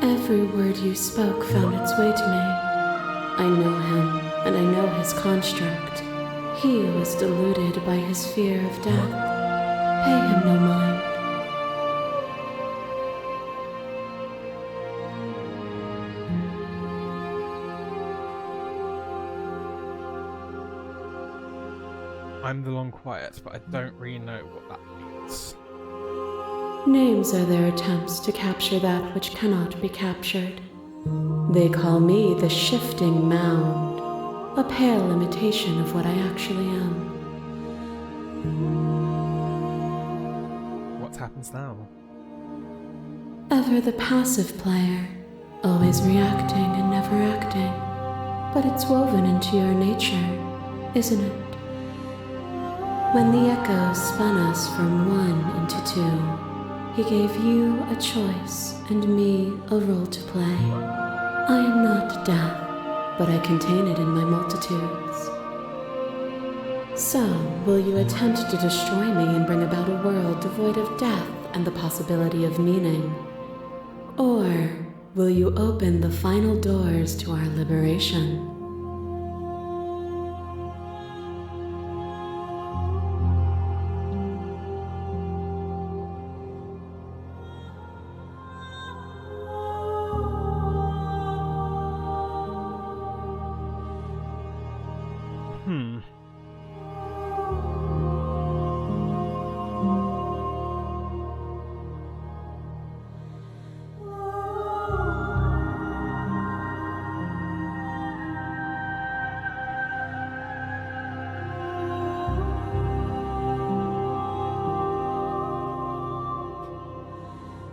Speaker 5: Every word you spoke found its way to me. I know him, and I know his construct. He was deluded by his fear of death. Pay him no mind.
Speaker 1: I'm the Long Quiet, but I don't really know what that means.
Speaker 5: Names are their attempts to capture that which cannot be captured. They call me the shifting mound, a pale imitation of what I actually am.
Speaker 1: What happens now?
Speaker 5: Ever the passive player, always reacting and never acting. But it's woven into your nature, isn't it? When the echo spun us from one into two, he gave you a choice and me a role to play. I am not death, but I contain it in my multitudes. So, will you attempt to destroy me and bring about a world devoid of death and the possibility of meaning? Or will you open the final doors to our liberation?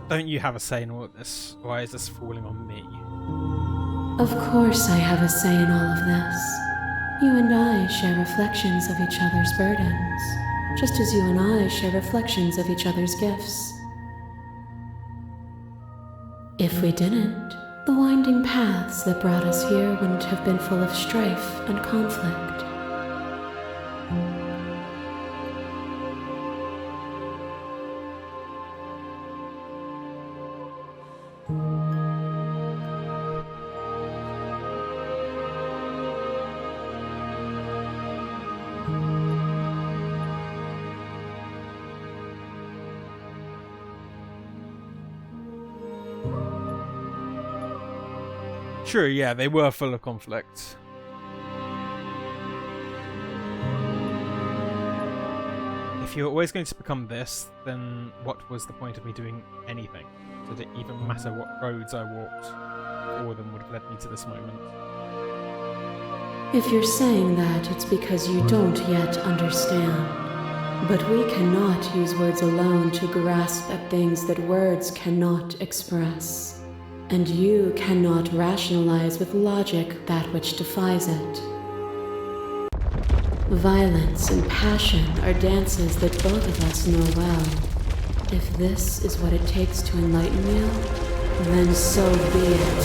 Speaker 1: Don't you have a say in all of this? Why is this falling on me?
Speaker 5: Of course I have a say in all of this. You and I share reflections of each other's burdens, just as you and I share reflections of each other's gifts. If we didn't, the winding paths that brought us here wouldn't have been full of strife and conflict.
Speaker 1: True, yeah, they were full of conflict. If you were always going to become this, then what was the point of me doing anything? Did it even matter what roads I walked? All of them would have led me to this moment.
Speaker 5: If you're saying that, it's because you don't yet understand. But we cannot use words alone to grasp at things that words cannot express. And you cannot rationalize with logic that which defies it. Violence and passion are dances that both of us know well. If this is what it takes to enlighten you, then so be it.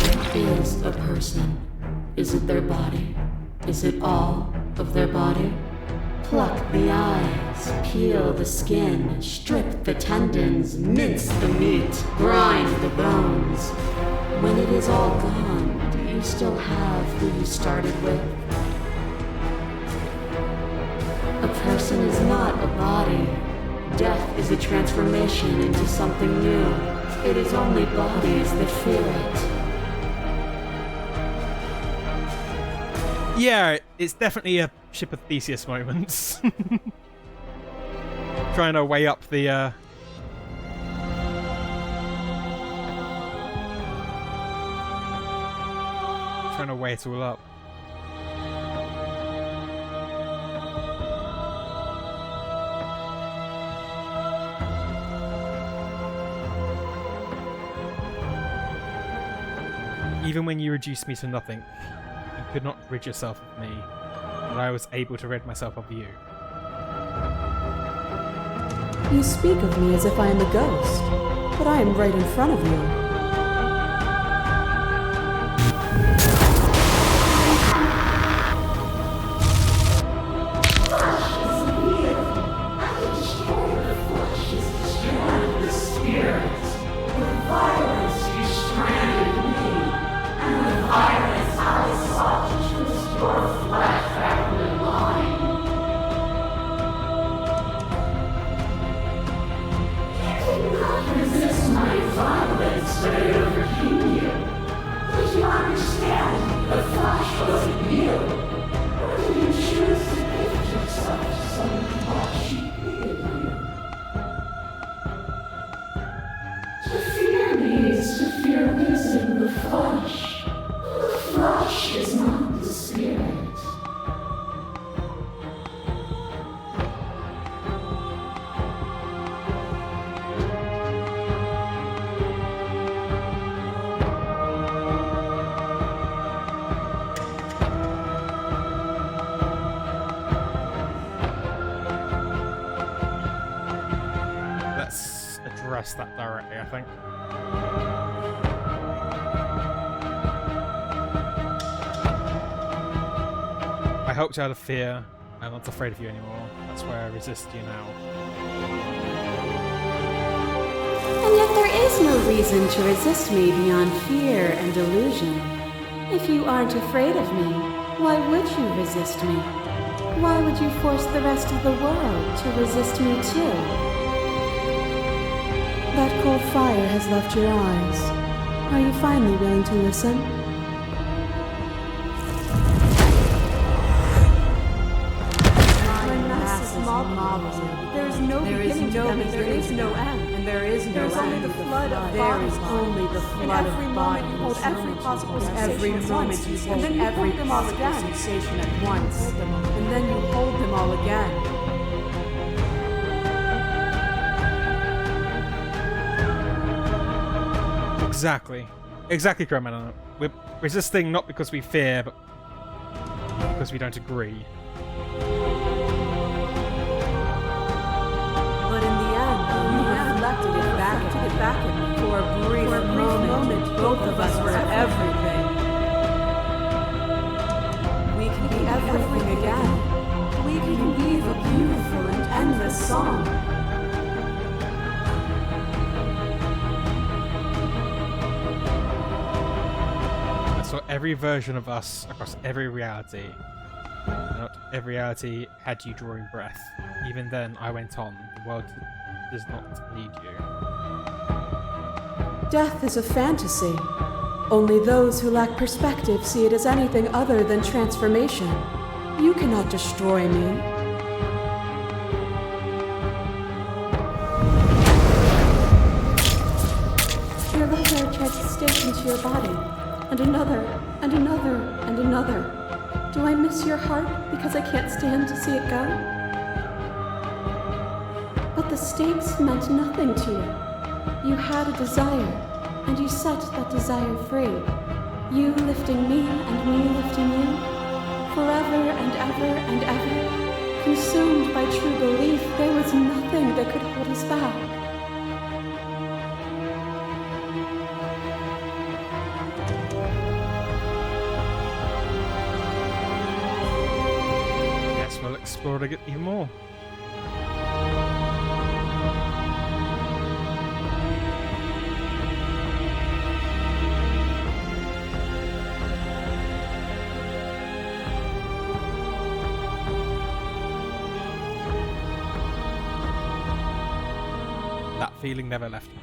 Speaker 3: What is a person? Is it their body? Is it all of their body? Pluck the eyes, peel the skin, strip the tendons, mince the meat, grind the bones. When it is all gone, do you still have who you started with? A person is not a body. Death is a transformation into something new. It is only bodies that feel it.
Speaker 1: Yeah, it's definitely a Ship of Theseus moment. Trying to weigh up the trying to weigh it all up. Even when you reduced me to nothing, you could not rid yourself of me, but I was able to rid myself of you.
Speaker 6: You speak of me as if I am a ghost, but I am right in front of you.
Speaker 1: press that directly, I think. I hoped out of fear. I'm not afraid of you anymore. That's why I resist you now.
Speaker 5: And yet there is no reason to resist me beyond fear and delusion. If you aren't afraid of me, why would you resist me? Why would you force the rest of the world to resist me too?
Speaker 7: That cold fire has left your eyes. Are you finally willing to listen?
Speaker 6: There is no beginning to them, and there is no end. And there is no end. Only the flood of bodies. Only the flood of bodies. You hold every possible sensation at once, and then every possible sensation at once, and then you hold them all again.
Speaker 1: Exactly, Grandma. We're resisting not because we fear, but because we don't agree.
Speaker 6: Reflected it back at me. For a brief moment, both of us were everything. We can be everything again. We can weave a beautiful and endless song.
Speaker 1: I saw every version of us across every reality. Not every reality had you drawing breath. Even then, I went on. The world does not need you.
Speaker 7: Death is a fantasy. Only those who lack perspective see it as anything other than transformation. You cannot destroy me.
Speaker 5: Your letter tried to stake into your body, and another, and another, and another. Do I miss your heart because I can't stand to see it go? But the stakes meant nothing to you. You had a desire, and you set that desire free. You lifting me and me lifting you, forever and ever and ever. Consumed by true belief, there was nothing that could hold us back.
Speaker 1: Guess we'll explore it even more. Feeling never left me.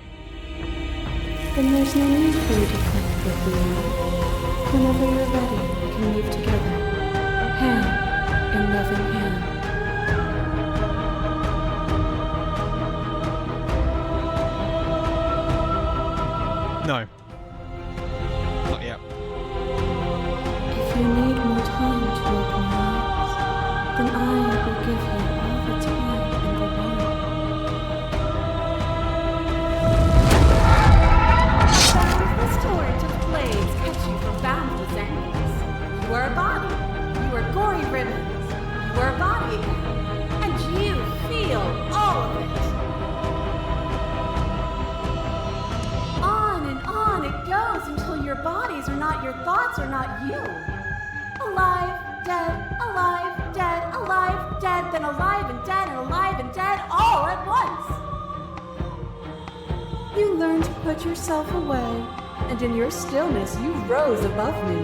Speaker 5: Then there's no need for you to fight with me. Whenever you're ready, we can move together, hand in loving hand.
Speaker 1: No. Not yet.
Speaker 5: If you need more time to open your eyes, then I will give you all the time in the world.
Speaker 6: You are a body. You are gory ribbons. You are a body again. And you feel all of it. On it goes until your bodies are not your thoughts, are not you. Alive, dead, then alive and dead, all at once. You learn to put yourself away, and in your stillness you rose above me.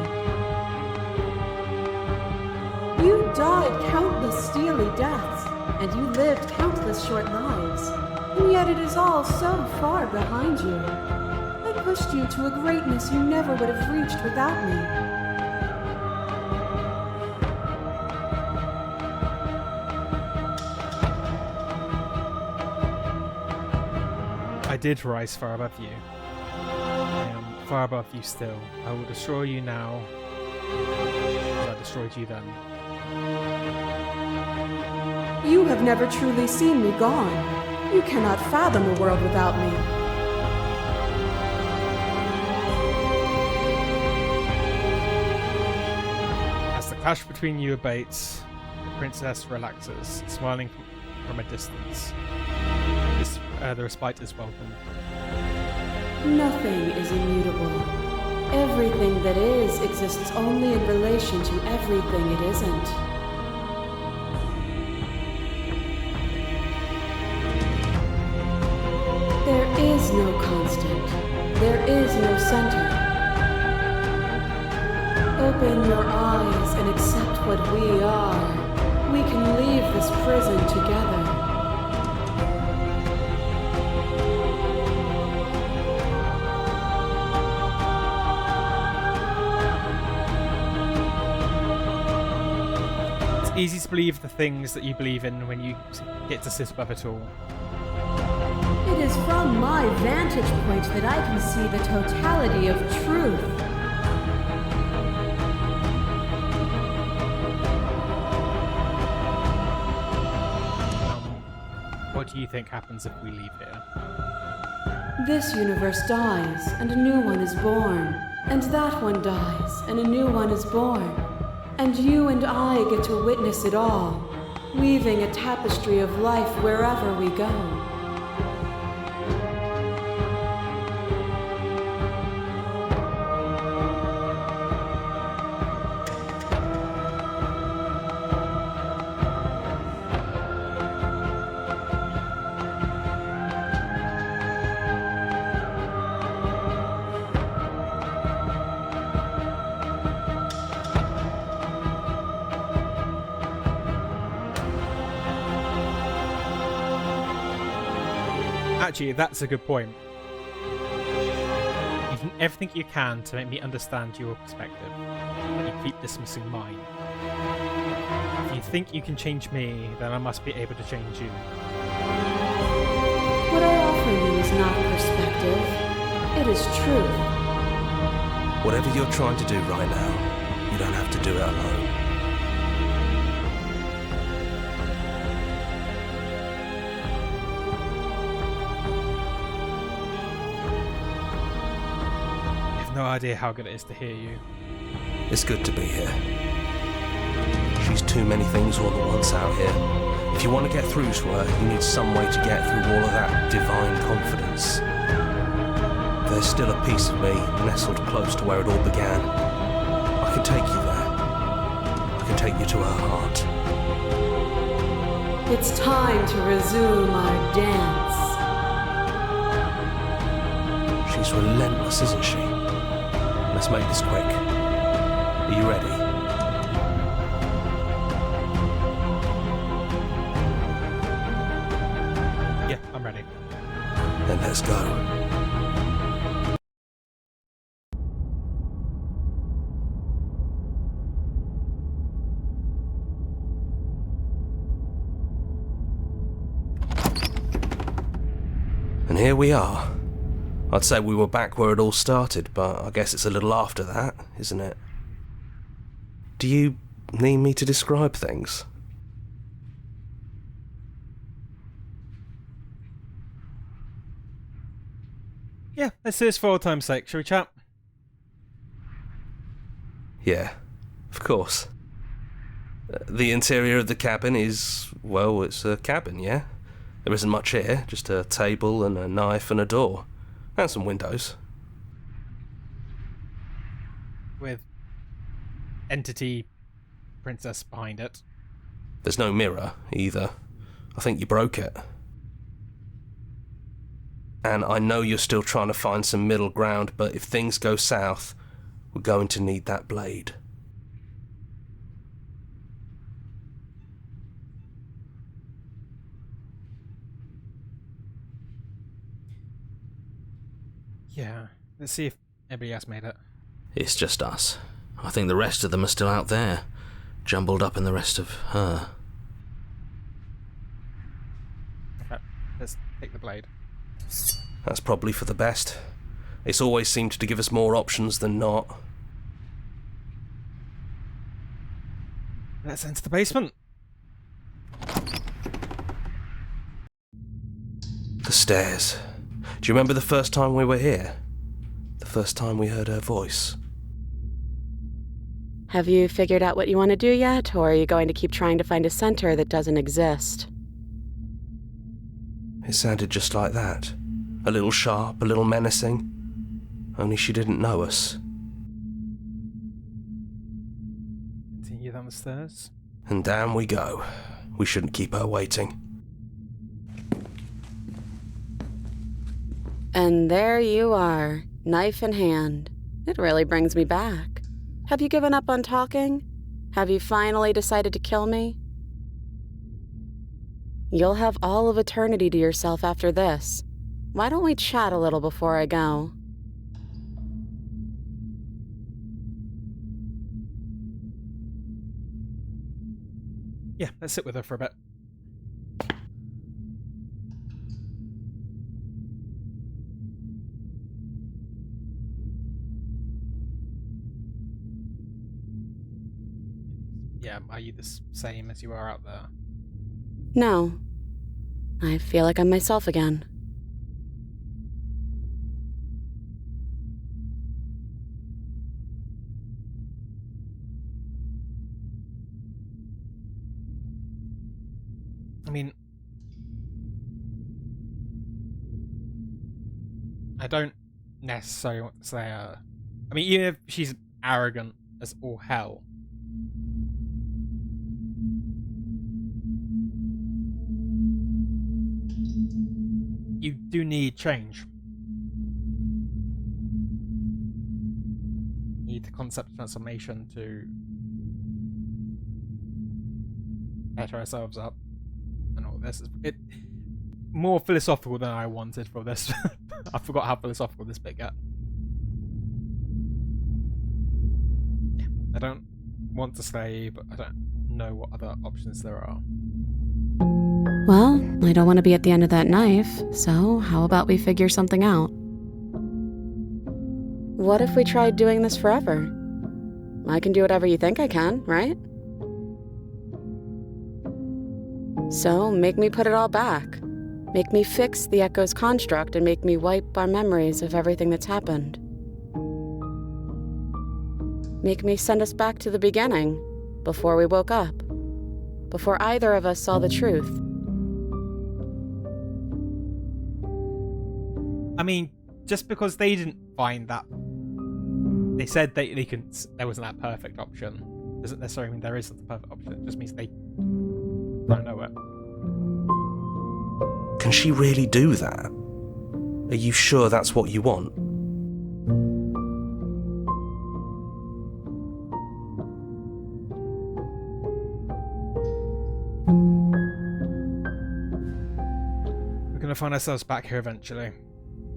Speaker 6: You died countless steely deaths, and you lived countless short lives, and yet it is all so far behind you. I pushed you to a greatness you never would have reached without me.
Speaker 1: I did rise far above you. I am far above you still. I will destroy you now, as I destroyed you then.
Speaker 7: You have never truly seen me gone. You cannot fathom a world without me.
Speaker 1: As the clash between you abates, the princess relaxes, smiling from a distance. The respite is welcome.
Speaker 5: Nothing is immutable. Everything that is exists only in relation to everything it isn't. There is no constant. There is no center. Open your eyes and accept what we are. We can leave this prison together.
Speaker 1: It's easy to believe the things that you believe in when you get to sit above it all.
Speaker 5: It is from my vantage point that I can see the totality of truth.
Speaker 1: What do you think happens if we leave here?
Speaker 5: This universe dies, and a new one is born. And that one dies, and a new one is born. And you and I get to witness it all, weaving a tapestry of life wherever we go.
Speaker 1: Actually, that's a good point. You've done everything you can to make me understand your perspective, but you keep dismissing mine. If you think you can change me, then I must be able to change you.
Speaker 5: What I offer you is not perspective. It is truth.
Speaker 10: Whatever you're trying to do right now, you don't have to do it alone.
Speaker 1: No idea how good it is to hear you.
Speaker 10: It's good to be here. She's too many things all at once out here. If you want to get through to her, you need some way to get through all of that divine confidence. There's still a piece of me nestled close to where it all began. I can take you there. I can take you to her heart.
Speaker 5: It's time to resume our dance.
Speaker 10: She's relentless, isn't she? Let's make this quick. Are you ready?
Speaker 1: Yeah, I'm ready.
Speaker 10: Then let's go. And here we are. I'd say we were back where it all started, but I guess it's a little after that, isn't it? Do you need me to describe things?
Speaker 1: Yeah, let's do this for old time's sake, shall we, chat?
Speaker 10: Yeah, of course. The interior of the cabin is, well, it's a cabin, yeah? There isn't much here, just a table and a knife and a door. And some windows.
Speaker 1: With entity princess behind it.
Speaker 10: There's no mirror, either. I think you broke it. And I know you're still trying to find some middle ground, but if things go south, we're going to need that blade.
Speaker 1: Yeah, let's see if everybody else made it.
Speaker 2: It's just us. I think the rest of them are still out there, jumbled up in the rest of her.
Speaker 1: Okay, let's take the blade.
Speaker 10: That's probably for the best. It's always seemed to give us more options than not.
Speaker 1: Let's enter the basement.
Speaker 10: The stairs. Do you remember the first time we were here? The first time we heard her voice?
Speaker 6: Have you figured out what you want to do yet, or are you going to keep trying to find a center that doesn't exist?
Speaker 10: It sounded just like that. A little sharp, a little menacing. Only she didn't know us.
Speaker 1: Continue down the stairs.
Speaker 10: And down we go. We shouldn't keep her waiting.
Speaker 6: And there you are, knife in hand. It really brings me back. Have you given up on talking? Have you finally decided to kill me? You'll have all of eternity to yourself after this. Why don't we chat a little before I go?
Speaker 1: Yeah, let's sit with her for a bit. Yeah, are you the same as you are out there?
Speaker 6: No. I feel like I'm myself again.
Speaker 1: I mean, I don't necessarily want to say I mean, even if she's arrogant as all hell, you do need change. You need the concept of transformation to better ourselves up. And all this is more philosophical than I wanted for this. I forgot how philosophical this bit got. Yeah, I don't want to stay, but I don't know what other options there are.
Speaker 6: Well, I don't want to be at the end of that knife, so how about we figure something out? What if we tried doing this forever? I can do whatever you think I can, right? So, make me put it all back. Make me fix the Echo's construct and make me wipe our memories of everything that's happened. Make me send us back to the beginning, before we woke up. Before either of us saw the truth.
Speaker 1: I mean, just because they didn't find that, they said they there wasn't that perfect option, doesn't necessarily mean there isn't the perfect option. It just means they don't know it.
Speaker 10: Can she really do that? Are you sure that's what you want?
Speaker 1: We're going to find ourselves back here eventually.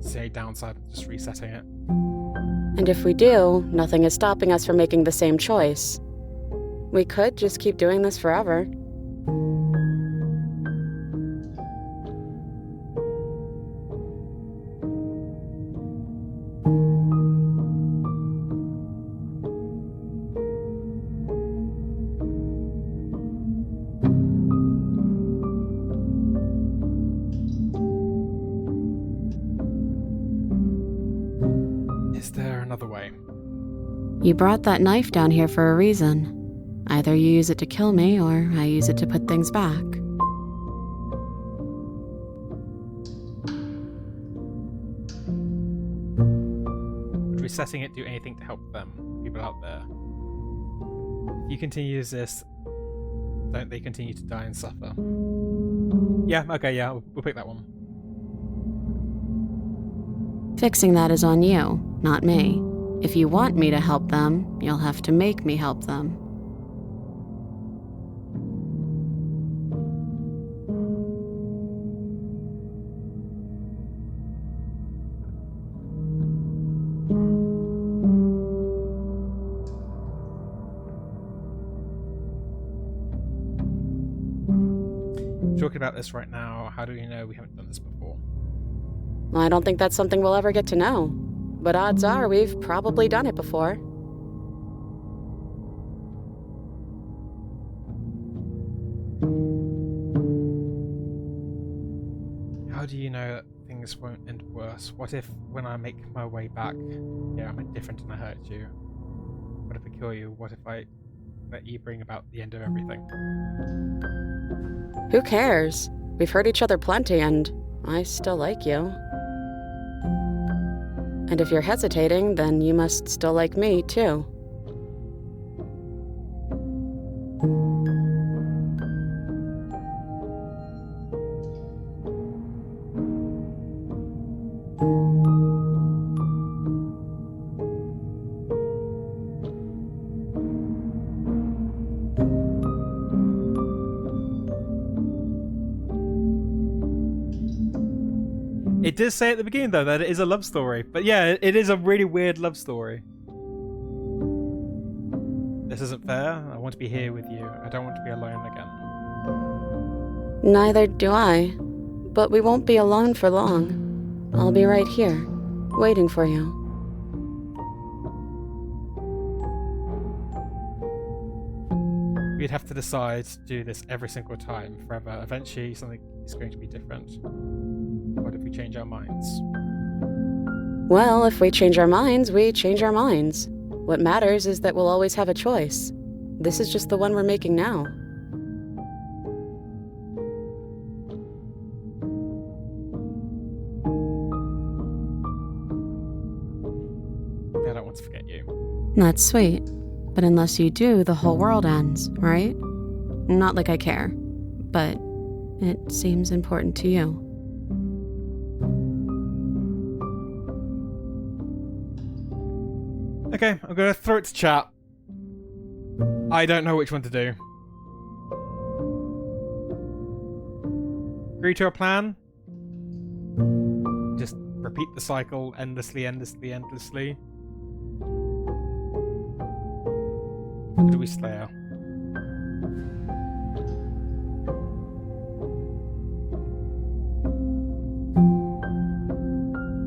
Speaker 1: See a downside of just resetting it.
Speaker 6: And if we do, nothing is stopping us from making the same choice. We could just keep doing this forever.
Speaker 1: Is there another way?
Speaker 6: You brought that knife down here for a reason. Either you use it to kill me, or I use it to put things back.
Speaker 1: Would resetting it do anything to help them, people out there? If you continue to use this, don't they continue to die and suffer? Yeah, okay, yeah, we'll pick that one.
Speaker 6: Fixing that is on you, not me. If you want me to help them, you'll have to make me help them.
Speaker 1: Talking about this right now, how do we know we haven't done this before?
Speaker 6: I don't think that's something we'll ever get to know. But odds are we've probably done it before.
Speaker 1: How do you know that things won't end worse? What if, when I make my way back, yeah, I'm different and I hurt you? What if I kill you? What if I let you bring about the end of everything?
Speaker 6: Who cares? We've hurt each other plenty, and I still like you. And if you're hesitating, then you must still like me, too.
Speaker 1: It does say at the beginning, though, that it is a love story. But yeah, it is a really weird love story. This isn't fair. I want to be here with you. I don't want to be alone again.
Speaker 6: Neither do I. But we won't be alone for long. I'll be right here, waiting for you.
Speaker 1: We'd have to decide to do this every single time forever. Eventually, something is going to be different. What if we change our minds?
Speaker 6: Well, if we change our minds, we change our minds. What matters is that we'll always have a choice. This is just the one we're making now.
Speaker 1: I don't want to forget you.
Speaker 6: That's sweet. But unless you do, the whole world ends, right? Not like I care, but it seems important to you.
Speaker 1: Okay, I'm going to throw it to chat. I don't know which one to do. Agree to a plan? Just repeat the cycle endlessly. Or do we slay her?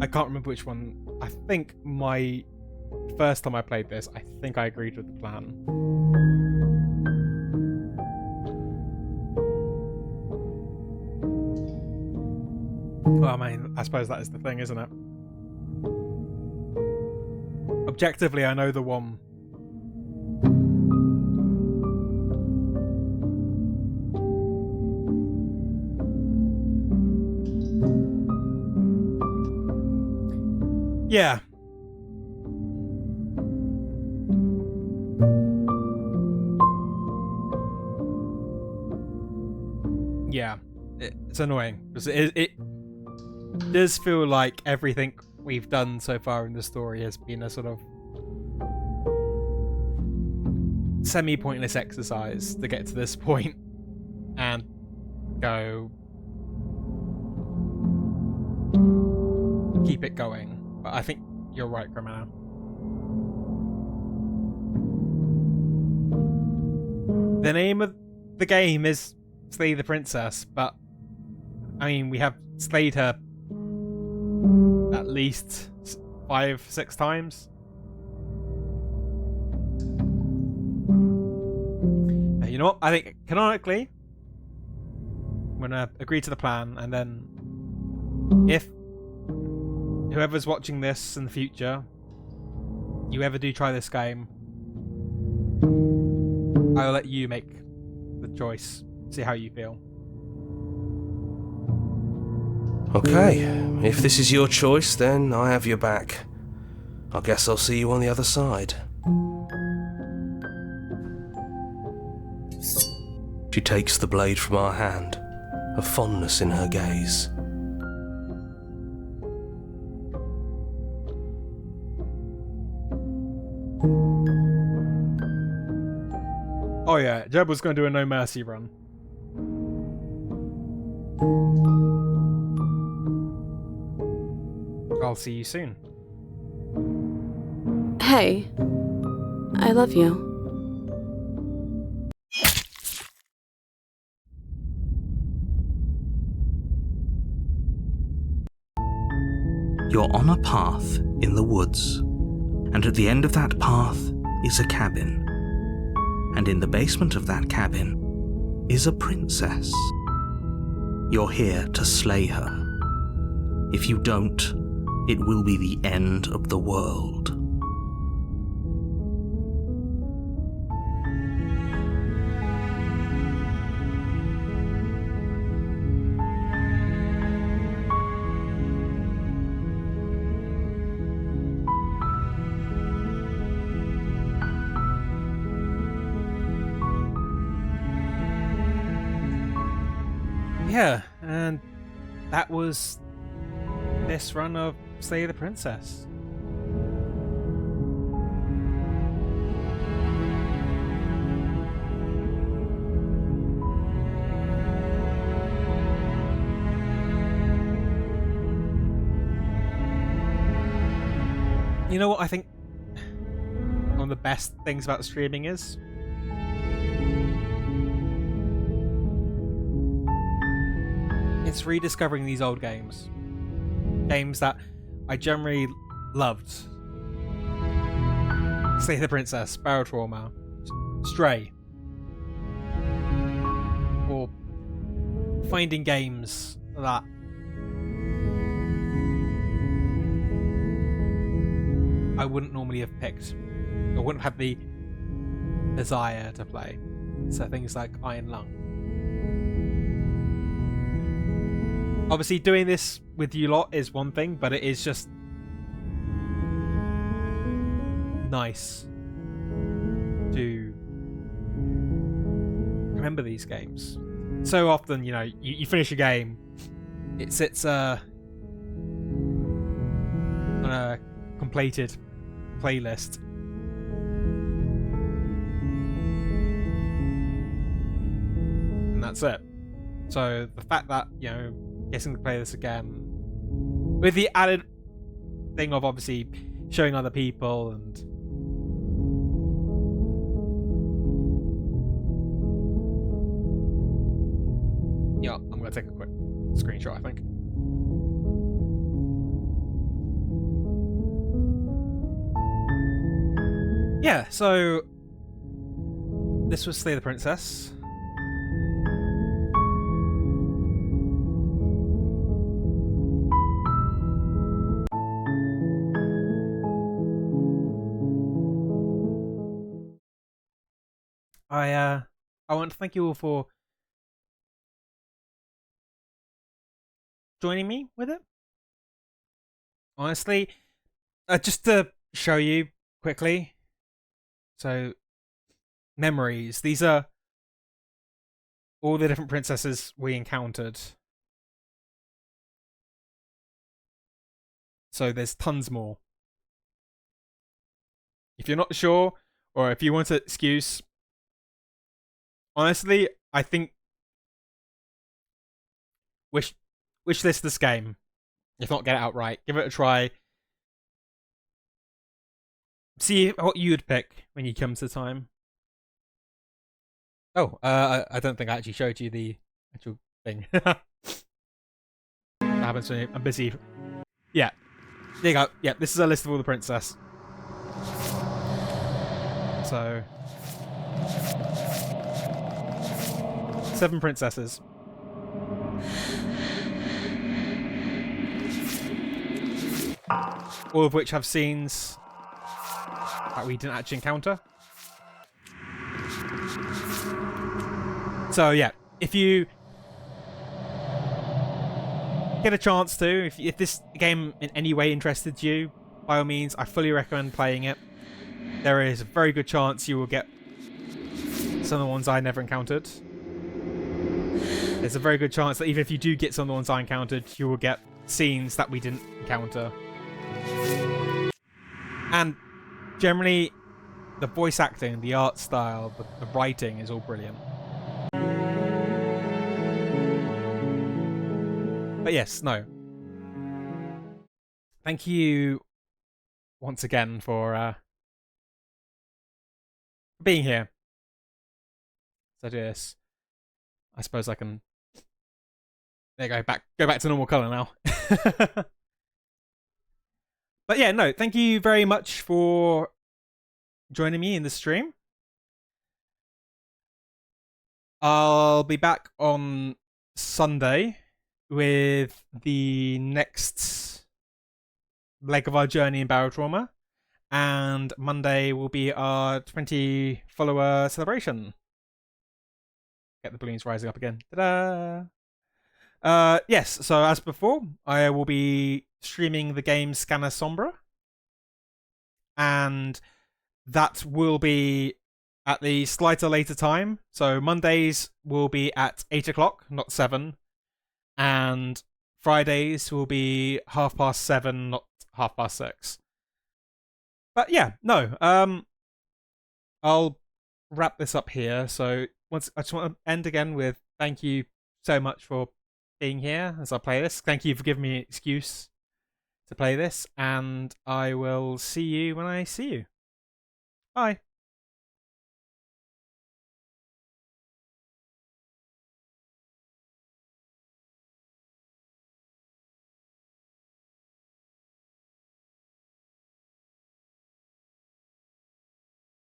Speaker 1: I can't remember which one. I think my first time I played this, I think I agreed with the plan. Well, I mean, I suppose that is the thing, isn't it? Objectively, I know the one. Yeah. Yeah. It's annoying. Because it does feel like everything we've done so far in the story has been a sort of semi-pointless exercise to get to this point and go keep it going. But I think you're right, Criminal. The name of the game is Slay the Princess, but I mean, we have slayed her at least 5-6 times. You know what? I think canonically, I'm gonna agree to the plan, and then if whoever's watching this in the future, you ever do try this game, I'll let you make the choice. See how you feel.
Speaker 10: Okay, if this is your choice, then I have your back. I guess I'll see you on the other side. She takes the blade from our hand, a fondness in her gaze.
Speaker 1: Oh yeah, Jeb was going to do a no mercy run. I'll see you soon.
Speaker 6: Hey, I love you.
Speaker 2: You're on a path in the woods, and at the end of that path is a cabin. And in the basement of that cabin is a princess. You're here to slay her. If you don't, it will be the end of the world.
Speaker 1: Yeah, and that was this run of Slay the Princess. You know what I think one of the best things about streaming is? It's rediscovering these old games. Games that I generally loved. Slay the Princess, Barrel Trauma, Stray. Or finding games that I wouldn't normally have picked. I wouldn't have the desire to play. So things like Iron Lung. Obviously doing this with you lot is one thing, but it is just nice to remember these games. So often, you know, you finish a game, it sits on a completed playlist. And that's it. So the fact that, you know, getting to play this again with the added thing of obviously showing other people and yeah, I'm gonna take a quick screenshot, I think. Yeah, so this was Slay the Princess. I want to thank you all for joining me with it. Honestly, just to show you quickly. So, memories. These are all the different princesses we encountered. So there's tons more. If you're not sure, or if you want an excuse, honestly, I think wishlist this game. If not, get it outright. Give it a try. See what you'd pick when you come to time. Oh, I don't think I actually showed you the actual thing. That happens to me. I'm busy. Yeah. There you go. Yeah, this is a list of all the princess. So 7 princesses. All of which have scenes that we didn't actually encounter. So yeah, if you get a chance to, if this game in any way interested you, by all means, I fully recommend playing it. There is a very good chance you will get some of the ones I never encountered. There's a very good chance that even if you do get some of the ones I encountered, you will get scenes that we didn't encounter. And generally, the voice acting, the art style, the writing is all brilliant. But yes, no. Thank you once again for being here. So do this. I suppose I can. There you go. Go back to normal color now. But yeah, no. Thank you very much for joining me in the stream. I'll be back on Sunday with the next leg of our journey in Barrel Trauma, and Monday will be our 20 follower celebration. Get the balloons rising up again. Ta-da! Yes, so as before, I will be streaming the game Scanner Sombra, and that will be at the slightly later time. So Mondays will be at 8 o'clock, not 7. and Fridays will be 7:30, not 6:30. But yeah, no. I'll wrap this up here. So I just want to end again with thank you so much for being here as I play this. Thank you for giving me an excuse to play this, and I will see you when I see you. Bye.